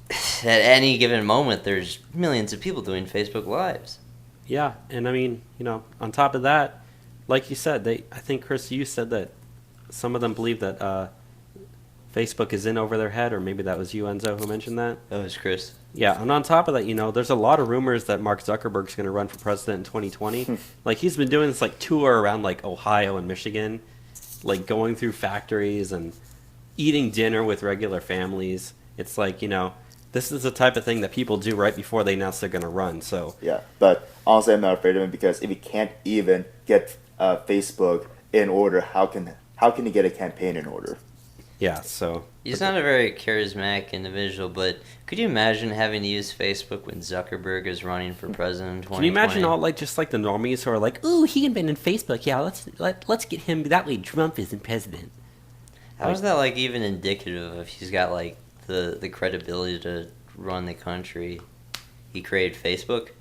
at any given moment, there's millions of people doing Facebook Lives.
Yeah, and I mean, on top of that, like you said, I think, Chris, you said that some of them believe that Facebook is in over their head, or maybe that was you, Enzo, who mentioned that.
That was Chris.
Yeah, and on top of that, there's a lot of rumors that Mark Zuckerberg's going to run for president in 2020. Like, he's been doing this tour around Ohio and Michigan, going through factories and eating dinner with regular families. It's this is the type of thing that people do right before they announce they're going to run. So
yeah, but honestly, I'm not afraid of him because if he can't even get Facebook in order, how can he get a campaign in order?
Yeah, so
he's not a very charismatic individual, but could you imagine having to use Facebook when Zuckerberg is running for president in 2020?
Can you imagine all just the normies who are like, ooh, he invented Facebook. Yeah, let's get him. That way, Trump isn't president.
How is that even indicative of he's got the credibility to run the country? He created Facebook.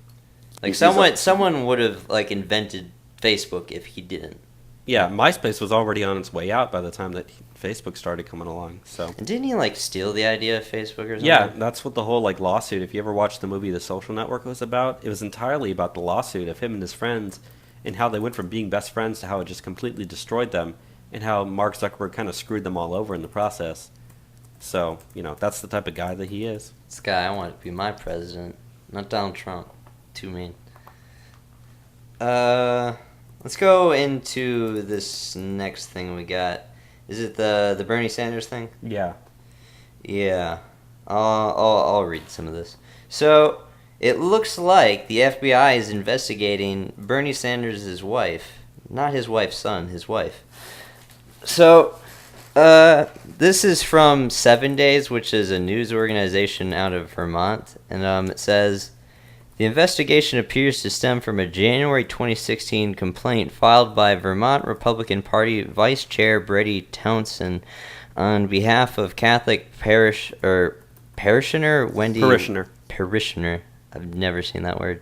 Someone would have invented Facebook if he didn't.
Yeah, MySpace was already on its way out by the time that Facebook started coming along. So,
and didn't he steal the idea of Facebook or something?
Yeah, that's what the whole lawsuit. If you ever watched the movie The Social Network was about, it was entirely about the lawsuit of him and his friends and how they went from being best friends to how it just completely destroyed them and how Mark Zuckerberg kind of screwed them all over in the process. So, that's the type of guy that he is.
This guy, I want to be my president, not Donald Trump. Too mean. Let's go into this next thing we got. Is it the Bernie Sanders thing?
Yeah.
Yeah. I'll read some of this. So, it looks like the FBI is investigating Bernie Sanders' wife. Not his wife's son, his wife. So, this is from 7 Days, which is a news organization out of Vermont. And it says, the investigation appears to stem from a January 2016 complaint filed by Vermont Republican Party Vice Chair Brady Townsend on behalf of Catholic parishioner Wendy... Parishioner. I've never seen that word.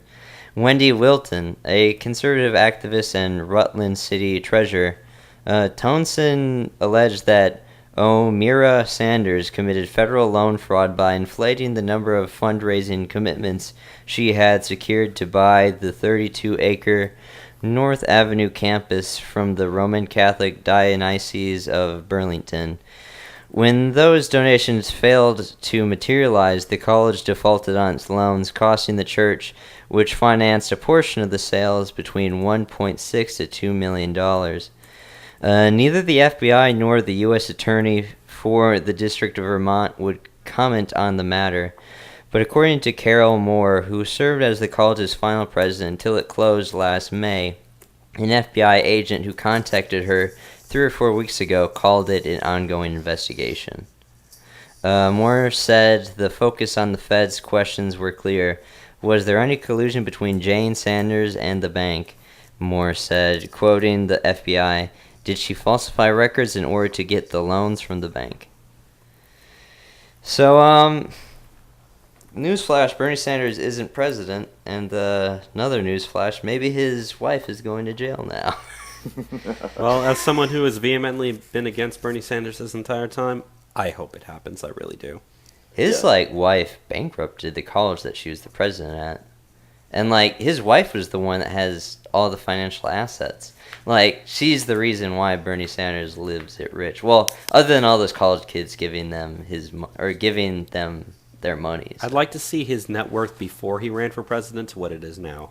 Wendy Wilton, a conservative activist and Rutland City treasurer. Townsend alleged that O'Meara Sanders committed federal loan fraud by inflating the number of fundraising commitments she had secured to buy the 32-acre North Avenue campus from the Roman Catholic Diocese of Burlington. When those donations failed to materialize, the college defaulted on its loans, costing the church, which financed a portion of the sales, between $1.6 to $2 million. Neither the FBI nor the U.S. Attorney for the District of Vermont would comment on the matter. But according to Carol Moore, who served as the college's final president until it closed last May, an FBI agent who contacted her 3 or 4 weeks ago called it an ongoing investigation. Moore said the focus on the Fed's questions were clear. Was there any collusion between Jane Sanders and the bank? Moore said, quoting the FBI, did she falsify records in order to get the loans from the bank? So, newsflash, Bernie Sanders isn't president, and another newsflash, maybe his wife is going to jail now.
Well, as someone who has vehemently been against Bernie Sanders this entire time, I hope it happens. I really do.
His wife bankrupted the college that she was the president at. And his wife was the one that has all the financial assets. She's the reason why Bernie Sanders lives it rich. Well, other than all those college kids giving them their monies.
I'd like to see his net worth before he ran for president to what it is now.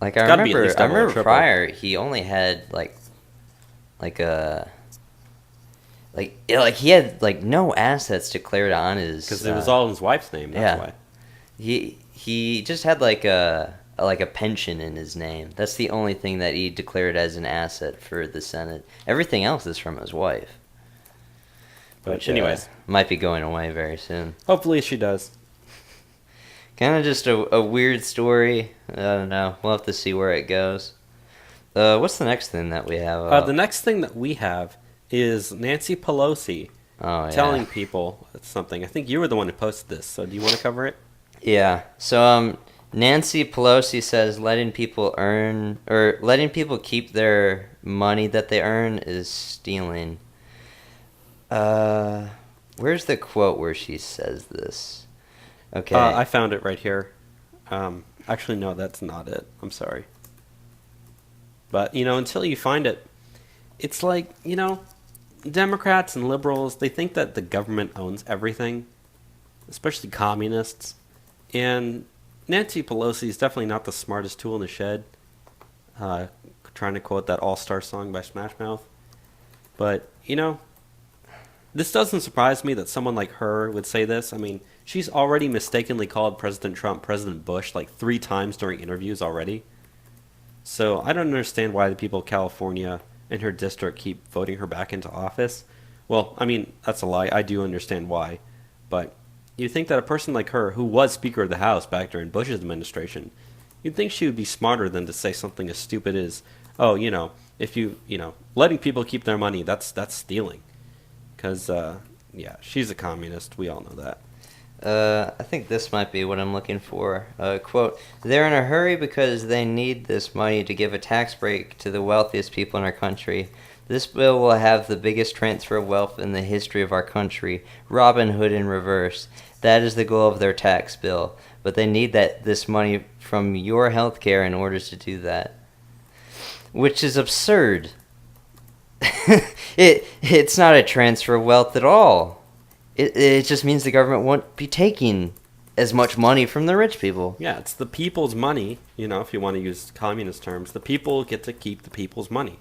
I remember prior he only had he had no assets declared on his,
because it was all in his wife's name. That's why.
He just had a pension in his name. That's the only thing that he declared as an asset for the Senate. Everything else is from his wife.
But anyways,
might be going away very soon.
Hopefully she does.
Kind of just a weird story. I don't know. We'll have to see where it goes. What's the next thing that we have?
The next thing that we have is Nancy Pelosi telling people something. I think you were the one who posted this, so do you want to cover it?
Yeah. So Nancy Pelosi says letting people keep their money that they earn is stealing. Where's the quote where she says this? Okay.
I found it right here. Actually, no, that's not it. I'm sorry. But, until you find it, it's Democrats and liberals, they think that the government owns everything, especially communists. And Nancy Pelosi is definitely not the smartest tool in the shed. Trying to quote that All-Star song by Smash Mouth. But, this doesn't surprise me that someone like her would say this. I mean, she's already mistakenly called President Trump President Bush 3 times during interviews already. So I don't understand why the people of California and her district keep voting her back into office. Well, I mean, that's a lie. I do understand why. But you'd think that a person like her, who was Speaker of the House back during Bush's administration, you'd think she would be smarter than to say something as stupid as, if letting people keep their money, that's stealing. Because, she's a communist. We all know that.
I think this might be what I'm looking for. Quote, they're in a hurry because they need this money to give a tax break to the wealthiest people in our country. This bill will have the biggest transfer of wealth in the history of our country. Robin Hood in reverse. That is the goal of their tax bill. But they need this money from your health care in order to do that. Which is absurd. It's not a transfer of wealth at all. It just means the government won't be taking as much money from the rich people.
Yeah, it's the people's money, if you want to use communist terms. The people get to keep the people's money.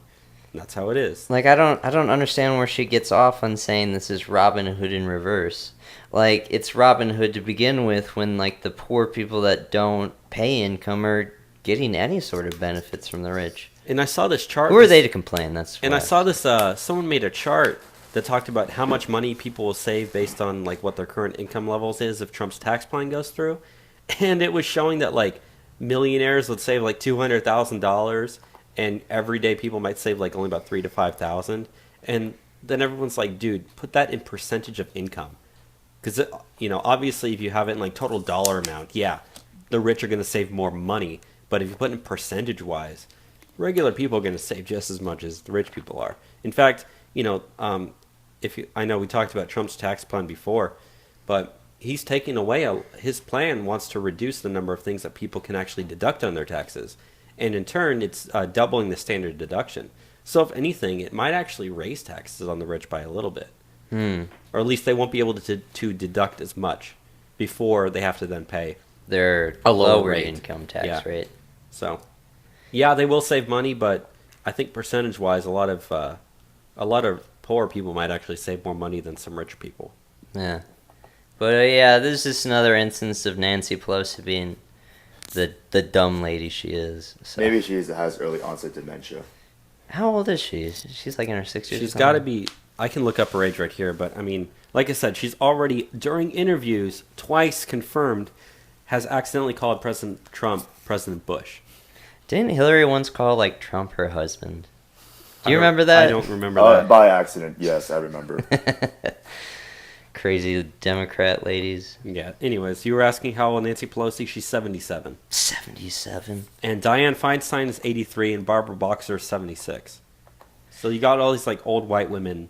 And that's how it is.
I don't understand where she gets off on saying this is Robin Hood in reverse. It's Robin Hood to begin with when, the poor people that don't pay income are getting any sort of benefits from the rich.
And I saw this chart.
Who are they to complain?
I saw this, someone made a chart that talked about how much money people will save based on what their current income levels is if Trump's tax plan goes through. And it was showing that millionaires would save $200,000 and everyday people might save only about $3,000 to $5,000. And then everyone's like, dude, put that in percentage of income. Because, obviously if you have it in total dollar amount, yeah, the rich are going to save more money. But if you put it in percentage wise, regular people are going to save just as much as the rich people are. In fact, I know we talked about Trump's tax plan before, but he's taking away his plan wants to reduce the number of things that people can actually deduct on their taxes, and in turn, it's doubling the standard deduction. So, if anything, it might actually raise taxes on the rich by a little bit, or at least they won't be able to deduct as much before they have to then pay
their lower income tax rate.
So, yeah, they will save money, but I think percentage-wise, a lot of poor people might actually save more money than some rich people.
Yeah. But, this is just another instance of Nancy Pelosi being the dumb lady she is. So.
Maybe she has early onset dementia.
How old is she? She's in her 60s.
She's got to be... I can look up her age right here, but, I mean, like I said, she's already, during interviews, twice confirmed, has accidentally called President Trump President Bush.
Didn't Hillary once call, Trump her husband? Do you remember that?
I don't remember that.
By accident, yes, I remember.
Crazy Democrat ladies.
Yeah. Anyways, you were asking how old Nancy Pelosi? She's 77.
77.
And Dianne Feinstein is 83, and Barbara Boxer is 76. So you got all these like old white women,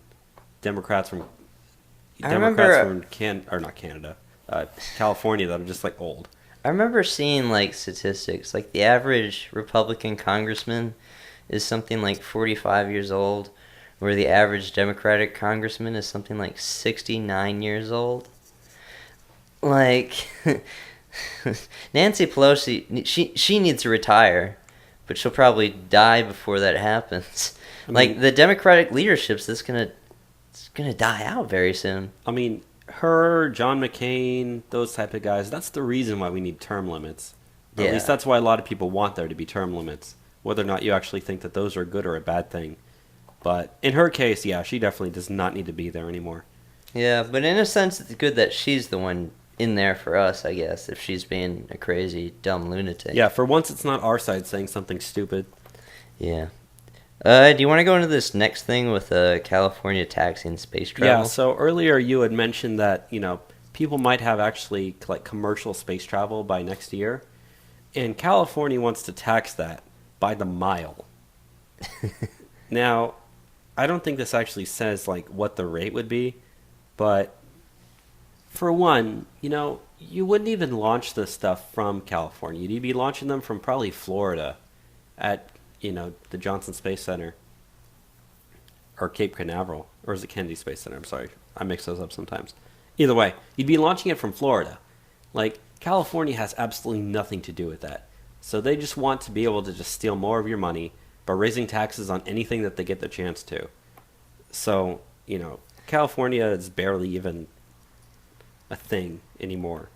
Democrats from California that are just like old.
I remember seeing like statistics, like the average Republican congressman is something like 45 years old, where the average Democratic congressman is something like 69 years old. Like, Nancy Pelosi, she needs to retire, but she'll probably die before that happens. I mean, like, the Democratic leadership's it's gonna die out very soon.
I mean, her, John McCain, those type of guys, that's the reason why we need term limits. Or at least that's why a lot of people want there to be term limits, whether or not you actually think that those are good or a bad thing. But in her case, yeah, she definitely does not need to be there anymore.
Yeah, but in a sense, it's good that she's the one in there for us, I guess, if she's being a crazy, dumb lunatic.
Yeah, for once it's not our side saying something stupid.
Yeah. Do you want to go into this next thing with California taxing space travel?
Yeah, so earlier you had mentioned that, people might have actually like commercial space travel by next year. And California wants to tax that by the mile. Now, I don't think this actually says like what the rate would be, but for one, you wouldn't even launch this stuff from California. You'd be launching them from probably Florida at, the Johnson Space Center or Cape Canaveral, or is it Kennedy Space Center? I'm sorry. I mix those up sometimes. Either way, you'd be launching it from Florida. Like, California has absolutely nothing to do with that. So they just want to be able to just steal more of your money by raising taxes on anything that they get the chance to. So, California is barely even a thing anymore.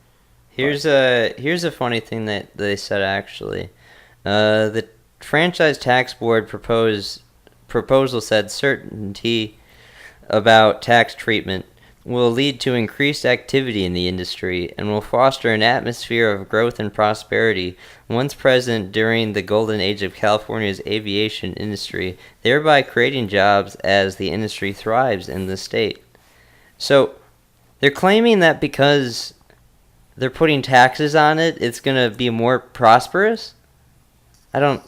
Here's a funny thing that they said, actually. The Franchise Tax Board proposal said certainty about tax treatment will lead to increased activity in the industry and will foster an atmosphere of growth and prosperity once present during the golden age of California's aviation industry, thereby creating jobs as the industry thrives in the state. So, they're claiming that because they're putting taxes on it, it's going to be more prosperous? I know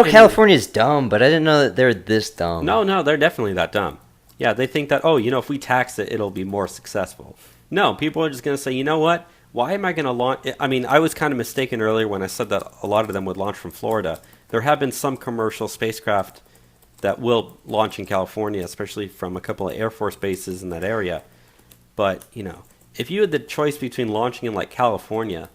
California's dumb, but I didn't know that they're this dumb.
No, they're definitely that dumb. Yeah, they think that, if we tax it, it'll be more successful. No, people are just going to say, you know what? Why am I going to launch? I mean, I was kind of mistaken earlier when I said that a lot of them would launch from Florida. There have been some commercial spacecraft that will launch in California, especially from a couple of Air Force bases in that area. But, if you had the choice between launching in, like, California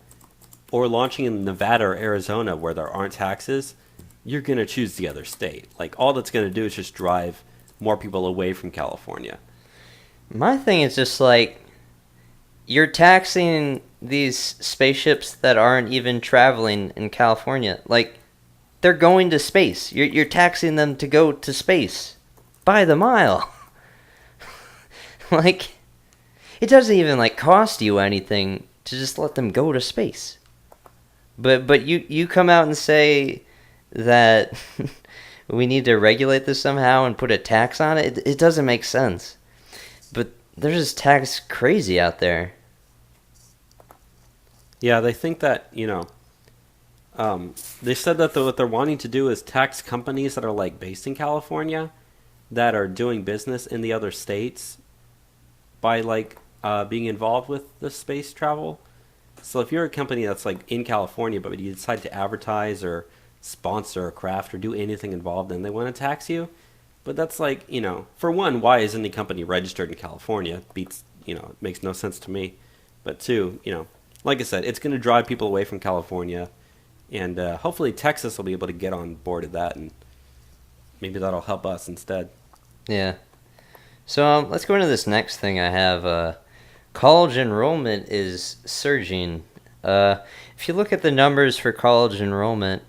or launching in Nevada or Arizona where there aren't taxes, you're going to choose the other state. Like, all that's going to do is just drive more people away from California.
My thing is just like, you're taxing these spaceships that aren't even traveling in California. Like, they're going to space. You're taxing them to go to space by the mile. Like, it doesn't even like cost you anything to just let them go to space. But you come out and say that we need to regulate this somehow and put a tax on it. It doesn't make sense. But they're just tax crazy out there.
Yeah, they think that, they said that what they're wanting to do is tax companies that are like based in California that are doing business in the other states by like being involved with the space travel. So if you're a company that's like in California, but you decide to advertise or sponsor a craft or do anything involved, then they want to tax you. But that's like, for one, why isn't the company registered in California? It makes no sense to me. But two, like I said, it's going to drive people away from California. And hopefully Texas will be able to get on board of that, and maybe that'll help us instead.
Yeah. So let's go into this next thing I have. College enrollment is surging. If you look at the numbers for college enrollment,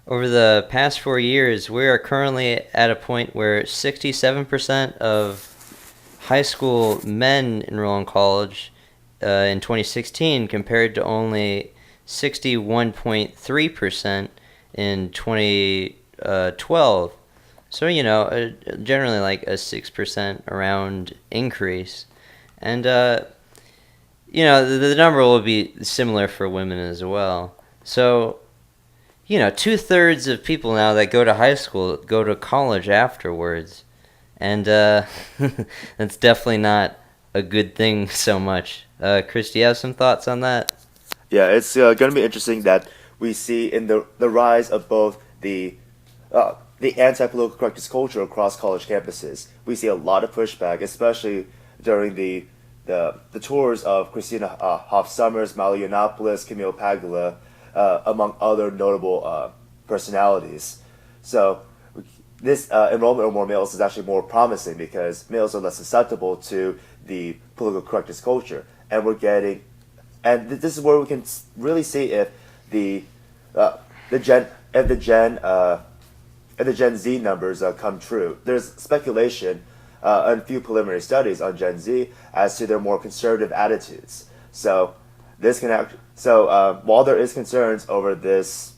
over the past 4 years, we are currently at a point where 67% of high school men enroll in college in 2016 compared to only 61.3% in 2012. So, generally like a 6% around increase. And, the number will be similar for women as well. So, 2/3 of people now that go to high school go to college afterwards. And that's definitely not a good thing so much. Chris, do you have some thoughts on that?
Yeah, it's going to be interesting that we see in the rise of both the anti-political correctness culture across college campuses. We see a lot of pushback, especially during the tours of Christina Hoff Sommers, Milo Yiannopoulos, Camille Paglia, among other notable personalities. So this enrollment of more males is actually more promising because males are less susceptible to the political correctness culture, and this is where we can really see if the Gen Z numbers come true. There's speculation and a few preliminary studies on Gen Z as to their more conservative attitudes. So while there is concerns over this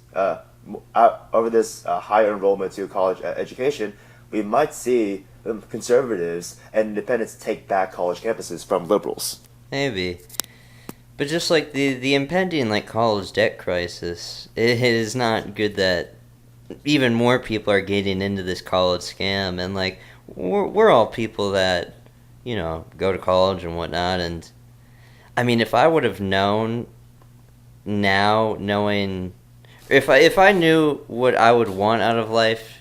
higher enrollment to college education, we might see conservatives and independents take back college campuses from liberals.
Maybe. But just like the impending college debt crisis, it is not good that even more people are getting into this college scam, and we're all people that go to college and whatnot. And I mean, if I would have known now, if I knew what I would want out of life,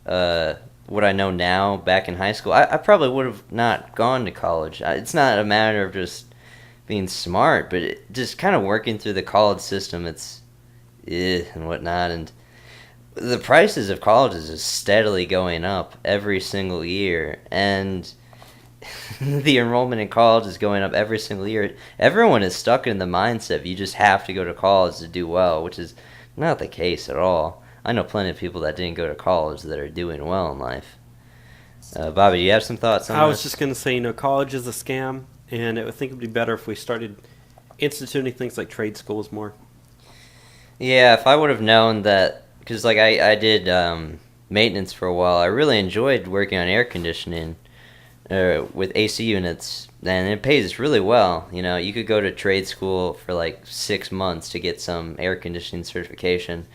what I know now back in high school, I probably would have not gone to college. It's not a matter of just being smart, but just kind of working through the college system. It's and whatnot, and the prices of colleges is steadily going up every single year, and the enrollment in college is going up every single year. Everyone is stuck in the mindset of you just have to go to college to do well, which is not the case at all. I know plenty of people that didn't go to college that are doing well in life. Bobby, do you have some thoughts on that?
I was just going to say, college is a scam, and I think it would be better if we started instituting things like trade schools more.
Yeah, if I would have known that, because I did maintenance for a while. I really enjoyed working on air conditioning with AC units, and it pays really well. You could go to trade school for 6 months to get some air conditioning certification,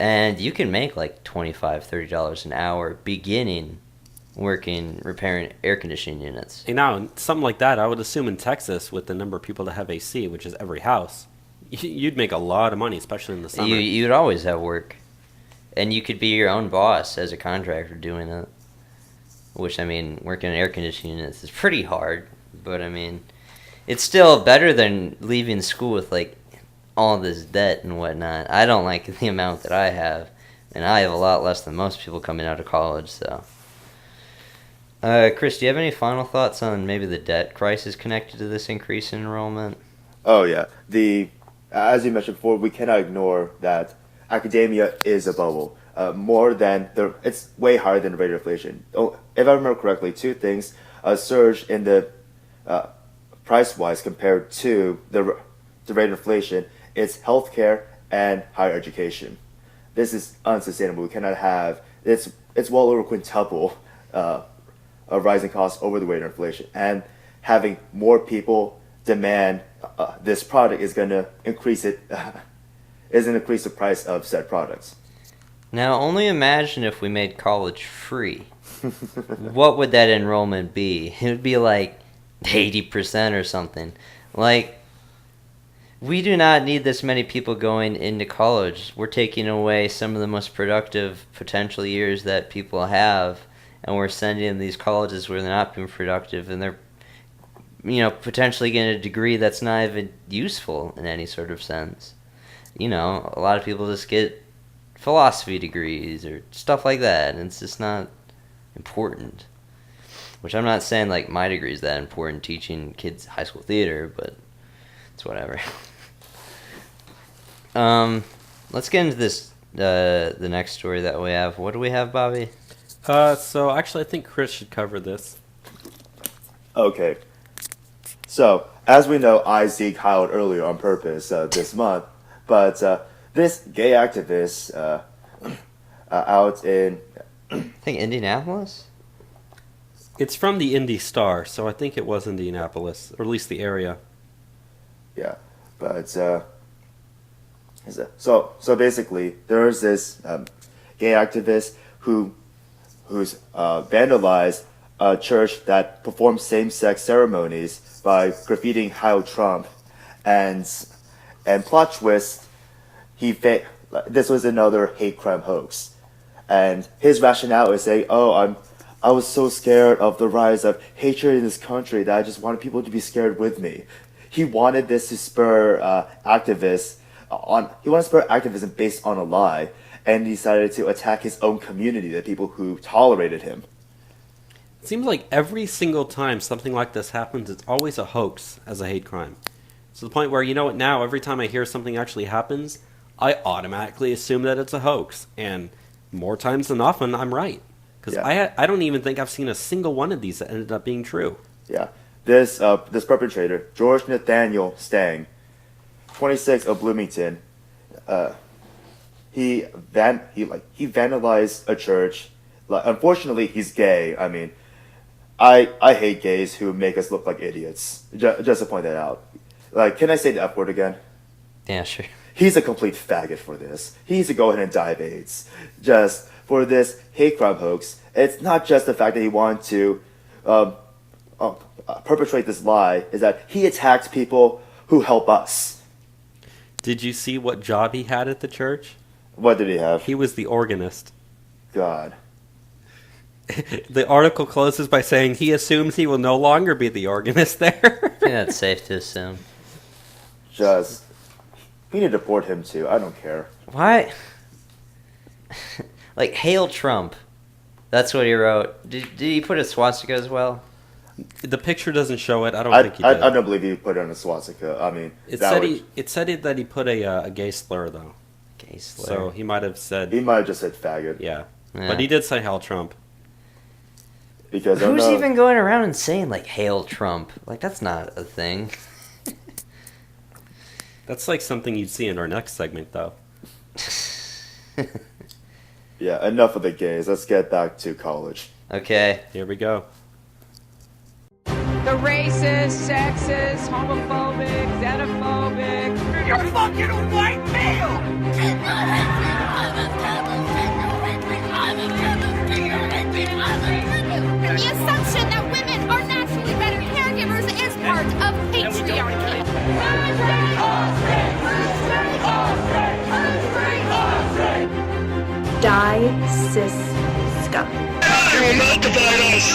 and you can make $25, $30 an hour beginning repairing air conditioning units.
Something like that, I would assume in Texas, with the number of people that have AC, which is every house, you'd make a lot of money, especially in the summer.
You'd always have work. And you could be your own boss as a contractor doing it. Which, working on air conditioning units is pretty hard. But, it's still better than leaving school with, all this debt and whatnot. I don't like the amount that I have. And I have a lot less than most people coming out of college, so. Chris, do you have any final thoughts on maybe the debt crisis connected to this increase in enrollment?
Oh, yeah. As you mentioned before, we cannot ignore that academia is a bubble. It's way higher than the rate of inflation. Oh, if I remember correctly, two things surged in the price-wise compared to the rate of inflation. It's healthcare and higher education. This is unsustainable. We cannot have it's well over quintuple of rising costs over the rate of inflation, and having more people demand this product is going to increase the price of said products.
Now, only imagine if we made college free. What would that enrollment be? It would be 80% or something. We do not need this many people going into college. We're taking away some of the most productive potential years that people have, and we're sending them these colleges where they're not being productive, and they're potentially getting a degree that's not even useful in any sort of sense. A lot of people just get philosophy degrees or stuff like that, and it's just not important. Which I'm not saying my degree is that important, teaching kids high school theater, but it's whatever. Let's get into this the next story that we have. What do we have, Bobby?
So actually, I think Chris should cover this.
Okay. So, as we know, I Zeke Howard earlier on purpose this month, but this gay activist out in
I think Indianapolis?
It's from the Indy Star, so I think it was Indianapolis, or at least the area.
Yeah, but so basically, there's this gay activist who's vandalized a church that performs same-sex ceremonies by graffitiing Heil Trump, and plot twist, this was another hate crime hoax, and his rationale is saying, I was so scared of the rise of hatred in this country that I just wanted people to be scared with me. He wanted this to spur activism based on a lie, and decided to attack his own community, the people who tolerated him.
It seems like every single time something like this happens, it's always a hoax as a hate crime. To the point where, now every time I hear something actually happens, I automatically assume that it's a hoax. And more times than often, I'm right. Because I don't even think I've seen a single one of these that ended up being true.
Yeah. This perpetrator, George Nathaniel Stang, 26 of Bloomington, he vandalized a church. Unfortunately, he's gay. I mean, I hate gays who make us look like idiots. Just to point that out. Can I say the F word again?
Yeah, sure.
He's a complete faggot for this. He needs to go ahead and die of AIDS. Just for this hate crime hoax. It's not just the fact that he wanted to perpetrate this lie, is that he attacks people who help us.
Did you see what job he had at the church?
What did he have?
He was the organist.
God.
The article closes by saying he assumes he will no longer be the organist there.
Yeah, it's safe to assume.
We need to deport him too. I don't care.
Why? Hail Trump. That's what he wrote. Did he put a swastika as well?
The picture doesn't show it. I don't think he did.
I don't believe he put it on a swastika. I mean,
it said that he put a gay slur though.
Gay slur.
So he might have said.
He might have just said faggot.
Yeah. But he did say "Hail Trump."
Because who's even going around and saying "Hail Trump"? That's not a thing.
That's something you'd see in our next segment, though.
Yeah, enough of the gays. Let's get back to college.
Okay.
Here we go.
The racist, sexist, homophobic, xenophobic. You're fucking a white male!
The assumption that women are naturally better caregivers is part of patriarchy.
Die, cis, scum.
You will not divide us.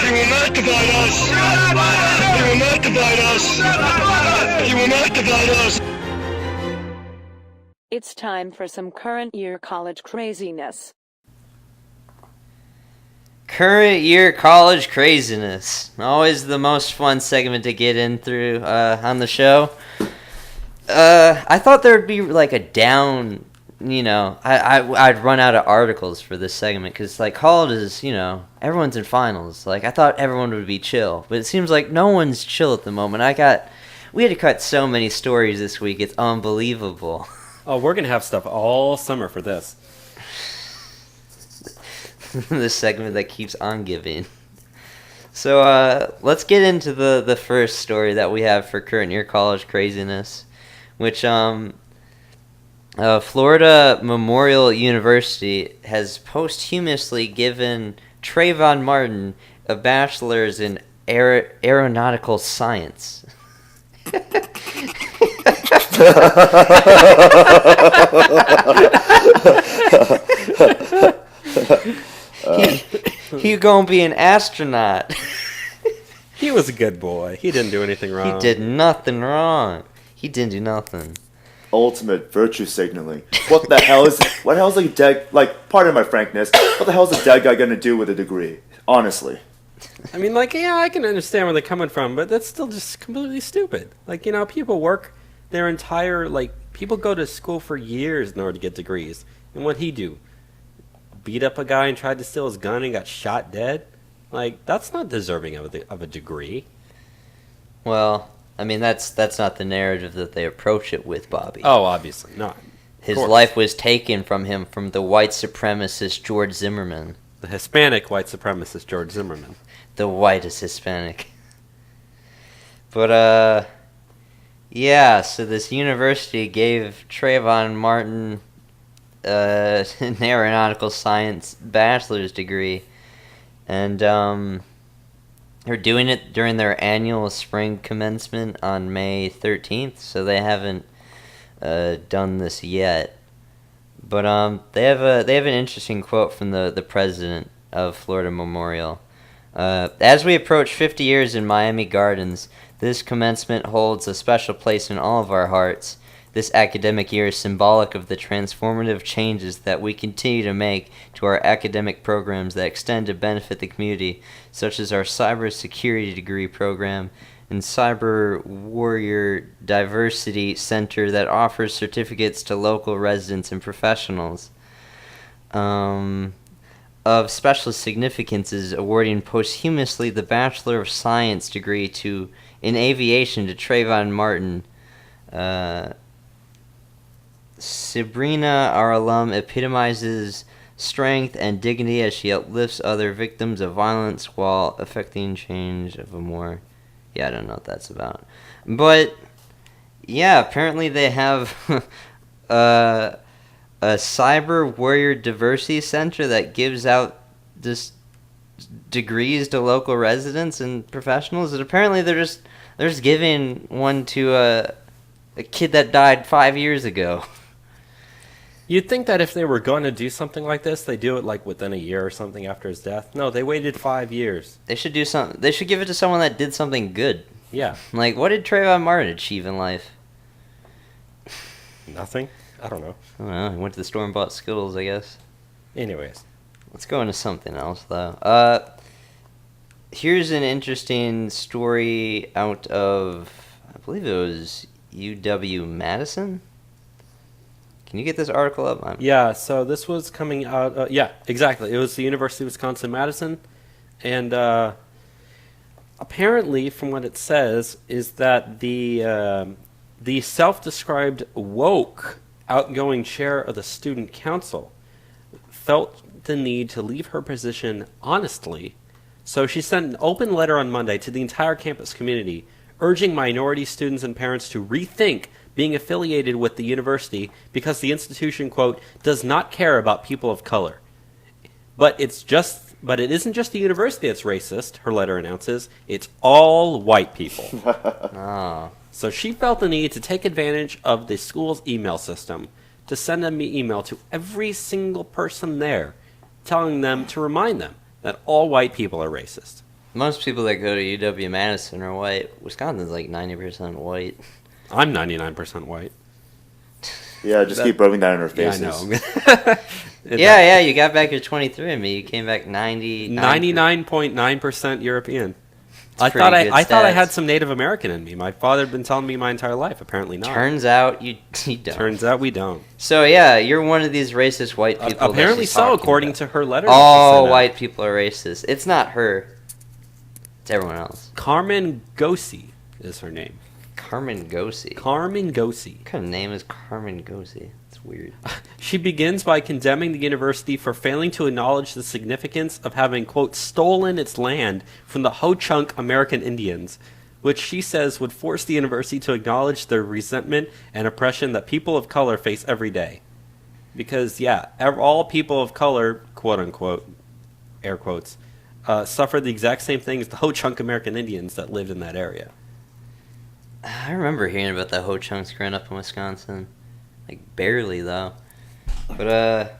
You will not divide us. You will not divide us. You will not divide us.
It's time for some current year college craziness.
Current year college craziness. Always the most fun segment to get in through on the show. I thought there would be a down... I'd run out of articles for this segment because, college is, everyone's in finals. I thought everyone would be chill, but it seems like no one's chill at the moment. We had to cut so many stories this week. It's unbelievable.
Oh, we're going to have stuff all summer for this.
This segment that keeps on giving. So, let's get into the first story that we have for current year college craziness, which, Florida Memorial University has posthumously given Trayvon Martin a bachelor's in aeronautical science. He gonna be an astronaut.
He was a good boy. He didn't do anything wrong.
He did nothing wrong. He didn't do nothing.
Ultimate virtue signaling. What the hell is a dead, pardon my frankness, what the hell is a dead guy gonna do with a degree? Honestly.
I mean, I can understand where they're coming from, but that's still just completely stupid. People work their entire, people go to school for years in order to get degrees. And what'd he do? Beat up a guy and tried to steal his gun and got shot dead? That's not deserving of a degree.
Well... I mean, that's not the narrative that they approach it with, Bobby.
Oh, obviously not.
His life was taken from him from the white supremacist George Zimmerman.
The Hispanic white supremacist George Zimmerman.
The whitest Hispanic. But, yeah, so this university gave Trayvon Martin an aeronautical science bachelor's degree. And, they're doing it during their annual spring commencement on May 13th, so they haven't done this yet. But they have an interesting quote from the president of Florida Memorial. As we approach 50 years in Miami Gardens, this commencement holds a special place in all of our hearts. This academic year is symbolic of the transformative changes that we continue to make to our academic programs that extend to benefit the community, such as our cybersecurity degree program and Cyber Warrior Diversity Center that offers certificates to local residents and professionals. Of special significance is awarding posthumously the Bachelor of Science degree in aviation to Trayvon Martin. Sabrina, our alum, epitomizes strength and dignity as she uplifts other victims of violence while effecting change of a more... Yeah, I don't know what that's about. But, yeah, apparently they have a Cyber Warrior Diversity Center that gives out this degrees to local residents and professionals. And apparently they're just giving one to a kid that died 5 years ago.
You'd think that if they were going to do something like this, they do it like within a year or something after his death. No, they waited 5 years.
They should do something. They should give it to someone that did something good.
Yeah.
Like, what did Trayvon Martin achieve in life?
Nothing? I don't know.
He went to the store and bought Skittles, I guess.
Anyways.
Let's go into something else, though. Here's an interesting story out of, I believe it was UW-Madison? Can you get this article up?
Yeah, so this was coming out... yeah, exactly. It was the University of Wisconsin-Madison. And apparently, from what it says, is that the self-described woke outgoing chair of the student council felt the need to leave her position honestly. So she sent an open letter on Monday to the entire campus community, urging minority students and parents to rethink being affiliated with the university because the institution, quote, does not care about people of color. But it isn't just the university that's racist, her letter announces. It's all white people. So she felt the need to take advantage of the school's email system to send an email to every single person there, telling them to remind them that all white people are racist.
Most people that go to UW-Madison are white. Wisconsin's like 90% white.
I'm 99% white.
Yeah, just keep rubbing that in our faces.
Yeah, I know.
Yeah, you got back your 23andMe. You came back
99.9% European. I thought I had some Native American in me. My father had been telling me my entire life. Apparently not.
Turns out you don't.
Turns out we don't.
So yeah, you're one of these racist white people.
Apparently so, according to her letter.
All white people are racist. It's not her. It's everyone else.
Carmen Gossi is her name.
Carmen Gossi.
Carmen Gossi.
What kind of name is Carmen Gossi? It's weird.
She begins by condemning the university for failing to acknowledge the significance of having, quote, stolen its land from the Ho-Chunk American Indians, which she says would force the university to acknowledge the resentment and oppression that people of color face every day. Because, yeah, all people of color, quote unquote, air quotes, suffered the exact same thing as the Ho-Chunk American Indians that lived in that area.
I remember hearing about the Ho-Chunks growing up in Wisconsin. Like, barely, though. But,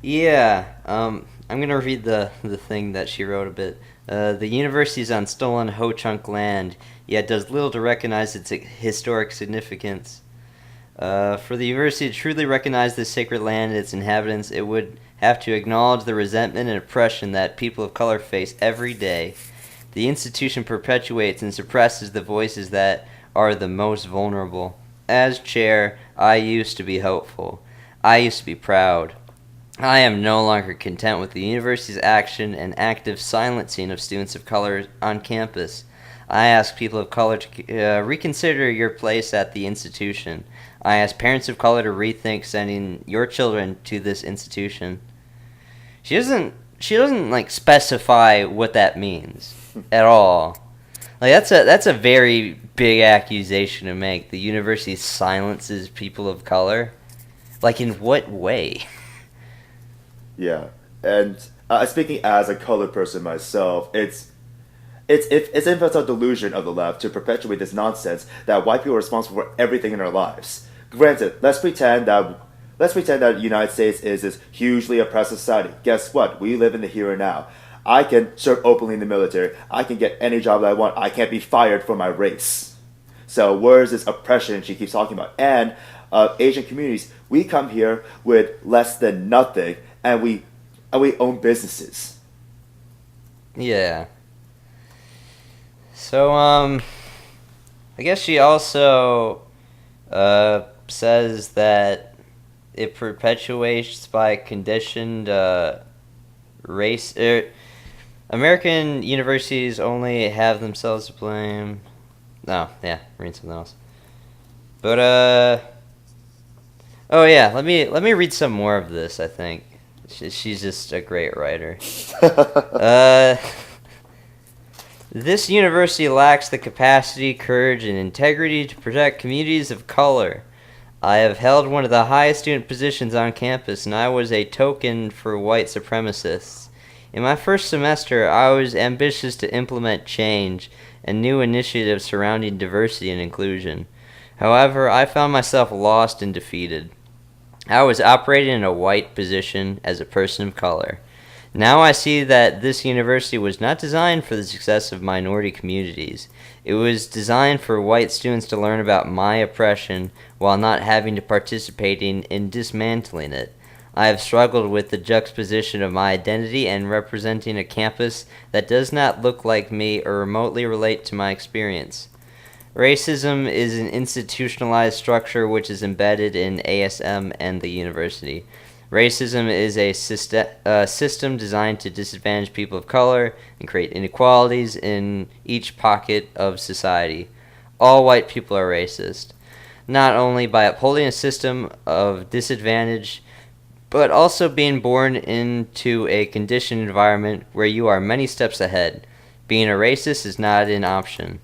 yeah. I'm going to read the thing that she wrote a bit. The university is on stolen Ho-Chunk land, yet does little to recognize its historic significance. For the university to truly recognize this sacred land and its inhabitants, it would have to acknowledge the resentment and oppression that people of color face every day. The institution perpetuates and suppresses the voices that are the most vulnerable. As chair, I used to be hopeful. I used to be proud. I am no longer content with the university's action and active silencing of students of color on campus. I ask people of color to reconsider your place at the institution. I ask parents of color to rethink sending your children to this institution. She doesn't like specify what that means at all. Like that's a very big accusation to make. The university silences people of color. Like, in what way?
Yeah, and speaking as a colored person myself, it's a delusion of the left to perpetuate this nonsense that white people are responsible for everything in our lives. Granted, let's pretend that the United States is this hugely oppressed society. Guess what? We live in the here and now. I can serve openly in the military. I can get any job that I want. I can't be fired for my race. So where is this oppression she keeps talking about? And Asian communities, we come here with less than nothing, and we own businesses.
Yeah. So I guess she also says that it perpetuates by conditioned race. American universities only have themselves to blame. No, yeah, read something else. But oh yeah, let me read some more of this. I think she's just a great writer. This university lacks the capacity, courage, and integrity to protect communities of color. I have held one of the highest student positions on campus, and I was a token for white supremacists. In my first semester, I was ambitious to implement change and new initiatives surrounding diversity and inclusion. However, I found myself lost and defeated. I was operating in a white position as a person of color. Now I see that this university was not designed for the success of minority communities. It was designed for white students to learn about my oppression while not having to participate in dismantling it. I have struggled with the juxtaposition of my identity and representing a campus that does not look like me or remotely relate to my experience. Racism is an institutionalized structure which is embedded in ASM and the university. Racism is a system designed to disadvantage people of color and create inequalities in each pocket of society. All white people are racist, not only by upholding a system of disadvantage, but also being born into a conditioned environment where you are many steps ahead. Being a racist is not an option.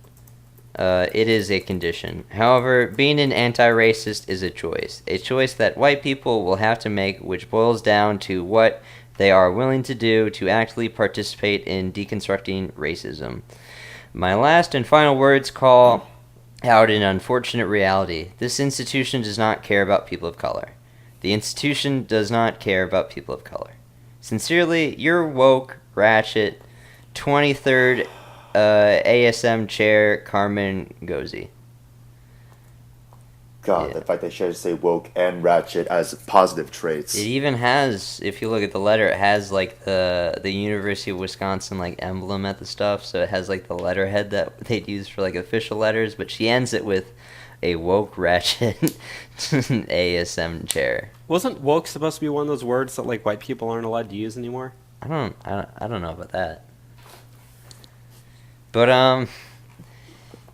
It is a condition. However, being an anti-racist is a choice that white people will have to make, which boils down to what they are willing to do to actively participate in deconstructing racism. My last and final words call out an unfortunate reality. This institution does not care about people of color. The institution does not care about people of color. Sincerely, your woke, ratchet, 23rd ASM chair, Carmen Gozi.
God,
Yeah.
the fact they should say woke and ratchet as positive traits.
It even has, if you look at the letter, it has like the University of Wisconsin like emblem at the stuff, so it has like the letterhead that they'd use for like official letters, but she ends it with a woke ratchet ASM chair.
Wasn't woke supposed to be one of those words that like white people aren't allowed to use anymore?
I don't know about that. But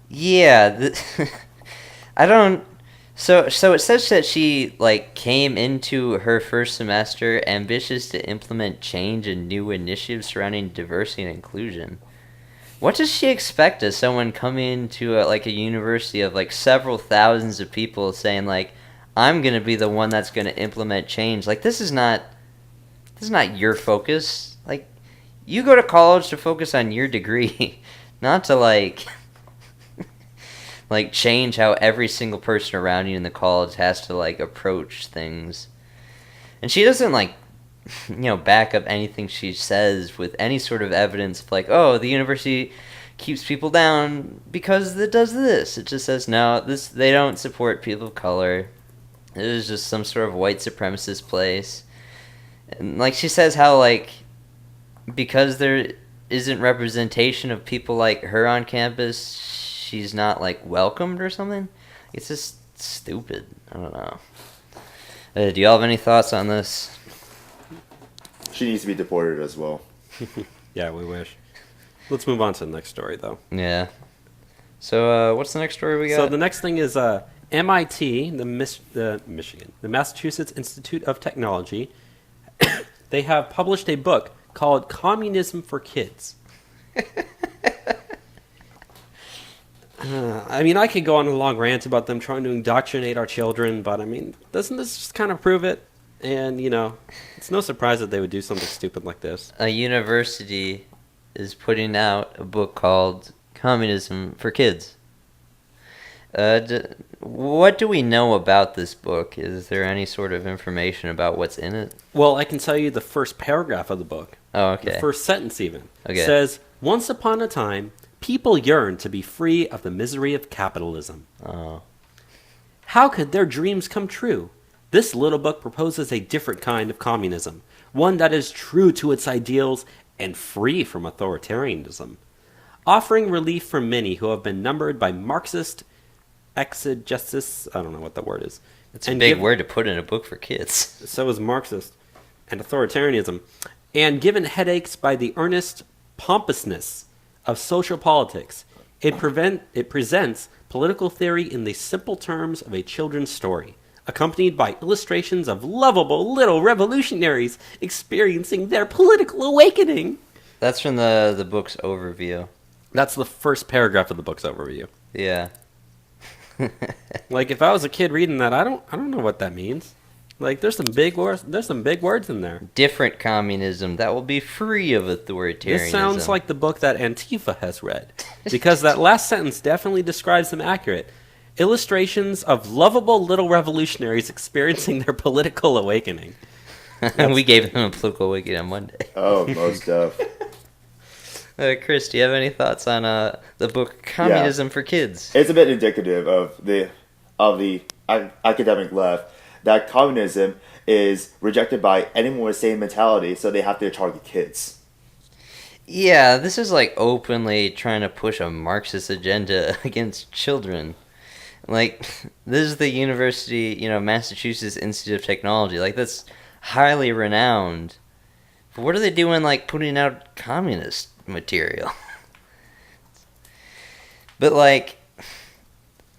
yeah, I don't. So it says that she like came into her first semester ambitious to implement change and new initiatives surrounding diversity and inclusion. What does she expect as someone coming to a university of like several thousands of people saying like, I'm gonna be the one that's gonna implement change? Like this is not your focus. Like you go to college to focus on your degree, not to like change how every single person around you in the college has to like approach things. And she doesn't like back up anything she says with any sort of evidence of like, oh, the university keeps people down because it does this. It just says no, they don't support people of color. It is just some sort of white supremacist place. And like she says how like because there isn't representation of people like her on campus, she's not like welcomed or something. It's just stupid. I don't know. Do y'all have any thoughts on this?
She needs to be deported as well.
Yeah, we wish. Let's move on to the next story, though.
Yeah. So what's the next story we got?
So the next thing is MIT, the Michigan, the Massachusetts Institute of Technology. They have published a book called Communism for Kids. I mean, I could go on a long rant about them trying to indoctrinate our children, but I mean, doesn't this just kind of prove it? And, you know, it's no surprise that they would do something stupid like this.
A university is putting out a book called Communism for Kids. What do we know about this book? Is there any sort of information about what's in it?
Well, I can tell you the first paragraph of the book.
Oh, okay.
The first sentence even.
Okay.
Says, once upon a time, people yearned to be free of the misery of capitalism.
Oh.
How could their dreams come true? This little book proposes a different kind of communism, one that is true to its ideals and free from authoritarianism, offering relief for many who have been numbered by Marxist exegesis. I don't know what that word is.
It's a big word to put in a book for kids.
So is Marxist and authoritarianism. And given headaches by the earnest pompousness of social politics, it presents political theory in the simple terms of a children's story, accompanied by illustrations of lovable little revolutionaries experiencing their political awakening.
That's from the book's overview.
That's the first paragraph of the book's overview.
Yeah.
Like, if I was a kid reading that, I don't know what that means. Like, there's some big words. There's some big words in there.
Different communism that will be free of authoritarianism.
This sounds like the book that Antifa has read, because that last sentence definitely describes them accurate. Illustrations of lovable little revolutionaries experiencing their political awakening.
And we gave them a political awakening on Monday.
Oh, most of.
Chris, do you have any thoughts on the book Communism for Kids?
It's a bit indicative of the academic left that communism is rejected by anyone with the same mentality, so they have to target kids.
Yeah, this is like openly trying to push a Marxist agenda against children. Like, this is the university, Massachusetts Institute of Technology. Like, that's highly renowned. But what are they doing, like, putting out communist material? But, like,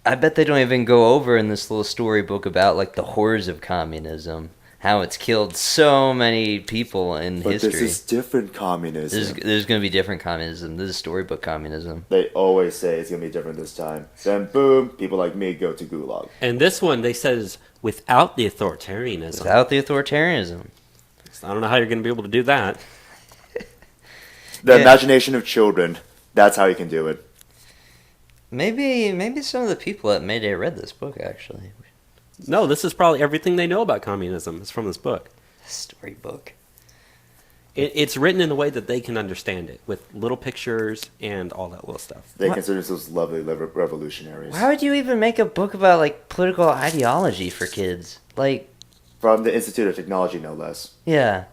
I bet they don't even go over in this little storybook about, like, the horrors of communism. How it's killed so many people in history.
But this is different communism.
There's going to be different communism. This is storybook communism.
They always say it's going to be different this time. Then, boom, people like me go to Gulag.
And this one, they said, is without the authoritarianism.
Without the authoritarianism.
So I don't know how you're going to be able to do that.
The imagination of children, that's how you can do it.
Maybe some of the people at Mayday read this book, actually.
No, this is probably everything they know about communism is from this book.
Storybook.
It's written in a way that they can understand it, with little pictures and all that little stuff.
They consider themselves lovely revolutionaries.
Why would you even make a book about, like, political ideology for kids? Like,
from the Institute of Technology, no less.
Yeah.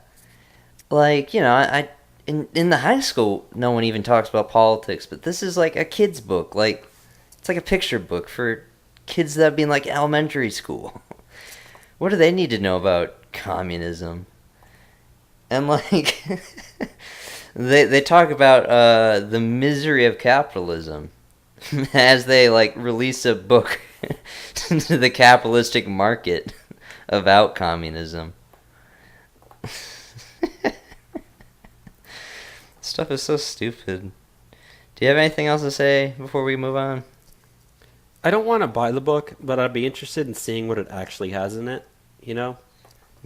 Like, in the high school, no one even talks about politics, but this is like a kid's book. Like, it's like a picture book for kids that be in, like, elementary school. What do they need to know about communism? And, like, they talk about the misery of capitalism as they, like, release a book to the capitalistic market about communism. Stuff is so stupid. Do you have anything else to say before we move on?
I don't want to buy the book, but I'd be interested in seeing what it actually has in it,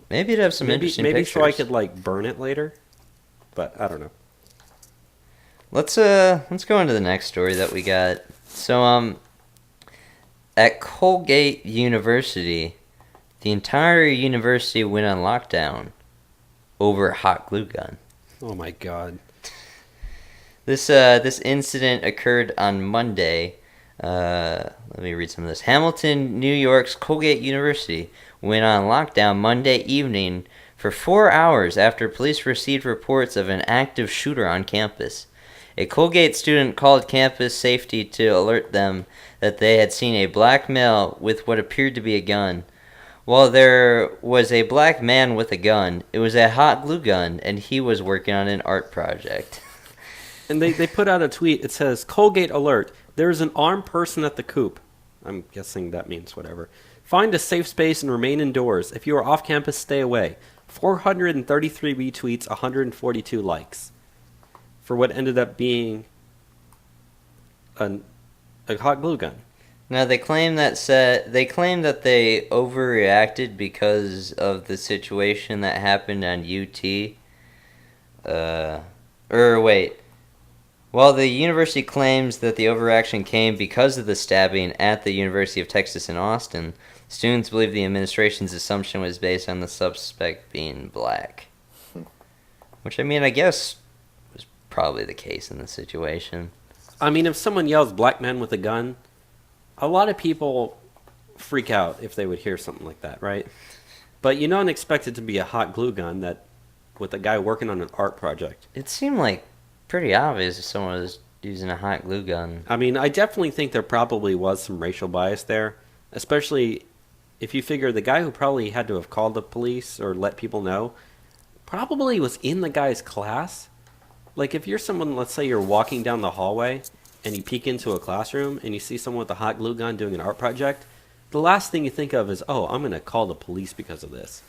Maybe it'd have some interesting
maybe
pictures.
So I could, like, burn it later, but I don't know.
Let's go into the next story that we got. So, at Colgate University, the entire university went on lockdown over a hot glue gun.
Oh my god.
This incident occurred on Monday. Let me read some of this. Hamilton, New York's Colgate University went on lockdown Monday evening for 4 hours after police received reports of an active shooter on campus. A Colgate student called campus safety to alert them that they had seen a black male with what appeared to be a gun. While there was a black man with a gun, it was a hot glue gun, and he was working on an art project.
And they put out a tweet. It says, Colgate alert. There is an armed person at the coop. I'm guessing that means whatever. Find a safe space and remain indoors. If you are off campus, stay away. 433 retweets, 142 likes. For what ended up being a hot glue gun.
Now they claim that they overreacted because of the situation that happened on UT. While the university claims that the overreaction came because of the stabbing at the University of Texas in Austin, students believe the administration's assumption was based on the suspect being black. Which, I mean, I guess was probably the case in this situation.
I mean, if someone yells black man with a gun, a lot of people freak out if they would hear something like that, right? But you don't expect it to be a hot glue gun that with a guy working on an art project.
It seemed like pretty obvious if someone was using a hot glue gun.
I mean, I definitely think there probably was some racial bias there, especially if you figure the guy who probably had to have called the police or let people know probably was in the guy's class. Like, if you're someone, let's say you're walking down the hallway and you peek into a classroom and you see someone with a hot glue gun doing an art project, the last thing you think of is, oh, I'm going to call the police because of this.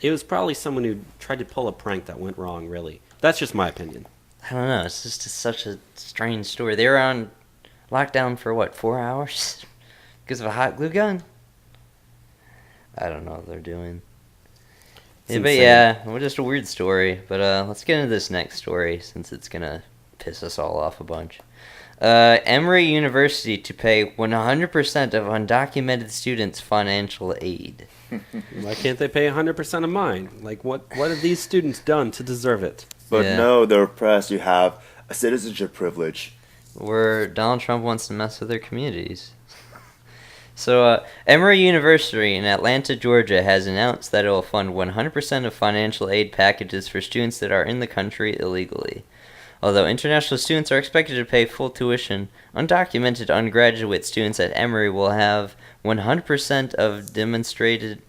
It was probably someone who tried to pull a prank that went wrong, really. That's just my opinion.
I don't know. It's just such a strange story. They were on lockdown for, 4 hours? Because of a hot glue gun? I don't know what they're doing. Yeah, but yeah, well, just a weird story. But let's get into this next story since it's going to piss us all off a bunch. Emory University to pay 100% of undocumented students financial aid.
Why can't they pay 100% of mine? Like, what have these students done to deserve it?
But no, they're oppressed. You have a citizenship privilege.
Where Donald Trump wants to mess with their communities. So, Emory University in Atlanta, Georgia has announced that it will fund 100% of financial aid packages for students that are in the country illegally. Although international students are expected to pay full tuition, undocumented undergraduate students at Emory will have 100% of demonstrated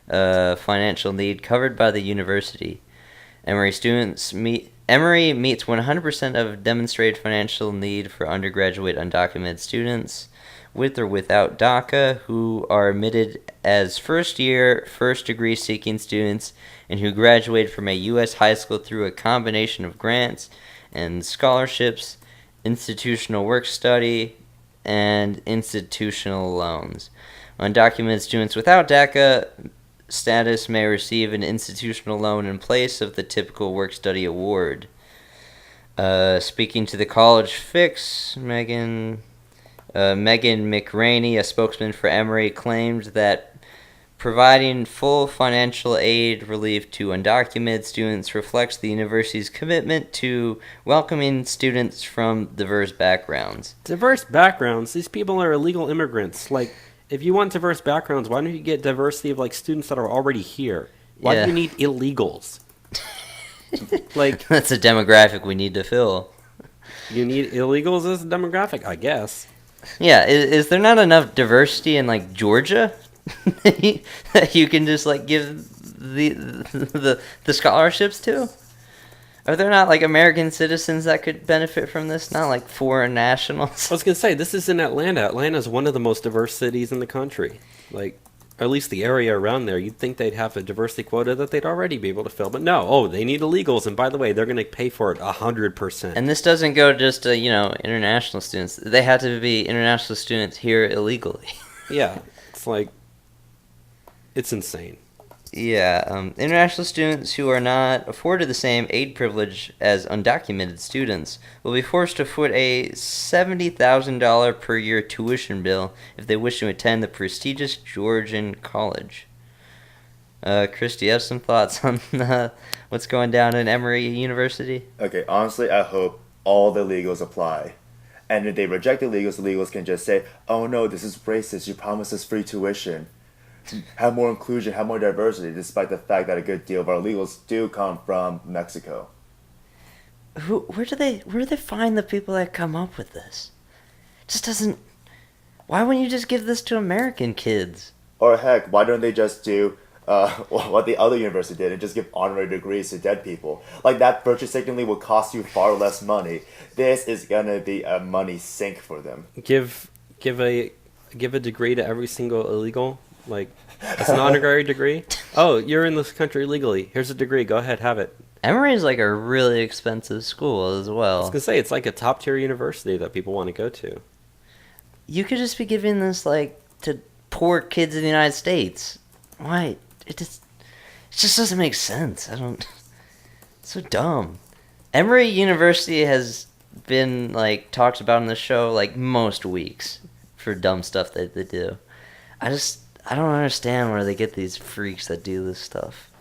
financial need covered by the university. Emory meets 100% of demonstrated financial need for undergraduate undocumented students, with or without DACA, who are admitted as first-year, first-degree seeking students and who graduate from a U.S. high school through a combination of grants and scholarships, institutional work study, and institutional loans. Undocumented students without DACA status may receive an institutional loan in place of the typical work-study award. Speaking to the College Fix, Megan McRaney, a spokesman for Emory, claimed that providing full financial aid relief to undocumented students reflects the university's commitment to welcoming students from diverse backgrounds.
Diverse backgrounds? These people are illegal immigrants. Like, if you want diverse backgrounds, why don't you get diversity of, students that are already here? Why do you need illegals?
That's a demographic we need to fill.
You need illegals as a demographic, I guess.
Yeah, is there not enough diversity in, Georgia? that you can just give the scholarships to? Are there not American citizens that could benefit from this? Not foreign nationals?
I was gonna say, this is in Atlanta. Atlanta is one of the most diverse cities in the country. Or at least the area around there. You'd think they'd have a diversity quota that they'd already be able to fill, but no. Oh, they need illegals, and by the way, they're gonna pay for it 100%.
And this doesn't go just to international students. They have to be international students here illegally.
Yeah, it's insane.
Yeah, international students who are not afforded the same aid privilege as undocumented students will be forced to foot a $70,000 per year tuition bill if they wish to attend the prestigious Georgian college. Chris, do you have some thoughts on what's going down in Emory University?
Okay, honestly, I hope all the illegals apply. And if they reject the illegals can just say, oh no, this is racist, you promised us free tuition. Have more inclusion, have more diversity, despite the fact that a good deal of our illegals do come from Mexico.
Where do they find the people that come up with this? It just doesn't. Why wouldn't you just give this to American kids?
Or heck, why don't they just do what the other university did and just give honorary degrees to dead people. Like, that virtue signaling will cost you far less money. This is gonna be a money sink for them.
Give a degree to every single illegal, like, it's an honorary degree. Oh, you're in this country legally. Here's a degree. Go ahead, have it.
Emory is like a really expensive school as well.
I was gonna say, it's like a top tier university that people want to go to.
You could just be giving this like to poor kids in the United States. Why? It just doesn't make sense. It's so dumb. Emory University has been like talked about in the show like most weeks for dumb stuff that they do. I don't understand where they get these freaks that do this stuff.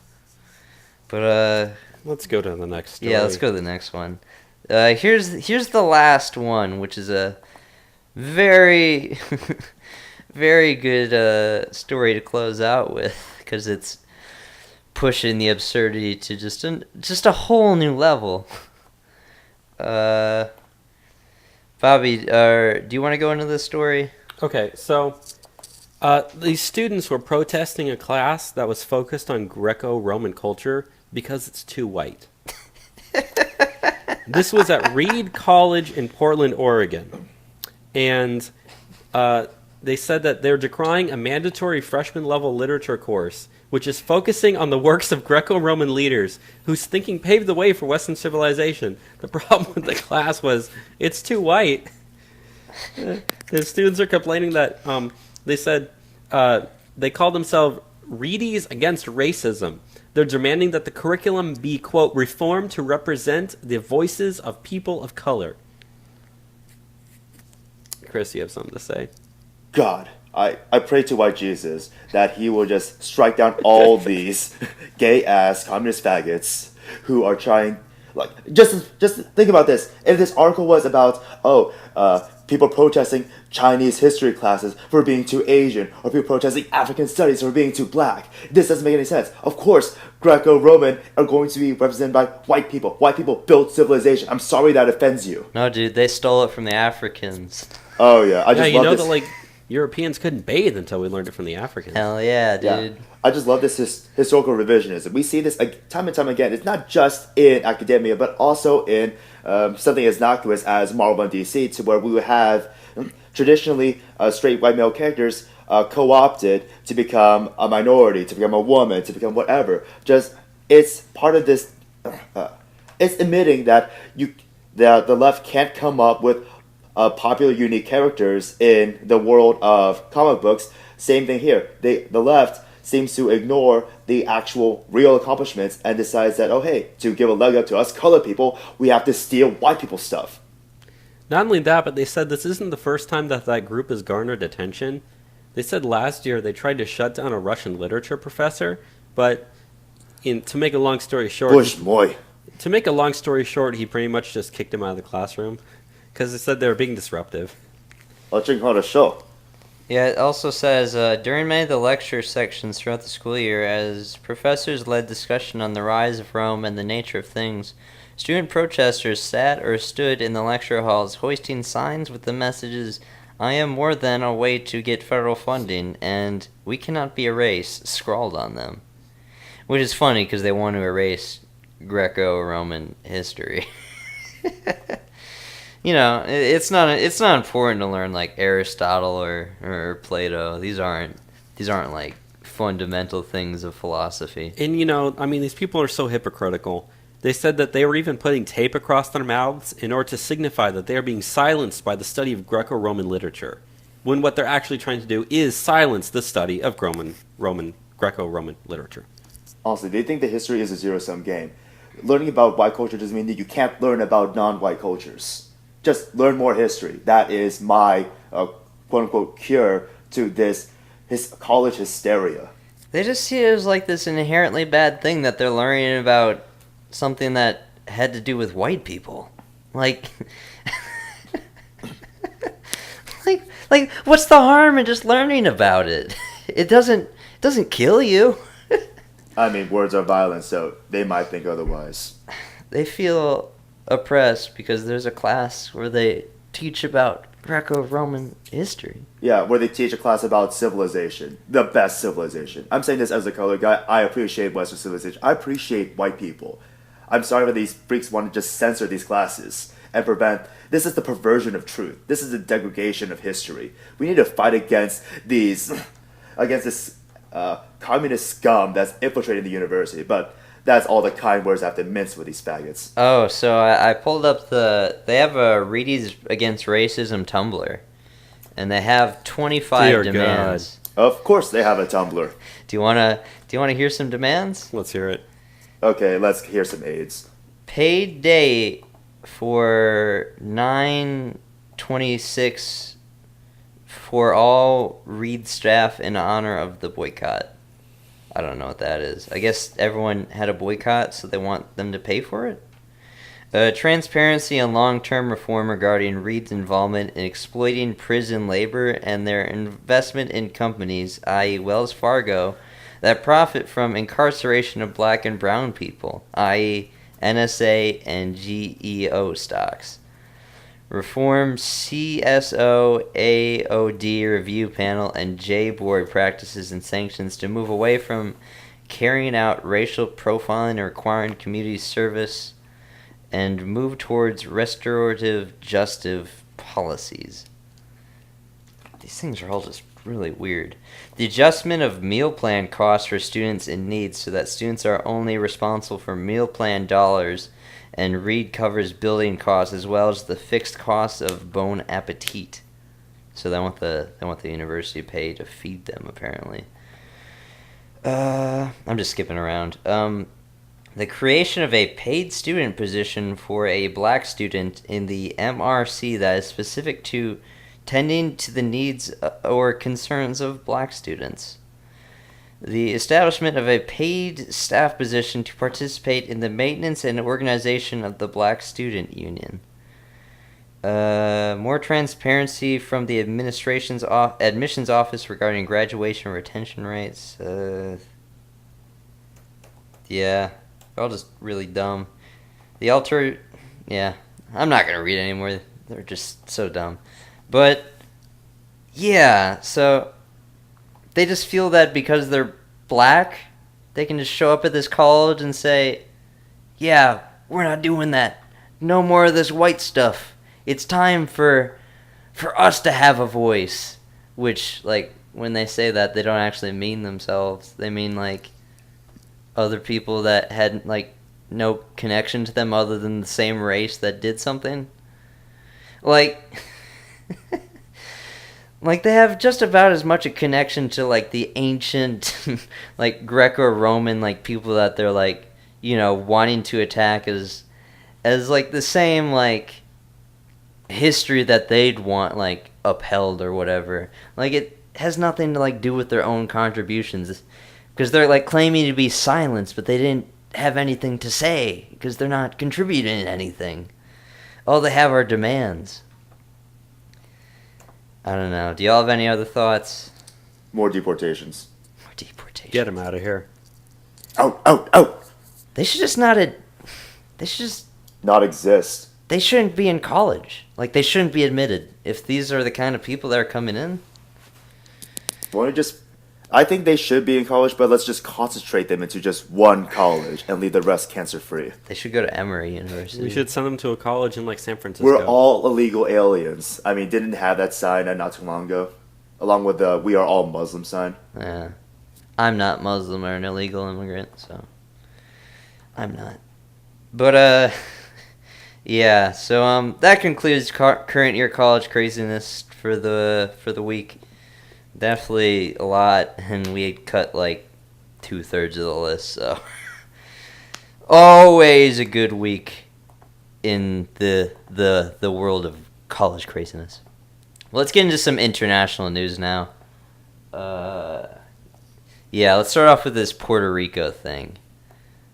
But
let's go to the next story.
Yeah, let's go to the next one. Here's the last one, which is a very very good story to close out with, because it's pushing the absurdity to just a whole new level. Bobby, do you want to go into this story?
Okay, so these students were protesting a class that was focused on Greco-Roman culture because it's too white. This was at Reed College in Portland, Oregon. And they said that they're decrying a mandatory freshman-level literature course, which is focusing on the works of Greco-Roman leaders whose thinking paved the way for Western civilization. The problem with the class was it's too white. The students are complaining that they said they call themselves Reedies Against Racism. They're demanding that the curriculum be, quote, reformed to represent the voices of people of color. Chris, you have something to say?
God, I pray to white Jesus that he will just strike down all these gay-ass communist faggots who are trying... Like, just think about this. If this article was about, people protesting Chinese history classes for being too Asian, or people protesting African studies for being too black, this doesn't make any sense. Of course, Greco-Roman are going to be represented by white people. White people built civilization. I'm sorry that offends you.
No, dude, they stole it from the Africans.
Oh, yeah. I just love this.
That, like, Europeans couldn't bathe until we learned it from the Africans.
Hell yeah, dude. Yeah.
I just love this historical revisionism. We see this time and time again. It's not just in academia, but also in something as innocuous as Marvel and DC, to where we would have traditionally straight white male characters co-opted to become a minority, to become a woman, to become whatever. It's part of this. It's admitting that the left can't come up with popular, unique characters in the world of comic books. Same thing here. The left seems to ignore the actual real accomplishments and decides that, oh hey, to give a leg up to us colored people, we have to steal white people's stuff.
Not only that, but they said this isn't the first time that group has garnered attention. They said last year they tried to shut down a Russian literature professor, but to make a long story short... To make a long story short, he pretty much just kicked him out of the classroom because they said they were being disruptive.
Yeah, it also says, during many of the lecture sections throughout the school year, as professors led discussion on the rise of Rome and the nature of things, student protesters sat or stood in the lecture halls hoisting signs with the messages, "I am more than a way to get federal funding," and "We cannot be erased," scrawled on them. Which is funny because they want to erase Greco-Roman history. You know, it's not important to learn like Aristotle or Plato. These aren't like fundamental things of philosophy.
And you know, I mean, these people are so hypocritical. They said that they were even putting tape across their mouths in order to signify that they are being silenced by the study of Greco-Roman literature, when what they're actually trying to do is silence the study of Greco-Roman literature.
Honestly, they think that history is a zero-sum game. Learning about white culture doesn't mean that you can't learn about non-white cultures. Just learn more history. That is my quote-unquote cure to this college hysteria.
They just see it as like this inherently bad thing that they're learning about something that had to do with white people. Like, like what's the harm in just learning about it? It doesn't kill you.
I mean, words are violent, so they might think otherwise.
They feel oppressed because there's a class where they teach about Greco-Roman history.
Yeah, where they teach a class about civilization, the best civilization. I'm saying this as a color guy. I appreciate Western civilization. I appreciate white people. I'm sorry that these freaks want to just censor these classes and prevent. This is the perversion of truth. This is the degradation of history. We need to fight against this communist scum that's infiltrating the university. But that's all the kind words I have to mince with these faggots.
Oh, so I pulled up they have a Reedy's Against Racism Tumblr, and they have 25 demands.
God. Of course they have a Tumblr.
Do you wanna hear some demands?
Let's hear it.
Okay, let's hear some AIDS.
Paid day for 9/26 for all Reed staff in honor of the boycott. I don't know what that is. I guess everyone had a boycott, so they want them to pay for it? Transparency and long-term reform regarding Reed's involvement in exploiting prison labor and their investment in companies, i.e. Wells Fargo, that profit from incarceration of black and brown people, i.e. NSA and GEO stocks. Reform CSO, AOD review panel, and J board practices and sanctions to move away from carrying out racial profiling and requiring community service and move towards restorative justice policies. These things are all just really weird. The adjustment of meal plan costs for students in need so that students are only responsible for meal plan dollars, and Reed covers building costs as well as the fixed costs of Bon Appetit. So they want the university to pay to feed them, apparently. I'm just skipping around. The creation of a paid student position for a black student in the MRC that is specific to tending to the needs or concerns of black students. The establishment of a paid staff position to participate in the maintenance and organization of the Black Student Union. More transparency from the admissions office regarding graduation retention rates. Yeah, they're all just really dumb. I'm not going to read anymore. They're just so dumb. But, yeah, so they just feel that because they're black, they can just show up at this college and say, yeah, we're not doing that. No more of this white stuff. It's time for us to have a voice. Which, like, when they say that, they don't actually mean themselves. They mean, like, other people that had, like, no connection to them other than the same race that did something. Like... Like, they have just about as much a connection to, like, the ancient, like, Greco-Roman, like, people that they're, like, you know, wanting to attack as, like, the same, like, history that they'd want, like, upheld or whatever. Like, it has nothing to, like, do with their own contributions. Because they're, like, claiming to be silenced, but they didn't have anything to say. Because they're not contributing anything. All they have are demands. I don't know. Do y'all have any other thoughts?
More deportations.
More deportations.
Get them out of here.
Out.
They should just not... They should just...
Not exist.
They shouldn't be in college. Like, they shouldn't be admitted. If these are the kind of people that are coming in.
I think they should be in college, but let's just concentrate them into just one college and leave the rest cancer-free.
They should go to Emory University.
We should send them to a college in, like, San Francisco.
We're all illegal aliens. I mean, didn't have that sign not too long ago? Along with the We Are All Muslim sign.
Yeah. I'm not Muslim or an illegal immigrant, so... I'm not. But, yeah, so, that concludes current year college craziness for the week. Definitely a lot, and we had cut like 2/3 of the list, so always a good week in the world of college craziness. Well, let's get into some international news now. Let's start off with this Puerto Rico thing.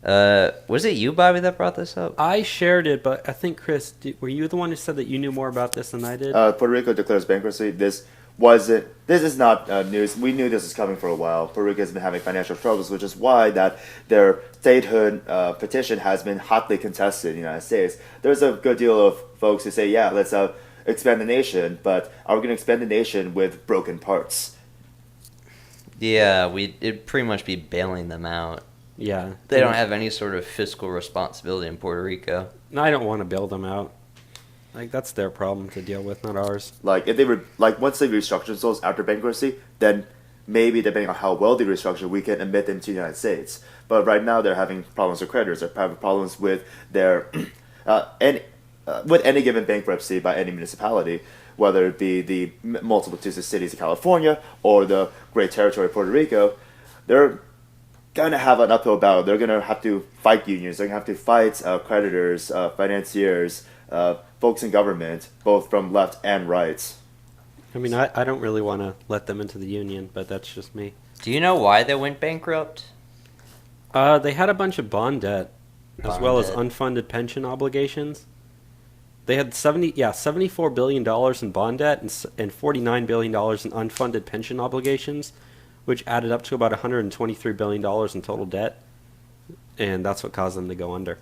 Was it you, Bobby, that brought this up?
I shared it, but I think, Chris, were you the one who said that you knew more about this than I did?
Puerto Rico declares bankruptcy. This is not news. We knew this was coming for a while. Puerto Rico has been having financial struggles, which is why that their statehood petition has been hotly contested in the United States. There's a good deal of folks who say, yeah, let's expand the nation, but are we going to expand the nation with broken parts?
Yeah, it'd pretty much be bailing them out.
Yeah.
They don't have any sort of fiscal responsibility in Puerto Rico.
No, I don't want to bail them out. Like, that's their problem to deal with, not ours.
Like, if they were, like, once they restructure themselves after bankruptcy, then maybe, depending on how well they restructure, we can admit them to the United States. But right now, they're having problems with creditors. They're having problems with their, with any given bankruptcy by any municipality, whether it be the multitudes of cities of California or the great territory of Puerto Rico. They're going to have an uphill battle. They're going to have to fight unions. They're going to have to fight creditors, financiers, folks in government, both from left and right.
I mean, I don't really want to let them into the union, but that's just me.
Do you know why they went bankrupt?
They had a bunch of bond debt, as well as unfunded pension obligations. They had $74 billion in bond debt and $49 billion in unfunded pension obligations, which added up to about $123 billion in total debt. And that's what caused them to go under.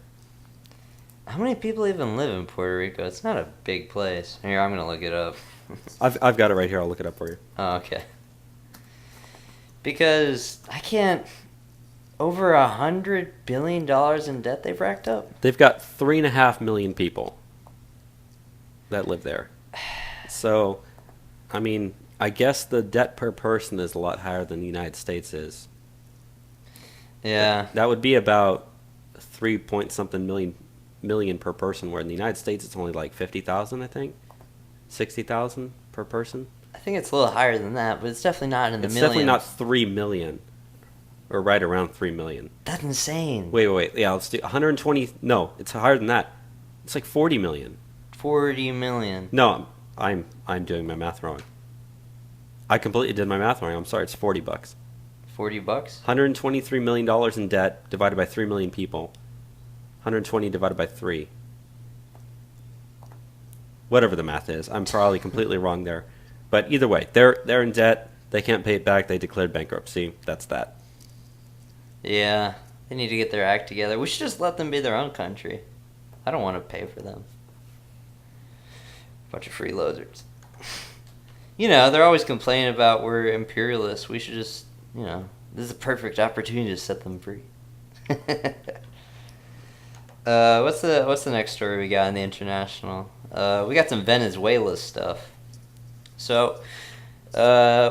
How many people even live in Puerto Rico? It's not a big place. Here, I'm going to look it up.
I've got it right here. I'll look it up for you.
Oh, okay. Because I can't... Over $100 billion in debt they've racked up?
They've got 3.5 million people that live there. So, I mean, I guess the debt per person is a lot higher than the United States is.
Yeah.
That would be about 3-point-something million per person, where in the United States it's only like 50,000, I think. 60,000 per person.
I think it's a little higher than that, but it's definitely not in the millions.
It's definitely not 3 million. Or right around 3 million.
That's insane.
Wait. Yeah, let's do 120. No, it's higher than that. It's like 40 million.
40 million.
No, I'm doing my math wrong. I completely did my math wrong. I'm sorry. It's $40.
$40?
$123 million in debt divided by 3 million people. 120 divided by 3. Whatever the math is. I'm probably completely wrong there. But either way, they're in debt. They can't pay it back. They declared bankruptcy. That's that.
Yeah, they need to get their act together. We should just let them be their own country. I don't want to pay for them. Bunch of freeloaders. You know, they're always complaining about we're imperialists. We should just, this is a perfect opportunity to set them free. What's the next story we got in the international? We got some Venezuela stuff. So,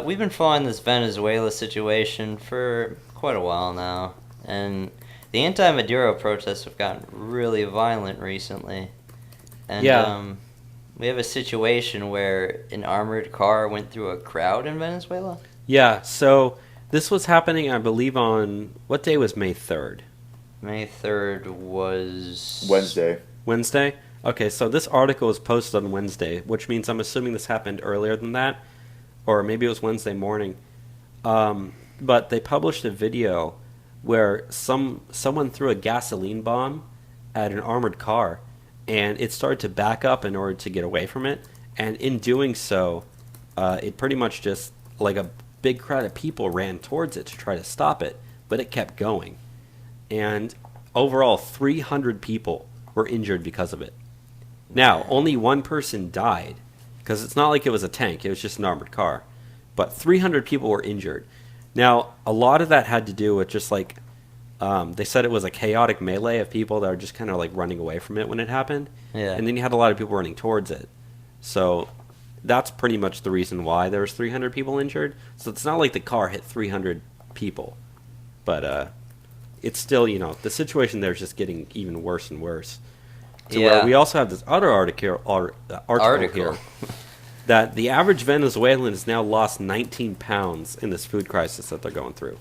we've been following this Venezuela situation for quite a while now, and the anti-Maduro protests have gotten really violent recently. And we have a situation where an armored car went through a crowd in Venezuela.
Yeah, so this was happening, I believe, on what day was May 3rd?
May 3rd was
Wednesday.
Okay, so this article was posted on Wednesday, which means I'm assuming this happened earlier than that, or maybe it was Wednesday morning. But they published a video where someone threw a gasoline bomb at an armored car, and it started to back up in order to get away from it. And in doing so, it pretty much just, like a big crowd of people ran towards it to try to stop it, but it kept going. And overall, 300 people were injured because of it. Now, only one person died, because it's not like it was a tank, it was just an armored car. But 300 people were injured. Now, a lot of that had to do with just like, they said it was a chaotic melee of people that are just kind of like running away from it when it happened.
Yeah.
And then you had a lot of people running towards it. So that's pretty much the reason why there was 300 people injured. So it's not like the car hit 300 people. But it's still, the situation there is just getting even worse and worse. So
yeah.
We also have this other article here. That the average Venezuelan has now lost 19 pounds in this food crisis that they're going through.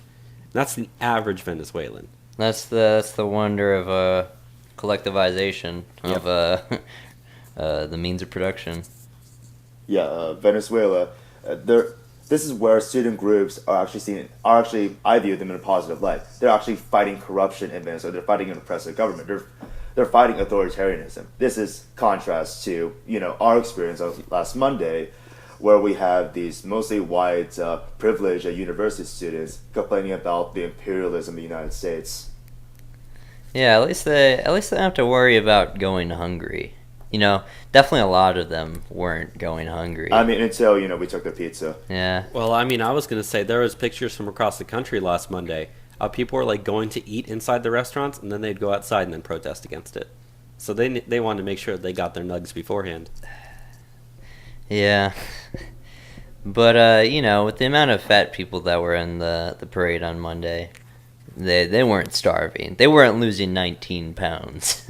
That's the average Venezuelan.
That's the wonder of collectivization of the means of production.
Yeah, Venezuela. This is where student groups are actually I view them in a positive light. They're actually fighting corruption in Venezuela. They're fighting an oppressive government. They're fighting authoritarianism. This is contrast to, our experience of last Monday, where we have these mostly white, privileged university students complaining about the imperialism of the United States.
Yeah, at least they don't have to worry about going hungry. definitely a lot of them weren't going hungry.
I mean, until, we took the pizza.
Yeah.
Well, I mean, I was going to say there was pictures from across the country last Monday. People were like going to eat inside the restaurants, and then they'd go outside and then protest against it. So they wanted to make sure they got their nugs beforehand.
Yeah. But, with the amount of fat people that were in the parade on Monday, they weren't starving. They weren't losing 19 pounds.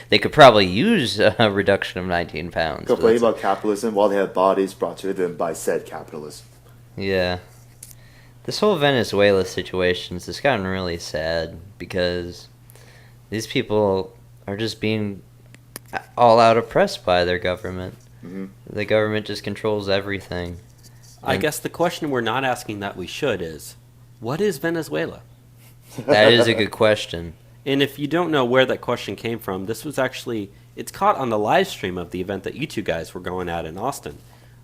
They could probably use a reduction of 19 pounds.
Complaining about capitalism while they have bodies brought to them by said capitalism.
Yeah. This whole Venezuela situation has just gotten really sad because these people are just being all out oppressed by their government. Mm-hmm. The government just controls everything.
I guess the question we're not asking that we should is, what is Venezuela?
That is a good question.
And if you don't know where that question came from, this was actually, it's caught on the live stream of the event that you two guys were going at in Austin,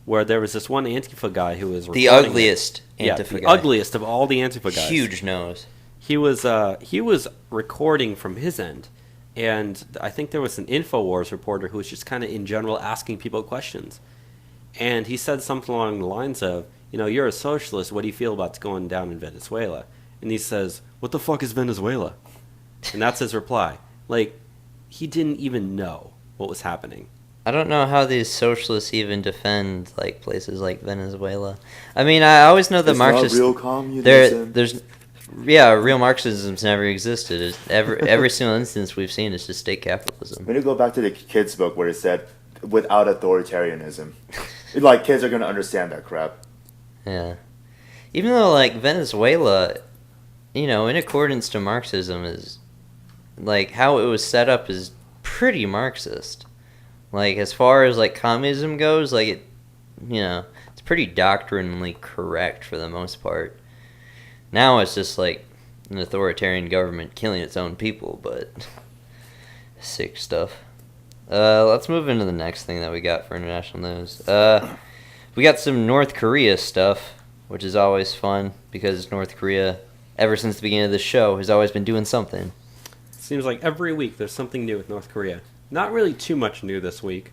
where there was this one Antifa guy who was
the ugliest
Antifa
guy.
Ugliest of all the Antifa guys.
Huge nose.
He was recording from his end, and I think there was an InfoWars reporter who was just kind of in general asking people questions. And he said something along the lines of, you're a socialist, what do you feel about what's going down in Venezuela? And he says, what the fuck is Venezuela? And that's his reply. Like, he didn't even know what was happening.
I don't know how these socialists even defend places like Venezuela. I mean, I always know the Marxists.
Not real communism.
Real Marxism's never existed. Every single instance we've seen is just state capitalism.
I'm gonna go back to the kids' book where it said, "Without authoritarianism," kids are gonna understand that crap.
Yeah, even though Venezuela, in accordance to Marxism, is how it was set up is pretty Marxist. As far as communism goes, it's pretty doctrinally correct for the most part. Now it's just an authoritarian government killing its own people, but sick stuff. Let's move into the next thing that we got for international news. We got some North Korea stuff, which is always fun because North Korea, ever since the beginning of the show, has always been doing something.
Seems like every week there's something new with North Korea. Not really too much new this week,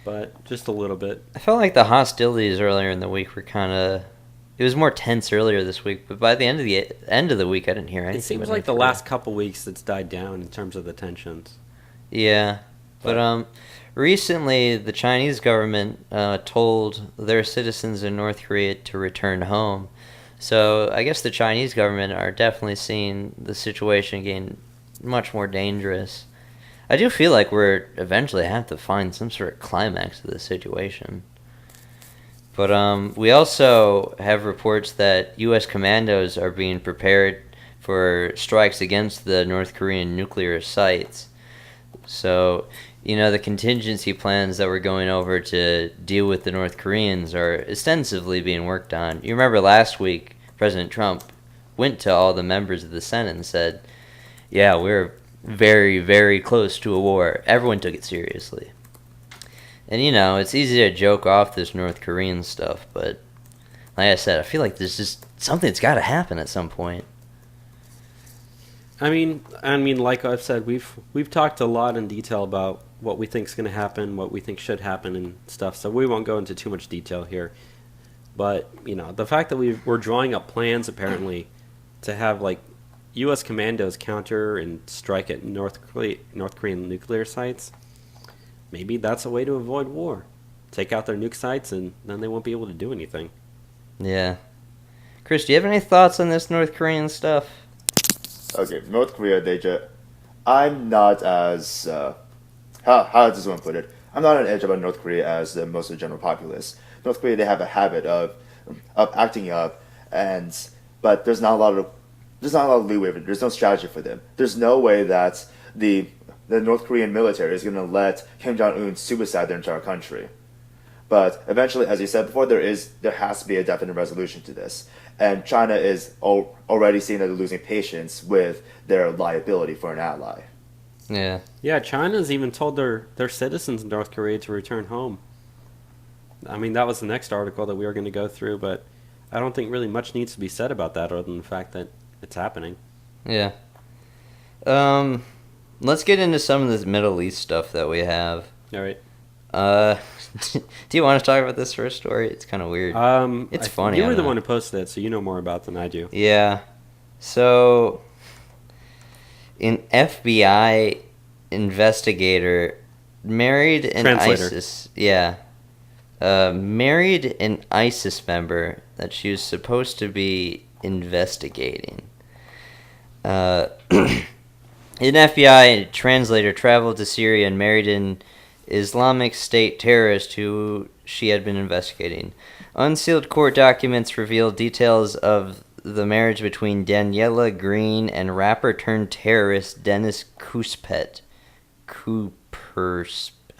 but just a little bit.
I felt like the hostilities earlier in the week were kind of... It was more tense earlier this week, but by the end of the week, I didn't hear anything.
It seems like the last couple weeks it's died down in terms of the tensions.
Yeah, but recently the Chinese government told their citizens in North Korea to return home. So I guess the Chinese government are definitely seeing the situation getting much more dangerous. I do feel like we're eventually have to find some sort of climax to this situation. But we also have reports that U.S. commandos are being prepared for strikes against the North Korean nuclear sites. So, the contingency plans that we're going over to deal with the North Koreans are extensively being worked on. You remember last week, President Trump went to all the members of the Senate and said, yeah, we're very, very close to a war. Everyone took it seriously. And, it's easy to joke off this North Korean stuff, but like I said, I feel like there's just something's got to happen at some point.
I mean, like I've said, we've talked a lot in detail about what we think is going to happen, what we think should happen and stuff, so we won't go into too much detail here. But, the fact that we're drawing up plans, apparently, to have, U.S. commandos counter and strike at North Korean nuclear sites, maybe that's a way to avoid war. Take out their nuke sites, and then they won't be able to do anything.
Yeah. Chris, do you have any thoughts on this North Korean stuff?
Okay, North Korea, I'm not as... how does one put it? I'm not on edge about North Korea as most of the general populace. North Korea, they have a habit of acting up, but there's not a lot of leeway. There's no strategy for them. There's no way that the North Korean military is going to let Kim Jong-un suicide their entire country. But eventually, as you said before, there has to be a definite resolution to this. And China is already seeing that they're losing patience with their liability for an ally.
Yeah.
Yeah, China's even told their citizens in North Korea to return home. I mean, that was the next article that we were going to go through, but I don't think really much needs to be said about that other than the fact that it's happening.
Yeah. Let's get into some of this Middle East stuff that we have.
All right.
Do you want to talk about this first story? It's kind of weird. It's funny.
You were the one who posted it, so you know more about it than I do.
Yeah. So, an FBI investigator married an ISIS. Yeah. Married an ISIS member that she was supposed to be investigating. An FBI translator traveled to Syria and married an Islamic State terrorist who she had been investigating. Unsealed court documents revealed details of the marriage between Daniela Green and rapper-turned-terrorist Dennis Kuspet. I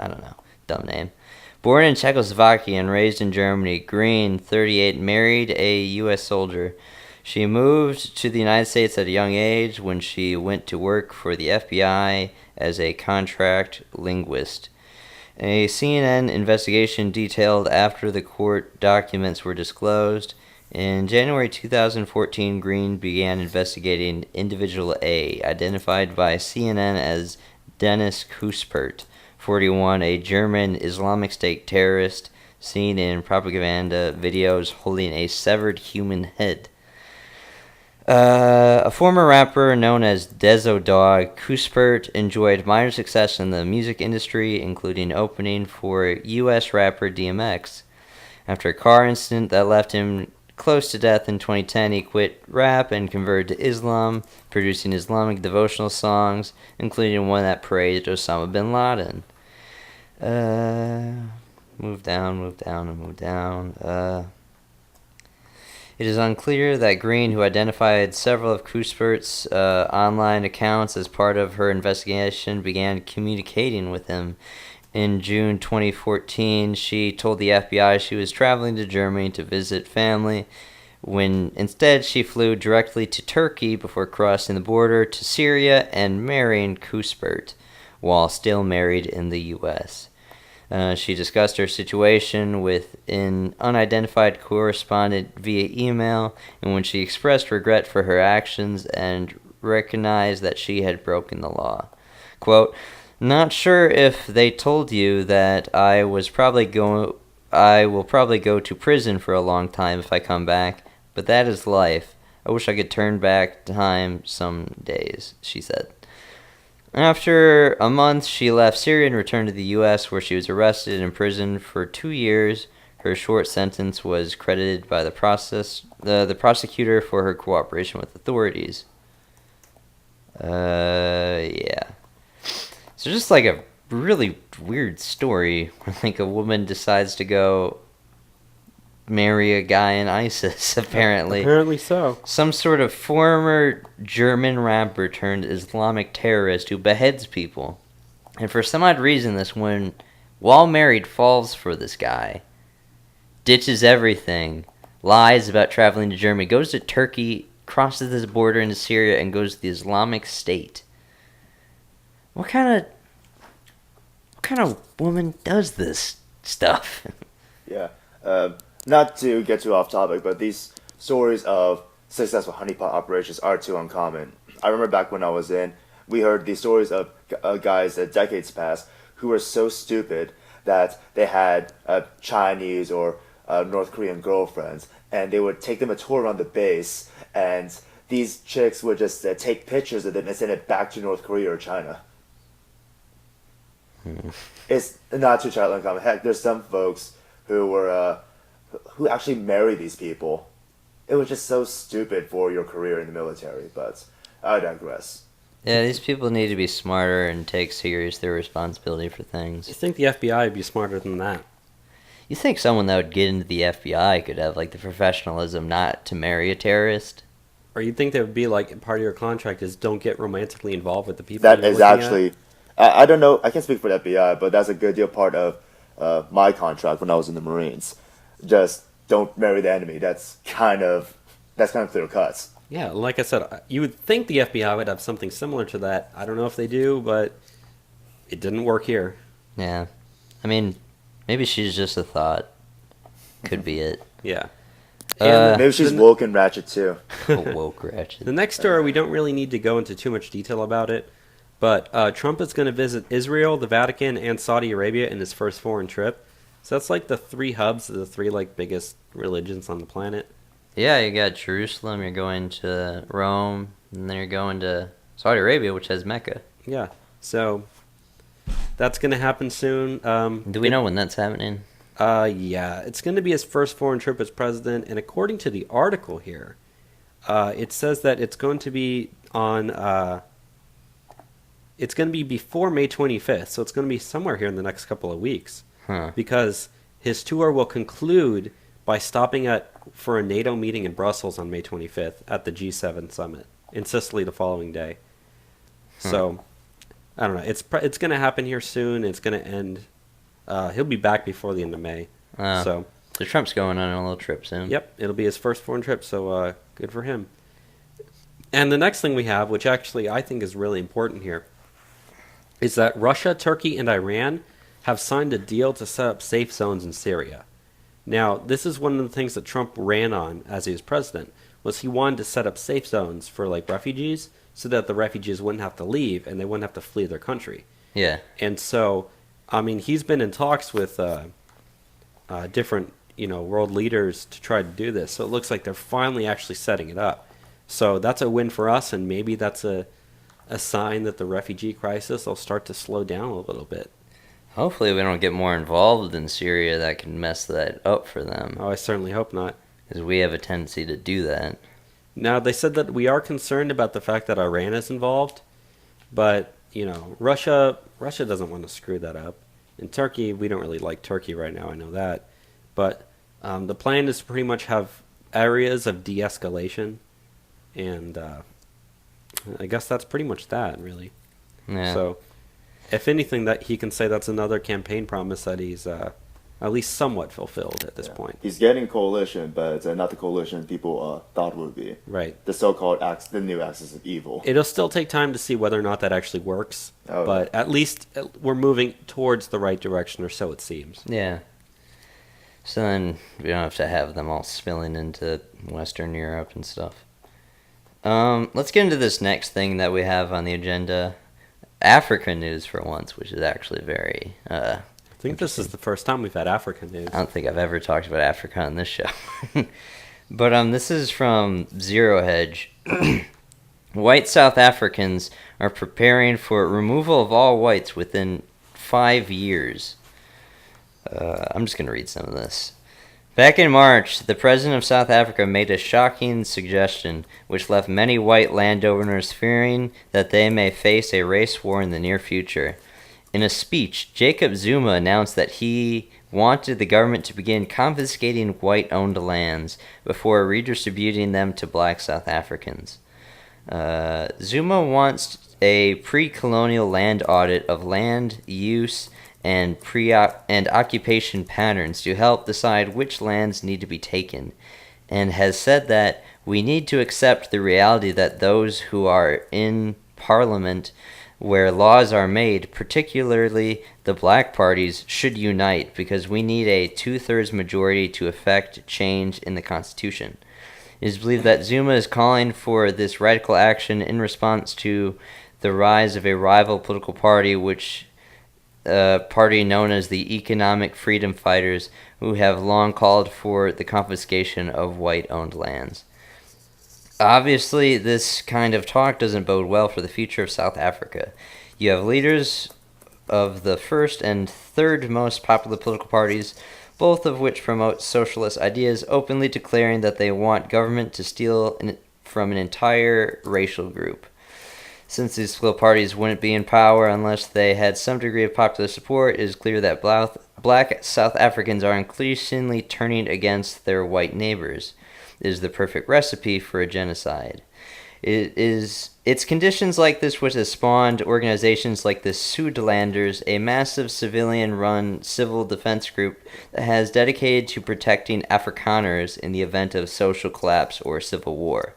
don't know. Dumb name. Born in Czechoslovakia and raised in Germany, Green, 38, married a U.S. soldier. She moved to the United States at a young age when she went to work for the FBI as a contract linguist. A CNN investigation detailed after the court documents were disclosed. In January 2014, Green began investigating Individual A, identified by CNN as Dennis Kuspert, 41, a German Islamic State terrorist seen in propaganda videos holding a severed human head. A former rapper known as Dezo Dog, Kuspert enjoyed minor success in the music industry, including opening for U.S. rapper DMX. After a car incident that left him close to death in 2010, he quit rap and converted to Islam, producing Islamic devotional songs, including one that praised Osama bin Laden. Move down. It is unclear that Green, who identified several of Kuspert's online accounts as part of her investigation, began communicating with him. In June 2014, she told the FBI she was traveling to Germany to visit family, when instead she flew directly to Turkey before crossing the border to Syria and marrying Kuspert, while still married in the U.S. She discussed her situation with an unidentified correspondent via email, and when she expressed regret for her actions and recognized that she had broken the law. Quote, "Not sure if they told you that I will probably go to prison for a long time if I come back, but that is life. I wish I could turn back time some days," she said. After a month, she left Syria and returned to the U.S., where she was arrested and imprisoned for 2 years. Her short sentence was credited by the prosecutor for her cooperation with authorities. Yeah. So just like a really weird story where like a woman decides to go marry a guy in ISIS, apparently.
Apparently so.
Some sort of former German rapper turned Islamic terrorist who beheads people. And for some odd reason, this woman, while married, falls for this guy. Ditches everything. Lies about traveling to Germany. Goes to Turkey, crosses the border into Syria, and goes to the Islamic State. What kind of woman does this stuff?
Yeah. Not to get too off topic, but these stories of successful honeypot operations are too uncommon. I remember back when I was in, we heard these stories of guys decades past who were so stupid that they had Chinese or North Korean girlfriends, and they would take them a tour around the base, and these chicks would just take pictures of them and send it back to North Korea or China. It's not too uncommon. Heck, there's some folks who actually marry these people. It was just so stupid for your career in the military, but I digress.
Yeah, these people need to be smarter and take serious their responsibility for things.
You think the FBI would be smarter than that?
You think someone that would get into the FBI could have like the professionalism not to marry a terrorist?
Or you think that would be like part of your contract is don't get romantically involved with the people
that
you're
is
looking
actually
at?
I don't know, I can't speak for the FBI, but that's a good deal part of my contract when I was in the Marines. Just don't marry the enemy. That's kind of clear cuts.
Yeah, like I said, you would think the FBI would have something similar to that. I don't know if they do, but it didn't work here.
Yeah. I mean, maybe she's just a thought. Could be it.
Yeah.
Maybe she's woke and ratchet too.
Woke ratchet.
The next story, we don't really need to go into too much detail about it, But Trump is going to visit Israel, the Vatican, and Saudi Arabia in his first foreign trip. So that's like the 3 hubs, the 3 like biggest religions on the planet.
Yeah, you got Jerusalem, you're going to Rome, and then you're going to Saudi Arabia, which has Mecca.
Yeah, so that's going to happen soon.
Do we know when that's happening?
Yeah, it's going to be his first foreign trip as president, and according to the article here, it says that it's going to be on... it's going to be before May 25th, so it's going to be somewhere here in the next couple of weeks. Because his tour will conclude by stopping for a NATO meeting in Brussels on May 25th at the G7 summit in Sicily the following day. So, I don't know. It's going to happen here soon. It's going to end. He'll be back before the end of May. So
Trump's going on a little trip soon.
Yep, it'll be his first foreign trip, so good for him. And the next thing we have, which actually I think is really important here, is that Russia, Turkey, and Iran have signed a deal to set up safe zones in Syria. Now, this is one of the things that Trump ran on as he was president, was he wanted to set up safe zones for like refugees so that the refugees wouldn't have to leave and they wouldn't have to flee their country.
Yeah.
And so, I mean, he's been in talks with different, world leaders to try to do this. So it looks like they're finally actually setting it up. So that's a win for us, and maybe that's a sign that the refugee crisis will start to slow down a little bit.
Hopefully we don't get more involved in Syria that can mess that up for them.
Oh, I certainly hope not.
Because we have a tendency to do that.
Now, they said that we are concerned about the fact that Iran is involved, but, Russia doesn't want to screw that up. In Turkey, we don't really like Turkey right now, I know that. But the plan is to pretty much have areas of de-escalation, and I guess that's pretty much that, really.
Yeah.
So, if anything, that he can say that's another campaign promise that he's at least somewhat fulfilled at this point.
He's getting coalition, but not the coalition people thought would be.
Right.
The so-called the new axis of evil.
It'll still take time to see whether or not that actually works, but at least we're moving towards the right direction, or so it seems.
Yeah. So then we don't have to have them all spilling into Western Europe and stuff. Let's get into this next thing that we have on the agenda. Africa news for once, which is actually very
I think this is the first time we've had Africa news.
I don't think I've ever talked about Africa on this show. But this is from Zero Hedge. White South Africans are preparing for removal of all whites within 5 years. I'm just going to read some of this. Back in March, the president of South Africa made a shocking suggestion which left many white landowners fearing that they may face a race war in the near future. In a speech, Jacob Zuma announced that he wanted the government to begin confiscating white-owned lands before redistributing them to black South Africans. Zuma wants a pre-colonial land audit of land use and occupation patterns to help decide which lands need to be taken, and has said that we need to accept the reality that those who are in parliament where laws are made, particularly the black parties, should unite because we need a 2/3 majority to effect change in the Constitution. It is believed that Zuma is calling for this radical action in response to the rise of a rival political party, which party known as the Economic Freedom Fighters, who have long called for the confiscation of white-owned lands. Obviously, this kind of talk doesn't bode well for the future of South Africa. You have leaders of the first and third most popular political parties, both of which promote socialist ideas, openly declaring that they want government to steal from an entire racial group. Since these political parties wouldn't be in power unless they had some degree of popular support, it is clear that black South Africans are increasingly turning against their white neighbors. It is the perfect recipe for a genocide. It's conditions like this which has spawned organizations like the Sudelanders, a massive civilian-run civil defense group that has dedicated to protecting Afrikaners in the event of social collapse or civil war.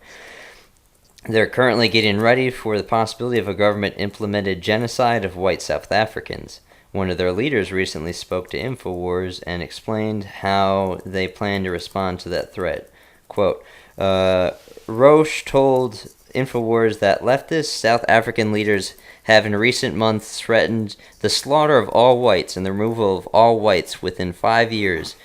They're currently getting ready for the possibility of a government-implemented genocide of white South Africans. One of their leaders recently spoke to InfoWars and explained how they plan to respond to that threat. Quote, Roche told InfoWars that leftist South African leaders have in recent months threatened the slaughter of all whites and the removal of all whites within 5 years,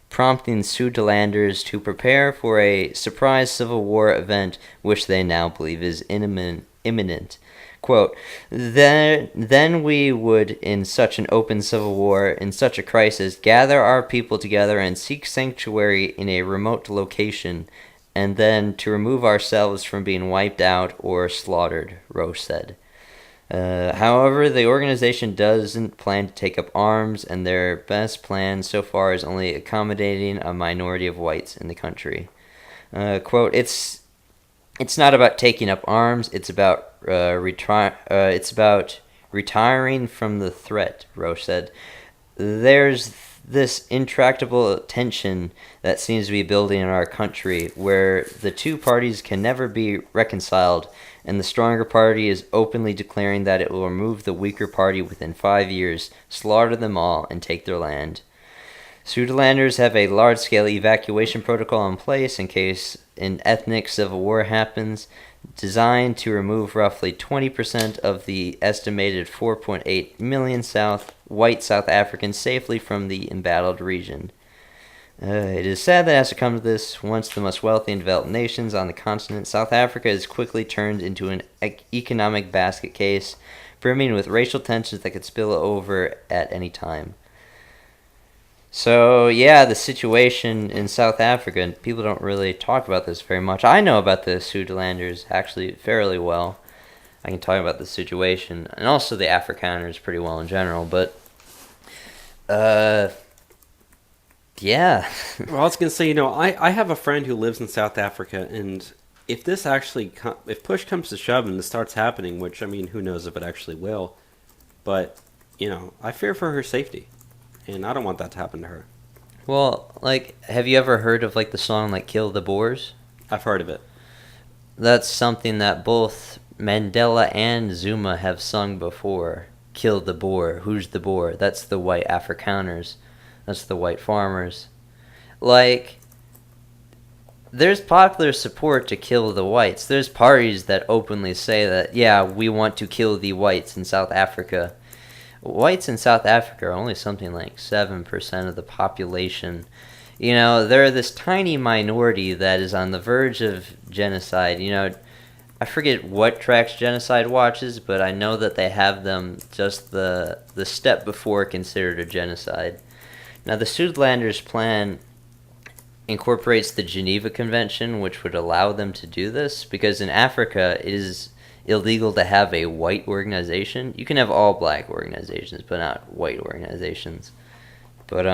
prompting Sudalanders to prepare for a surprise civil war event which they now believe is imminent. Quote, then we would, in such an open civil war, in such a crisis, gather our people together and seek sanctuary in a remote location, and then to remove ourselves from being wiped out or slaughtered, Roche said. However, the organization doesn't plan to take up arms, and their best plan so far is only accommodating a minority of whites in the country. Quote, it's not about taking up arms, it's about retiring from the threat, Roche said. There's this intractable tension that seems to be building in our country, where the two parties can never be reconciled, and the stronger party is openly declaring that it will remove the weaker party within 5 years, slaughter them all, and take their land. Sudalanders have a large-scale evacuation protocol in place in case an ethnic civil war happens, designed to remove roughly 20% of the estimated 4.8 million white South Africans safely from the embattled region. It is sad that it has to come to this. Once the most wealthy and developed nations on the continent, South Africa is quickly turned into an economic basket case, brimming with racial tensions that could spill over at any time. So, yeah, the situation in South Africa, people don't really talk about this very much. I know about the Sudalanders actually fairly well. I can talk about the situation, and also the Afrikaners pretty well in general, but, yeah.
Well, I was going to say, I have a friend who lives in South Africa, and if this actually, if push comes to shove and this starts happening, which, I mean, who knows if it actually will, but, I fear for her safety. And I don't want that to happen to her.
Well, have you ever heard of, the song, Kill the Boers?
I've heard of it.
That's something that both Mandela and Zuma have sung before. Kill the Boer. Who's the Boer? That's the white Afrikaners. That's the white farmers. There's popular support to kill the whites. There's parties that openly say that, yeah, we want to kill the whites in South Africa. Whites in South Africa are only something like 7% of the population. They're this tiny minority that is on the verge of genocide. I forget what tracks Genocide watches, but I know that they have them just the step before considered a genocide. Now, the Sudalanders' plan incorporates the Geneva Convention, which would allow them to do this, because in Africa it is illegal to have a white organization. You can have all black organizations, but not white organizations. But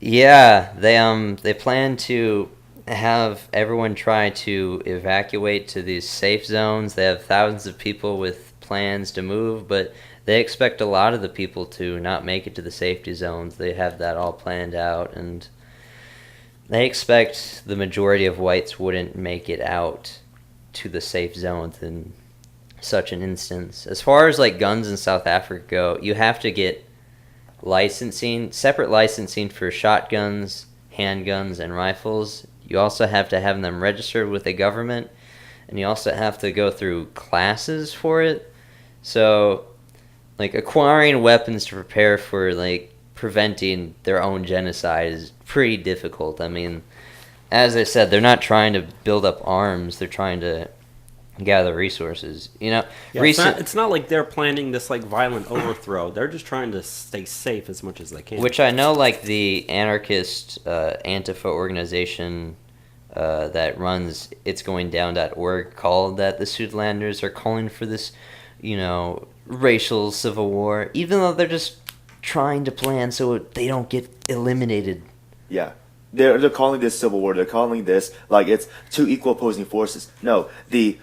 yeah, they plan to have everyone try to evacuate to these safe zones. They have thousands of people with plans to move, but they expect a lot of the people to not make it to the safety zones. They have that all planned out, and they expect the majority of whites wouldn't make it out to the safe zones in such an instance. As far as guns in South Africa go, you have to get separate licensing for shotguns, handguns, and rifles. You also have to have them registered with the government, and you also have to go through classes for it. So, acquiring weapons to prepare for, preventing their own genocide is pretty difficult. I mean, as I said, they're not trying to build up arms. They're trying to gather resources.
It's not like they're planning this violent overthrow. They're just trying to stay safe as much as they can.
Which I know, the anarchist Antifa organization that runs itsgoingdown.org called that the Sudalanders are calling for this, racial civil war, even though they're just trying to plan so they don't get eliminated.
Yeah. They're calling this civil war. They're calling this it's two equal opposing forces. No, the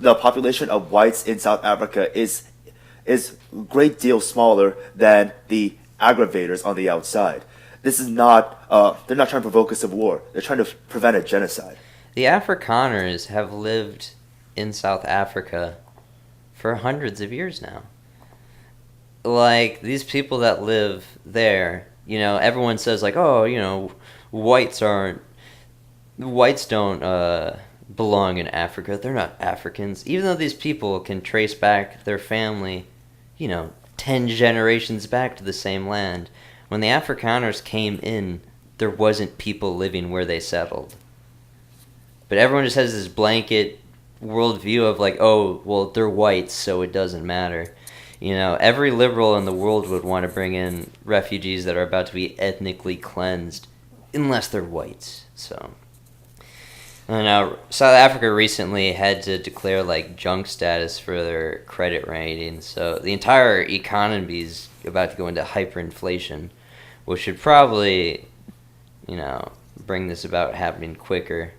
population of whites in South Africa is a great deal smaller than the aggravators on the outside. This is not. They're not trying to provoke a civil war. They're trying to prevent a genocide.
The Afrikaners have lived in South Africa for hundreds of years now. These people that live there, whites don't belong in Africa. They're not Africans. Even though these people can trace back their family, 10 generations back to the same land. When the Afrikaners came in, there wasn't people living where they settled. But everyone just has this blanket worldview of like, oh, well, they're whites, so it doesn't matter. Every liberal in the world would want to bring in refugees that are about to be ethnically cleansed, unless they're whites. So, now South Africa recently had to declare like junk status for their credit rating. So the entire economy is about to go into hyperinflation, which should probably, bring this about happening quicker.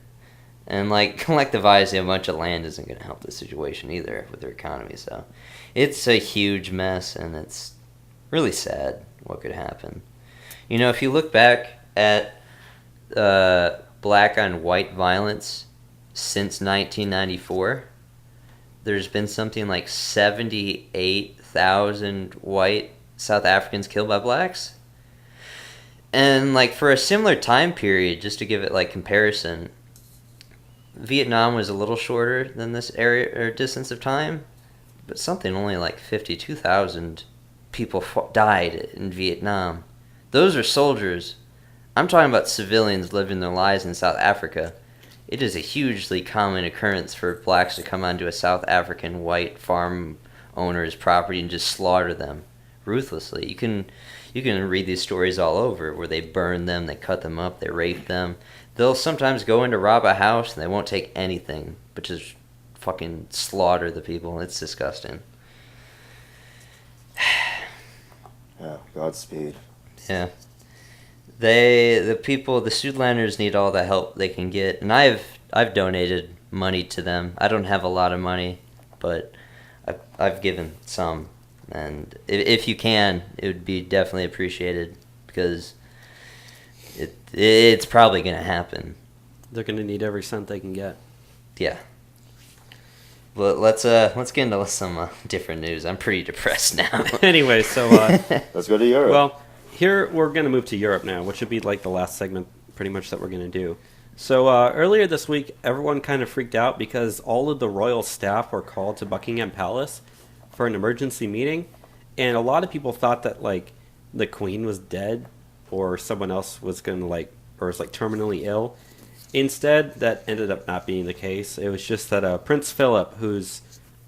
And like collectivizing a bunch of land isn't going to help the situation either with their economy. So it's a huge mess, and it's really sad what could happen. If you look back at black on white violence since 1994, there's been something like 78,000 white South Africans killed by blacks. And like for a similar time period, just to give it like comparison, Vietnam was a little shorter than this area or distance of time, but something only like 52,000 people died in Vietnam. Those are soldiers. I'm talking about civilians living their lives in South Africa. It is a hugely common occurrence for blacks to come onto a South African white farm owner's property and just slaughter them ruthlessly. You can read these stories all over where they burn them, they cut them up, they rape them. They'll sometimes go in to rob a house and they won't take anything but just fucking slaughter the people. It's disgusting.
Yeah, Godspeed.
Yeah. The Sudelanders need all the help they can get, and I've donated money to them. I don't have a lot of money, but I've given some, and if you can, it would be definitely appreciated, because it's probably going to happen.
They're going to need every cent they can get.
Yeah. Well, let's get into some different news. I'm pretty depressed now.
Anyway, so
let's go to Europe.
Well, here we're going to move to Europe now, which would be like the last segment pretty much that we're going to do. So earlier this week, everyone kind of freaked out because all of the royal staff were called to Buckingham Palace for an emergency meeting, and a lot of people thought that like the Queen was dead or someone else was going to or was like terminally ill. Instead, that ended up not being the case. It was just that Prince Philip, who's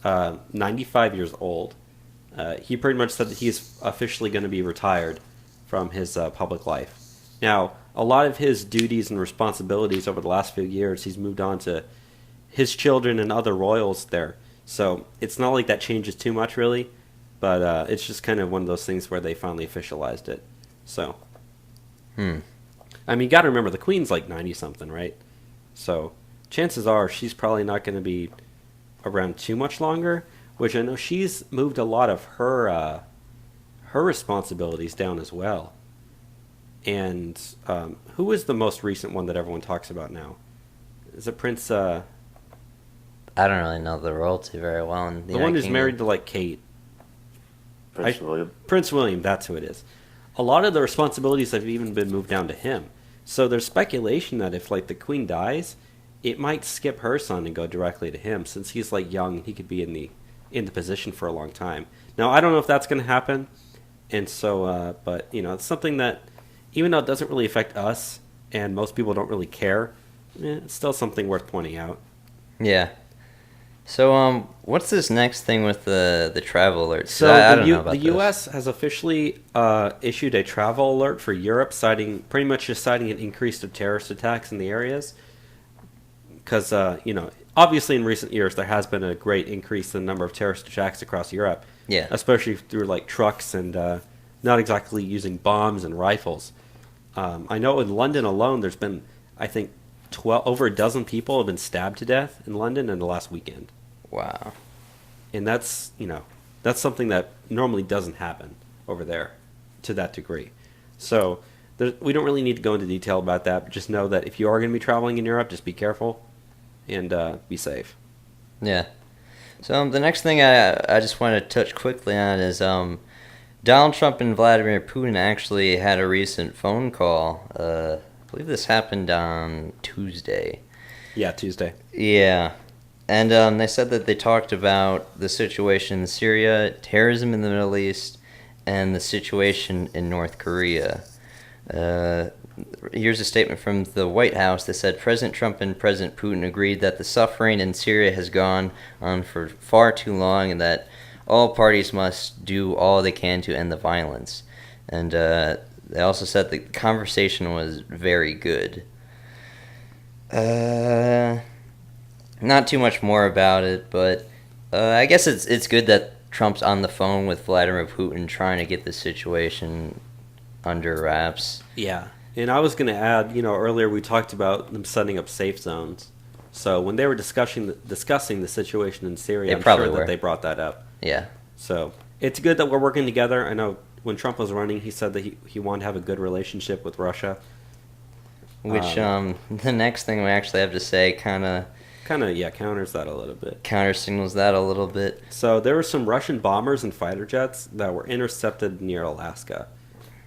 95 years old, he pretty much said that he's officially going to be retired from his public life. Now, a lot of his duties and responsibilities over the last few years, he's moved on to his children and other royals there. So it's not like that changes too much, really, but it's just kind of one of those things where they finally officialized it. So, I mean, you got to remember, the Queen's like 90-something, right? So chances are she's probably not going to be around too much longer, which I know she's moved a lot of her responsibilities down as well. And who is the most recent one that everyone talks about now? Is it Prince...
I don't really know the royalty very well. In
the one who's married to, like, Kate.
Prince William.
Prince William, that's who it is. A lot of the responsibilities have even been moved down to him. So there's speculation that if, like, the Queen dies, it might skip her son and go directly to him, since he's, like, young and he could be in the position for a long time. Now, I don't know if that's going to happen, and so, but, it's something that, even though it doesn't really affect us, and most people don't really care, it's still something worth pointing out.
Yeah. So, what's this next thing with the travel alerts?
So
I don't know about
the U.S. has officially issued a travel alert for Europe, pretty much just citing an increase of terrorist attacks in the areas. Because, obviously in recent years there has been a great increase in the number of terrorist attacks across Europe.
Yeah.
Especially through, like, trucks and not exactly using bombs and rifles. I know in London alone there's been, I think, over a dozen people have been stabbed to death in London in the last weekend.
Wow.
And that's something that normally doesn't happen over there to that degree. So we don't really need to go into detail about that, but just know that if you are going to be traveling in Europe, just be careful and be safe.
Yeah. So the next thing I just want to touch quickly on is Donald Trump and Vladimir Putin actually had a recent phone call. I believe this happened on Tuesday.
Yeah, Tuesday.
Yeah. And they said that they talked about the situation in Syria, terrorism in the Middle East, and the situation in North Korea. Here's a statement from the White House that said President Trump and President Putin agreed that the suffering in Syria has gone on for far too long and that all parties must do all they can to end the violence. And they also said the conversation was very good. Not too much more about it, but I guess it's good that Trump's on the phone with Vladimir Putin trying to get the situation under wraps.
Yeah. And I was going to add, earlier we talked about them setting up safe zones. So when they were discussing the situation in Syria, I'm sure that they brought that up.
Yeah.
So it's good that we're working together. I know when Trump was running, he said that he wanted to have a good relationship with Russia.
Which the next thing we actually have to say kind of
counters that a little bit.
Counter-signals that a little bit.
So there were some Russian bombers and fighter jets that were intercepted near Alaska.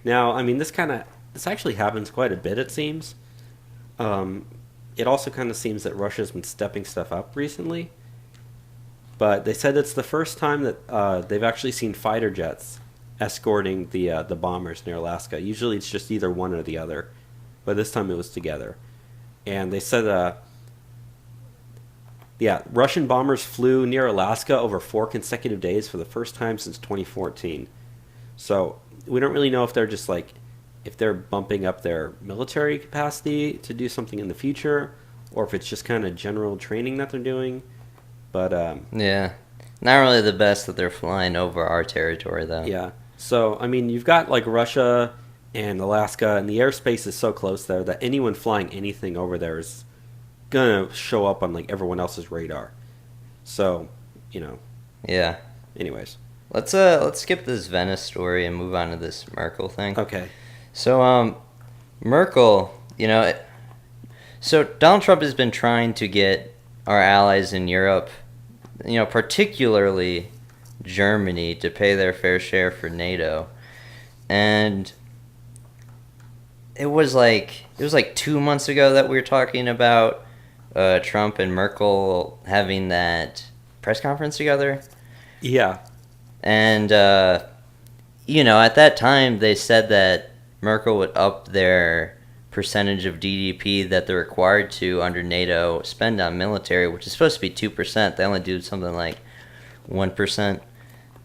Now, I mean, this actually happens quite a bit, it seems. It also kind of seems that Russia's been stepping stuff up recently. But they said it's the first time that they've actually seen fighter jets escorting the bombers near Alaska. Usually it's just either one or the other. But this time it was together. And they said, Russian bombers flew near Alaska over 4 consecutive days for the first time since 2014. So we don't really know if they're just if they're bumping up their military capacity to do something in the future, or if it's just kind of general training that they're doing. But
yeah, not really the best that they're flying over our territory, though.
Yeah. So I mean, you've got Russia and Alaska, and the airspace is so close there that anyone flying anything over there is gonna show up on everyone else's radar. So,
Yeah.
Anyways,
let's skip this Venice story and move on to this Merkel thing.
Okay.
So Merkel, so Donald Trump has been trying to get our allies in Europe, particularly Germany, to pay their fair share for NATO. And it was 2 months ago that we were talking about Trump and Merkel having that press conference together.
Yeah.
And, at that time they said that Merkel would up their percentage of GDP that they're required to under NATO spend on military, which is supposed to be 2%. They only do something like 1%.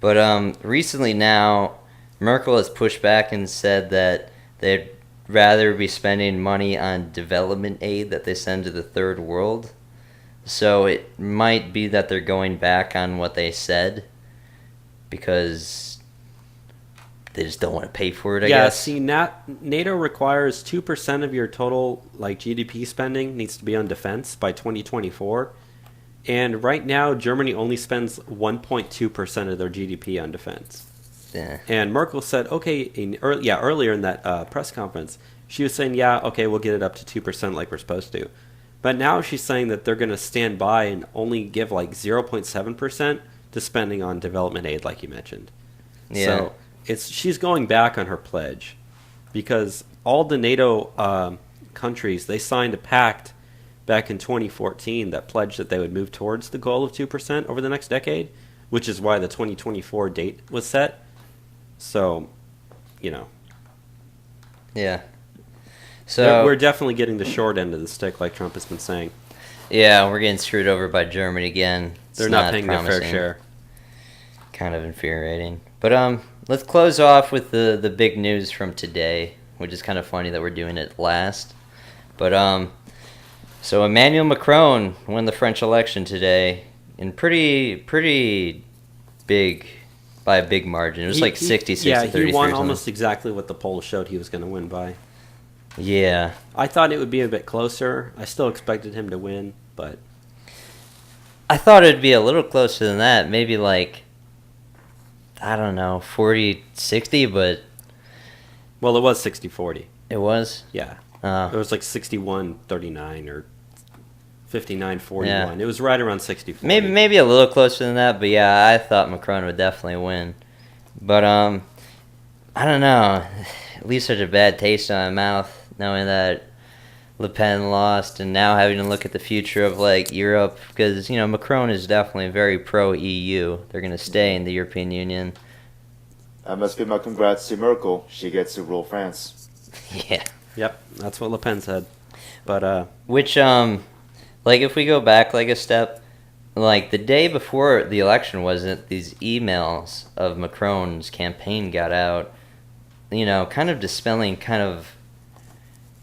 But recently now, Merkel has pushed back and said that they'd rather be spending money on development aid that they send to the third world. So it might be that they're going back on what they said because they just don't want to pay for it, I guess.
Yeah, see, NATO requires 2% of your total GDP spending needs to be on defense by 2024. And right now, Germany only spends 1.2% of their GDP on defense.
Yeah.
And Merkel said, okay, earlier in that press conference, she was saying, we'll get it up to 2% like we're supposed to. But now she's saying that they're going to stand by and only give 0.7% to spending on development aid, like you mentioned.
Yeah.
So she's going back on her pledge because all the NATO countries, they signed a pact back in 2014 that pledged that they would move towards the goal of 2% over the next decade, which is why the 2024 date was set. So,
Yeah. So
we're definitely getting the short end of the stick, like Trump has been saying.
Yeah, we're getting screwed over by Germany again.
They're not paying their fair share.
Kind of infuriating. But let's close off with the big news from today, which is kind of funny that we're doing it last. But so Emmanuel Macron won the French election today in pretty big, by a big margin. It was 60-33.
Yeah, he won almost exactly what the poll showed he was going to win by.
Yeah.
I thought it would be a bit closer. I still expected him to win, but
I thought it would be a little closer than that. Maybe I don't know, 40-60, but...
Well, it was 60-40.
It was?
Yeah. It was 61-39 or 59-41.
Yeah.
It was right around 60-40.
Maybe a little closer than that, but yeah, I thought Macron would definitely win. But, I don't know. It leaves such a bad taste in my mouth knowing that Le Pen lost, and now having to look at the future of like Europe, because Macron is definitely very pro-EU. They're going to stay in the European Union.
I must give my congrats to Merkel. She gets to rule France.
Yeah.
Yep, that's what Le Pen said. But
which like if we go back like a step, like the day before the election, wasn't these emails of Macron's campaign got out, kind of dispelling kind of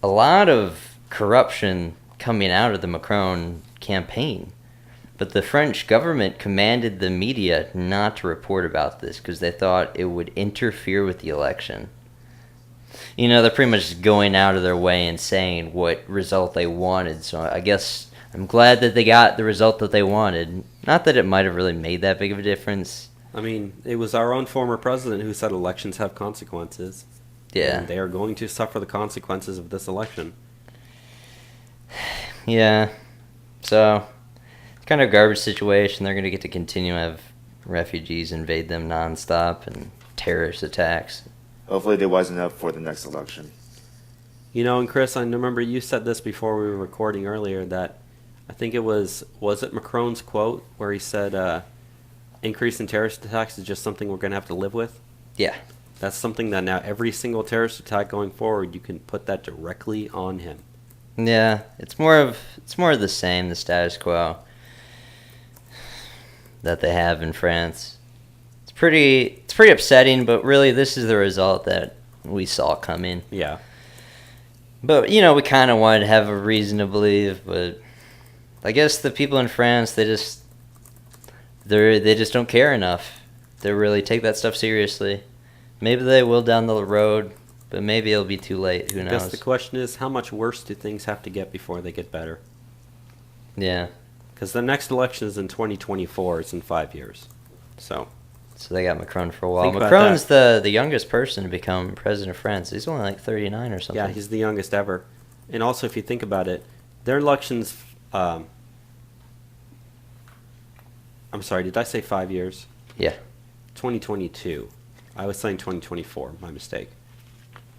a lot of corruption coming out of the Macron campaign. But the French government commanded the media not to report about this because they thought it would interfere with the election. They're pretty much just going out of their way and saying what result they wanted. So I guess I'm glad that they got the result that they wanted. Not that it might have really made that big of a difference.
I mean, it was our own former president who said elections have consequences.
Yeah.
And they are going to suffer the consequences of this election.
Yeah. So, it's kind of a garbage situation. They're going to get to continue to have refugees invade them nonstop and terrorist attacks.
Hopefully they wisen up for the next election.
And Chris, I remember you said this before we were recording earlier that I think it was it Macron's quote where he said increase in terrorist attacks is just something we're going to have to live with?
Yeah.
That's something that now every single terrorist attack going forward, you can put that directly on him.
Yeah, it's more of the same, the status quo that they have in France. It's pretty upsetting, but really this is the result that we saw coming.
Yeah.
But we kind of wanted to have a reason to believe, but I guess the people in France they just don't care enough to really take that stuff seriously. Maybe they will down the road, but maybe it'll be too late. Who knows?
I guess the question is, how much worse do things have to get before they get better?
Yeah.
Because the next election is in 2024. It's in 5 years. So
they got Macron for a while.
Think about
Macron's the youngest person to become president of France. He's only like 39 or something.
yeah, he's the youngest ever. And also, if you think about it, their elections... I'm sorry, did I say 5 years?
Yeah.
2022. I was saying 2024. My mistake.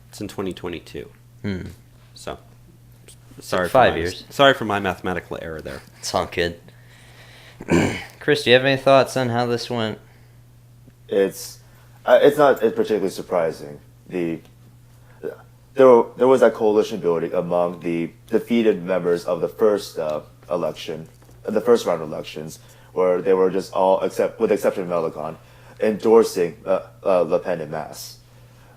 It's in 2022. So, sorry
like 5 years.
Sorry for my mathematical error there.
It's all good. Chris, do you have any thoughts on how this went?
It's not particularly surprising. There was that coalition building among the defeated members of the first election, the first round of elections, where they were just all, with the exception of Melanchon, endorsing Le Pen en masse.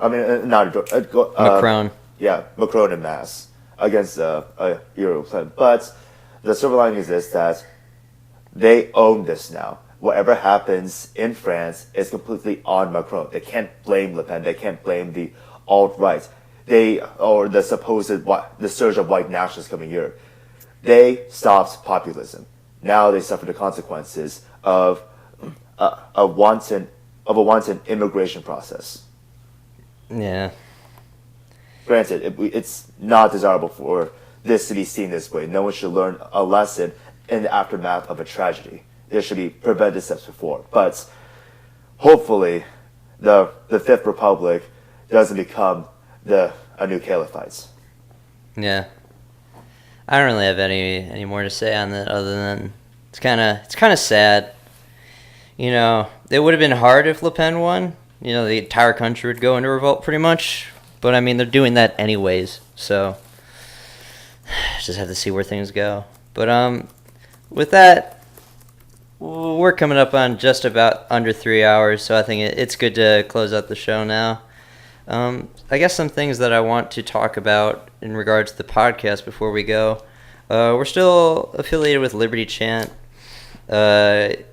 I mean, not
Macron.
Yeah, Macron en masse against Euro Pen. But the silver lining is this, that they own this now. Whatever happens in France is completely on Macron. They can't blame Le Pen. They can't blame the alt-right. Or the surge of white nationalists coming here. They stopped populism. Now they suffer the consequences of a wanton immigration process.
Yeah.
Granted, it's not desirable for this to be seen this way. No one should learn a lesson in the aftermath of a tragedy. There should be preventive steps before. But hopefully, the Fifth Republic doesn't become a new caliphate.
Yeah. I don't really have any more to say on that other than it's kind of sad. It would have been hard if Le Pen won. The entire country would go into revolt pretty much. But I mean, they're doing that anyways. So just have to see where things go. But with that, we're coming up on just about under 3 hours. So I think it's good to close out the show now. I guess some things that I want to talk about in regards to the podcast before we go. We're still affiliated with Liberty Chant. We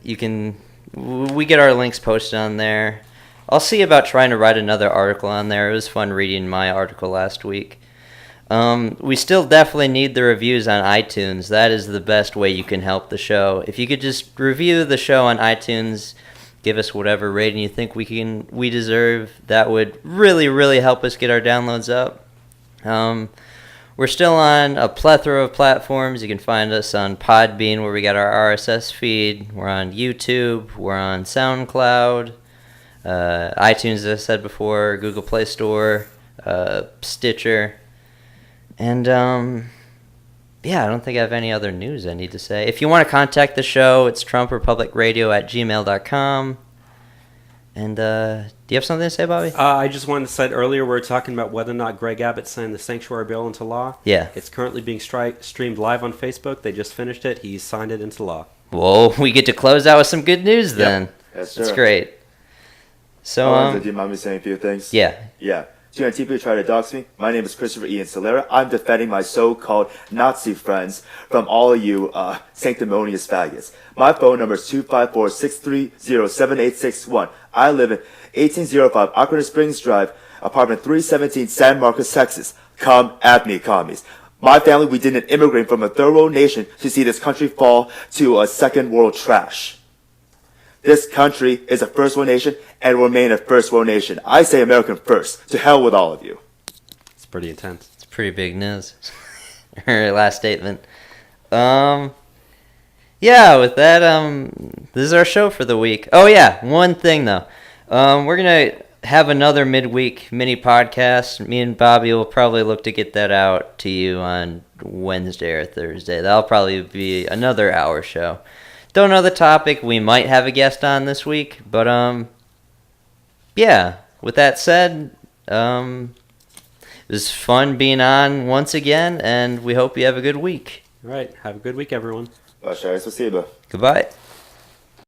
get our links posted on there. I'll see about trying to write another article on there. It was fun reading my article last week. We still definitely need the reviews on iTunes. That is the best way you can help the show. If you could just review the show on iTunes, give us whatever rating you think we deserve. That would really, really help us get our downloads up. We're still on a plethora of platforms. You can find us on Podbean, where we got our RSS feed. We're on YouTube. We're on SoundCloud, iTunes, as I said before, Google Play Store, Stitcher. And Yeah, I don't think I have any other news I need to say. If you want to contact the show, it's TrumpRepublicRadio@gmail.com. And do you have something to say, Bobby?
I just wanted to say earlier we were talking about whether or not Greg Abbott signed the sanctuary bill into law.
Yeah.
It's currently being streamed live on Facebook. They just finished it. He signed it into law.
Whoa, we get to close out with some good news then.
Yep. Yes, sir.
That's great. So,
do you mind me saying a few things?
Yeah.
Yeah. To Antifa who try to dox me, my name is Christopher Ian Celera. I'm defending my so-called Nazi friends from all of you sanctimonious faggots. My phone number is 254-630-7861. I live in 1805 Aquina Springs Drive, apartment 317, San Marcos, Texas. Come at me, commies. My family, we didn't immigrate from a third world nation to see this country fall to a second world trash. This country is a first world nation and will remain a first world nation. I say American first. To hell with all of you.
It's pretty intense.
It's pretty big news. Her last statement. Yeah, with that, this is our show for the week. Oh yeah, one thing though. We're gonna have another midweek mini podcast. Me and Bobby will probably look to get that out to you on Wednesday or Thursday. That'll probably be another hour show. Don't know the topic. We might have a guest on this week, but yeah. With that said, it was fun being on once again, and we hope you have a good week.
All right. Have a good week, everyone.
Большое спасибо.
Goodbye.